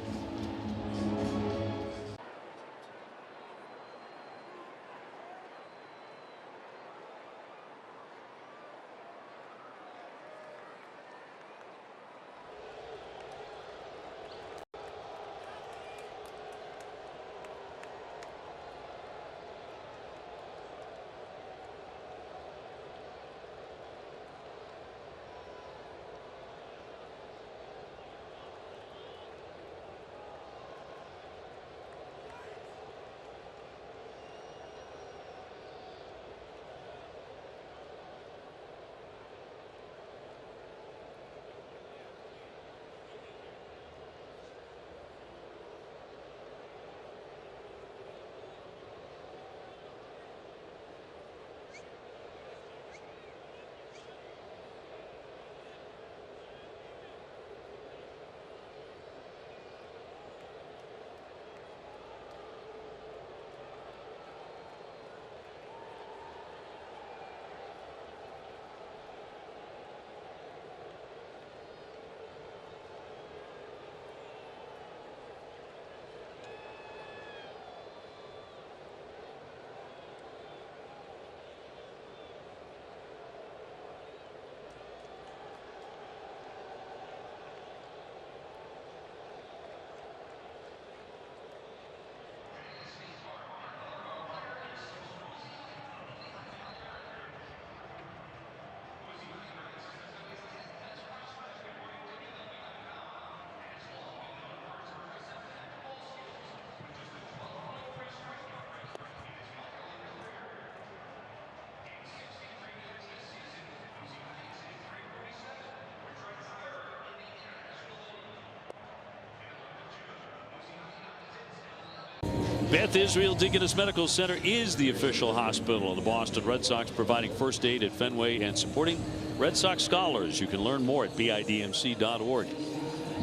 Beth Israel Deaconess Medical Center is the official hospital of the Boston Red Sox, providing first aid at Fenway and supporting Red Sox scholars. You can learn more at bidmc.org.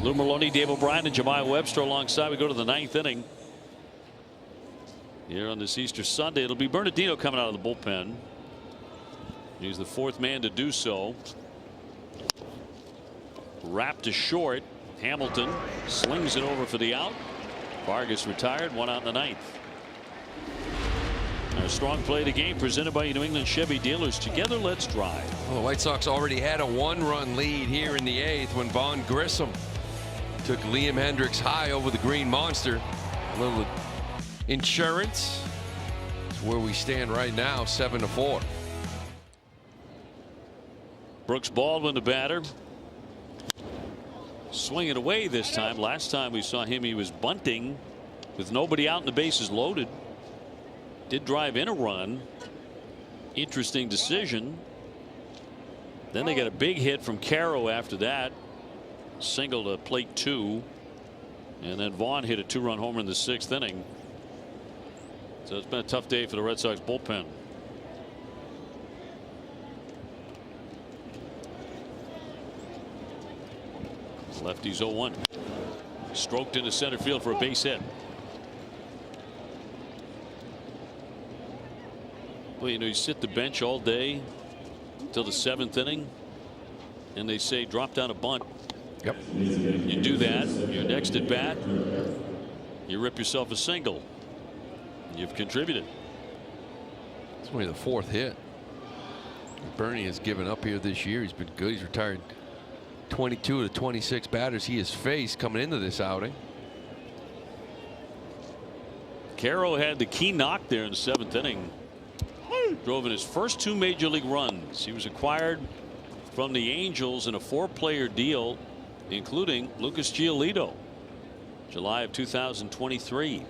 Lou Merloni, Dave O'Brien, and Jemiah Webster alongside. We go to the 9th inning. Here on this Easter Sunday, it'll be Bernardino coming out of the bullpen. He's the 4th man to do so. Wrapped to short. Hamilton slings it over for the out. Vargas retired, 1 out in the 9th. A strong play of the game presented by New England Chevy dealers. Together, let's drive. Well, the White Sox already had a 1-run lead here in the 8th when Vaughn Grissom took Liam Hendricks high over the Green Monster. A little insurance. It's where we stand right now, 7-4. Brooks Baldwin, the batter. Swing it away this time. Last time we saw him, he was bunting with nobody out and the bases loaded. Did drive in a run. Interesting decision. Then they got a big hit from Caro after that. Single to plate 2. And then Vaughn hit a 2-run homer in the 6th inning. So it's been a tough day for the Red Sox bullpen. Lefty's 0-1. Stroked into center field for a base hit. Well, you know, you sit the bench all day. till the 7th inning, and they say drop down a bunt. Yep. You do that, your next at bat, you rip yourself a single. You've contributed. It's only the 4th hit. Bernie has given up here this year. He's been good. He's retired 22 of the 26 batters he has faced coming into this outing. Caro had the key knock there in the 7th inning. Drove in his first 2 major league runs. He was acquired from the Angels in a 4-player deal, including Lucas Giolito, July of 2023.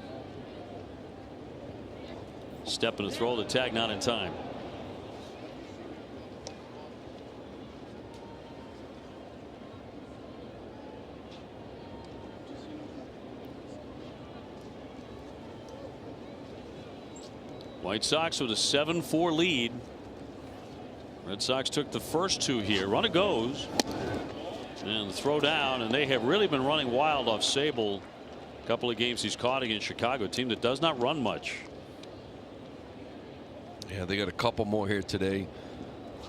Step and a throw, the tag not in time. White Sox with a 7-4 lead. Red Sox took the first 2 here. Runner goes. And the throw down, and they have really been running wild off Sable. A couple of games he's caught against Chicago, a team that does not run much. Yeah, they got a couple more here today.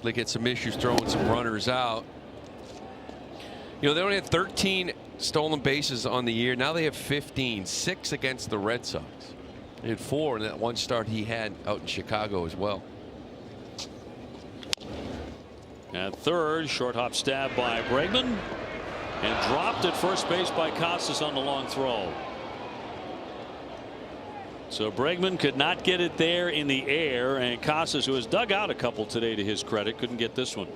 They get some issues throwing some runners out. You know, they only had 13 stolen bases on the year. Now they have 15, 6 against the Red Sox. He had 4 in that one start he had out in Chicago as well. At third, short hop stab by Bregman, and dropped at first base by Casas on the long throw. So Bregman could not get it there in the air, and Casas, who has dug out a couple today to his credit, couldn't get this one.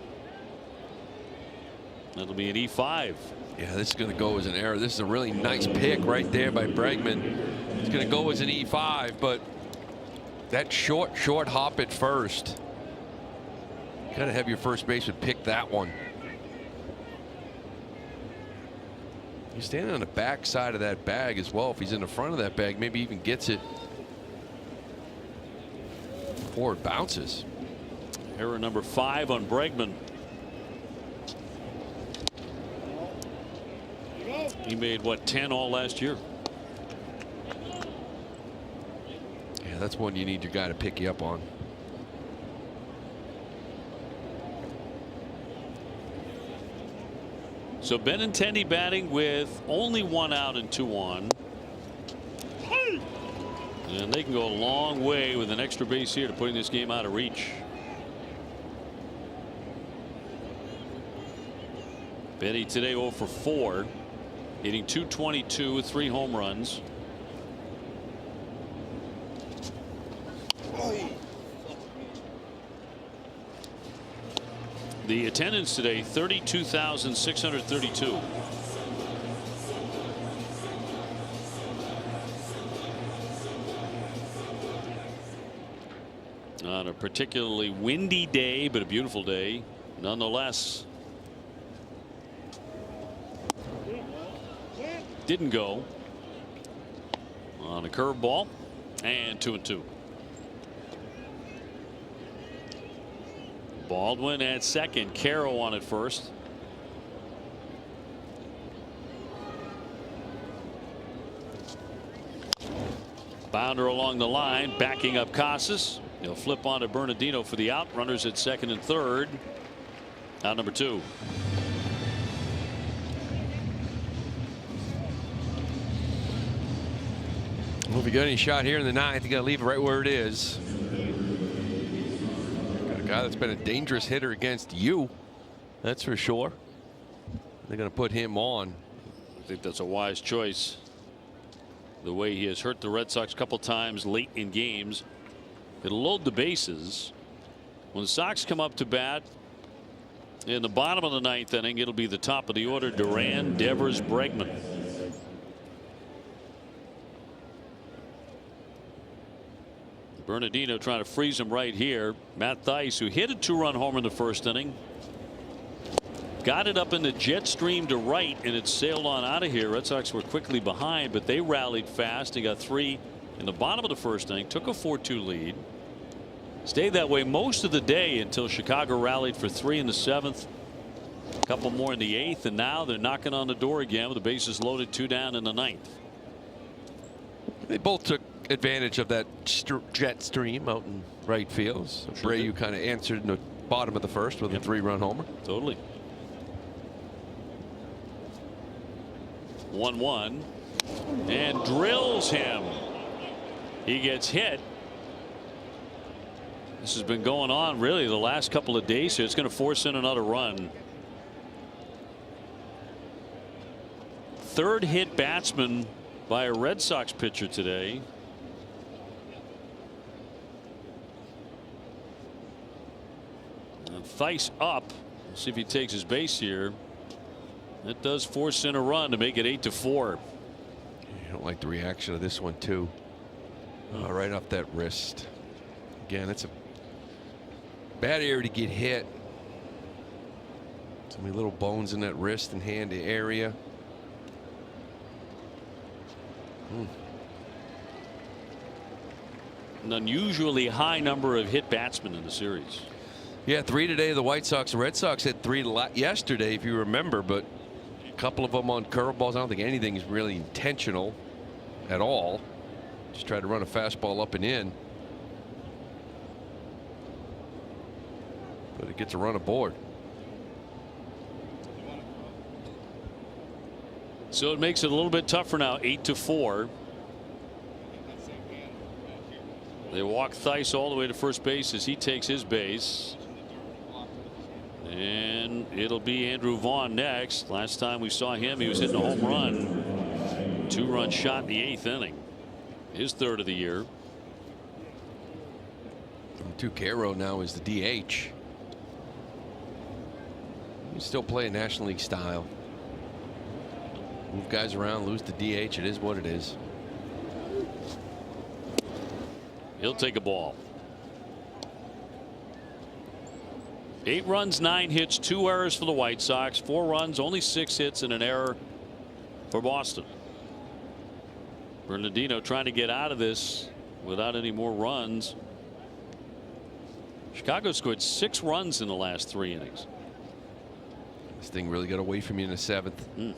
That'll be an E5. Yeah, this is going to go as an error. This is a really nice pick right there by Bregman. It's going to go as an E5, but that short hop at first. Got to have your first baseman pick that one. He's standing on the back side of that bag as well. If he's in the front of that bag, maybe even gets it before it bounces. Error number 5 on Bregman. He made what, 10 all last year. Yeah, that's one you need your guy to pick you up on. So Benintendi batting with only 1 out and 2 on. And they can go a long way with an extra base here to putting this game out of reach. Benny today 0 for 4, hitting .222 with 3 home runs. The attendance today 32,632. On a particularly windy day, but a beautiful day nonetheless. Didn't go on a curveball, and 2-2. Baldwin at second, Caro on at first. Bounder along the line, backing up Casas. He'll flip on to Bernardino for the out. Runners at second and third. Out number 2. Well, if you got any shot here in the 9th, you got to leave it right where it is. Got a guy that's been a dangerous hitter against you, that's for sure. They're going to put him on. I think that's a wise choice. The way he has hurt the Red Sox a couple times late in games. It'll load the bases. When the Sox come up to bat in the bottom of the 9th inning, it'll be the top of the order: Duran, Devers, Bregman. Bernardino trying to freeze him right here. Matt Thaiss, who hit a 2-run homer in the first inning, got it up in the jet stream to right, and it sailed on out of here. Red Sox were quickly behind, but they rallied fast and got 3 in the bottom of the first inning. Took a 4-2 lead. Stayed that way most of the day until Chicago rallied for 3 in the 7th. A couple more in the 8th, and now they're knocking on the door again with the bases loaded, 2 down in the 9th. They both took advantage of that jet stream out in right field. So Sure Bray, did. you kind of answered in a bottom of the first with a 3-run homer. Totally. 1-1 and drills him. He gets hit. This has been going on really the last couple of days here. It's going to force in another run. Third hit batsman by a Red Sox pitcher today. And Theis up. We'll see if he takes his base here. That does force in a run to make it 8-4. I don't like the reaction of this one too. Right off that wrist. Again, it's a bad area to get hit. So many little bones in that wrist and hand area. An unusually high number of hit batsmen in the series. Yeah, 3 today. The White Sox. The Red Sox had 3 yesterday, if you remember, but a couple of them on curveballs. I don't think anything is really intentional at all. Just try to run a fastball up and in. But it gets a run aboard. So it makes it a little bit tougher now. 8-4. They walk Theis all the way to first base as he takes his base. And it'll be Andrew Vaughn next. Last time we saw him, he was hitting a home run. 2-run shot in the 8th inning. His 3rd of the year. Tucaro now is the DH. He's still playing National League style. Move guys around, lose the DH. It is what it is. He'll take a ball. 8 runs, 9 hits, 2 errors for the White Sox. 4 runs, only 6 hits and an error for Boston. Bernardino trying to get out of this without any more runs. Chicago scored 6 runs in the last 3 innings. This thing really got away from you in the 7th. Red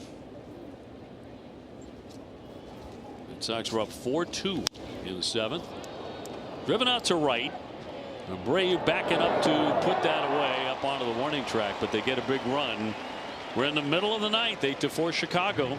Sox were up 4-2 in the 7th. Driven out to right. Abreu backing up to put that away up onto the warning track, but they get a big run. We're in the middle of the 9th, 8-4 Chicago.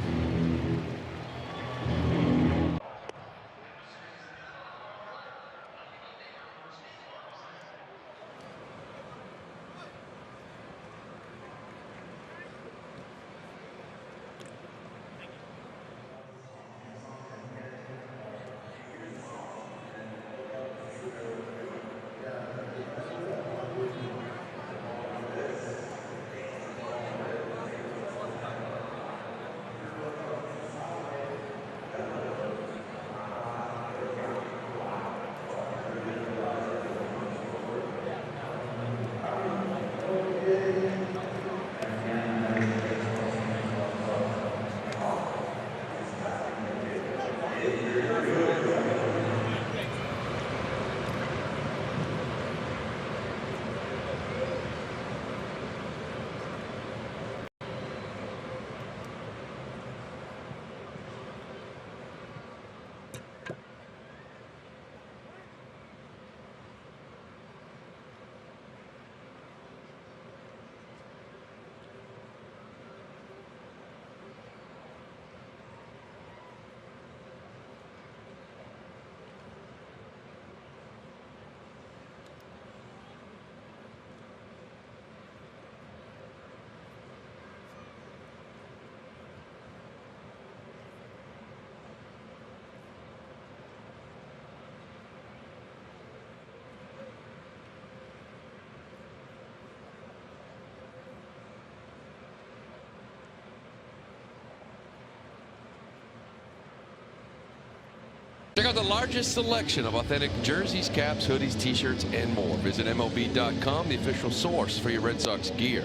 Check out the largest selection of authentic jerseys, caps, hoodies, t-shirts, and more. Visit MLB.com, the official source for your Red Sox gear.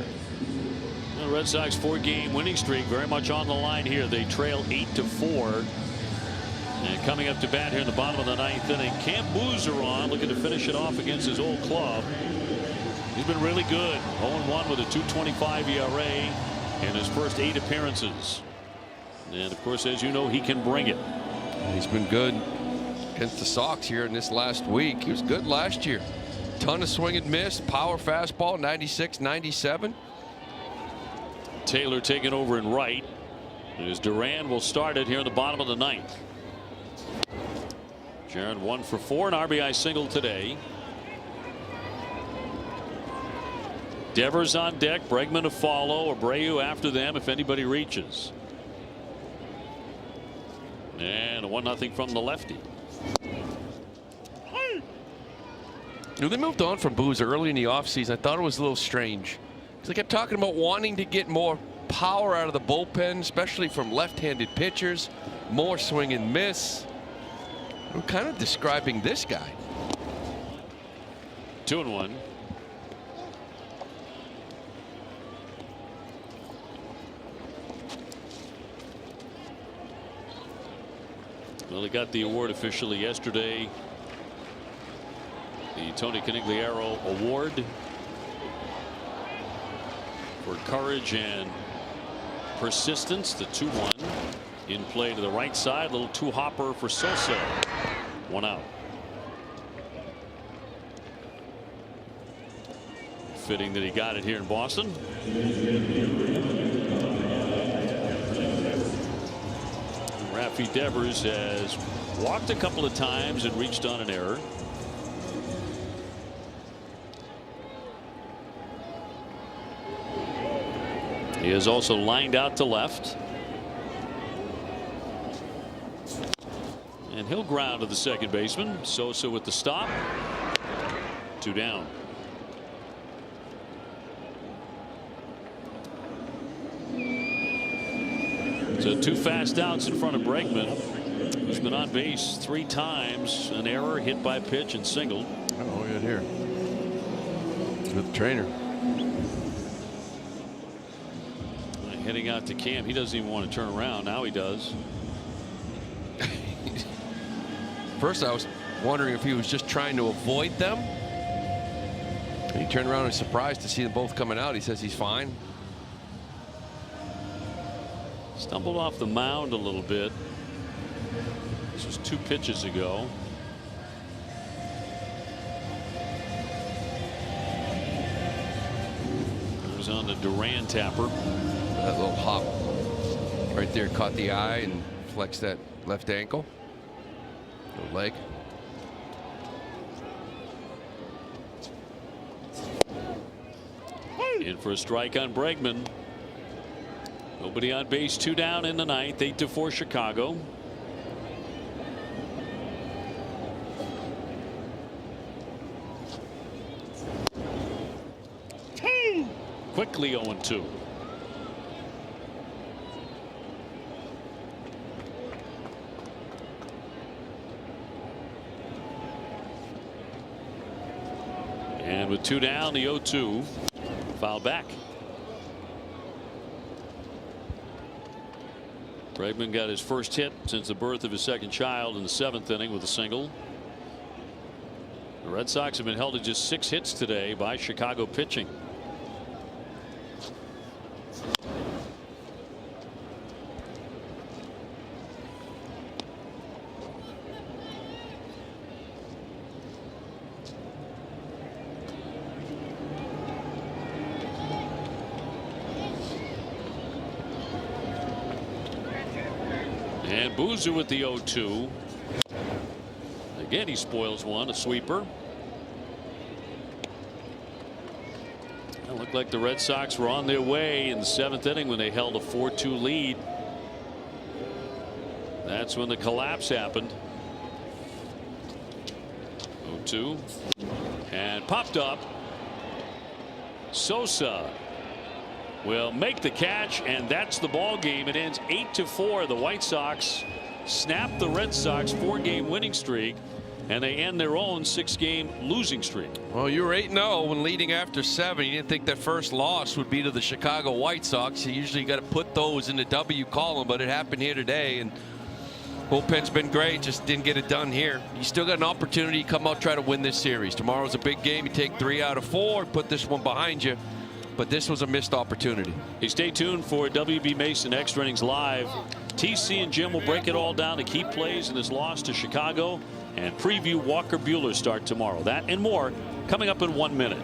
The Red Sox 4-game winning streak very much on the line here. They trail 8-4. And coming up to bat here in the bottom of the 9th inning, Cam Boozer looking to finish it off against his old club. He's been really good. 0-1 with a 2.25 ERA in his first 8 appearances. And of course, as you know, he can bring it. He's been good against the Sox here in this last week. He was good last year. Ton of swing and miss. Power fastball, 96, 97. Taylor taking over in right. As Duran will start it here in the bottom of the ninth. Jaron 1 for 4, an RBI single today. Devers on deck, Bregman to follow, Abreu after them if anybody reaches. And a 1-0 from the lefty. They moved on from Boozer early in the offseason. I thought it was a little strange. Because they kept talking about wanting to get more power out of the bullpen, especially from left-handed pitchers. More swing and miss. We're kind of describing this guy. 2-1. Well, he got the award officially yesterday. The Tony Conigliaro Award for courage and persistence. The 2-1 in play to the right side. Little two-hopper for Sosa. 1 out. Fitting that he got it here in Boston. Rafi Devers has walked a couple of times and reached on an error. He is also lined out to left. And he'll ground to the second baseman. Sosa with the stop. 2 down. So 2 fast outs in front of Bregman, who's been on base 3 times. An error, hit by pitch, and singled. Oh, we got here. Good trainer. Heading out to camp. He doesn't even want to turn around. Now he does. First, I was wondering if he was just trying to avoid them. And he turned around and was surprised to see them both coming out. He says he's fine. Stumbled off the mound a little bit. This was 2 pitches ago. It was on the Duran tapper. That little hop right there caught the eye and flexed that left ankle. Little leg. In for a strike on Bregman. Nobody on base, 2 down in the ninth. 8-4 Chicago. Quickly 0-2. And with 2 down, the 0-2. Foul back. Bregman got his first hit since the birth of his second child in the 7th inning with a single. The Red Sox have been held to just 6 hits today by Chicago pitching. And Boozer with the 0-2. Again, he spoils one, a sweeper. It looked like the Red Sox were on their way in the 7th inning when they held a 4-2 lead. That's when the collapse happened. 0-2 and popped up. Sosa will make the catch, and that's the ball game. It ends 8-4. The White Sox snap the Red Sox 4-game winning streak, and they end their own 6-game losing streak. Well, you were 8-0 when leading after 7. You didn't think that first loss would be to the Chicago White Sox. You usually got to put those in the W column, but it happened here today, and bullpen's been great, just didn't get it done here. You still got an opportunity to come out, try to win this series. Tomorrow's a big game. You take 3 out of 4, put this one behind you. But this was a missed opportunity. Hey, stay tuned for WB Mason Extra Innings Live. TC and Jim will break it all down, the key plays in this loss to Chicago. and preview Walker Buehler's start tomorrow. That and more coming up in 1 minute.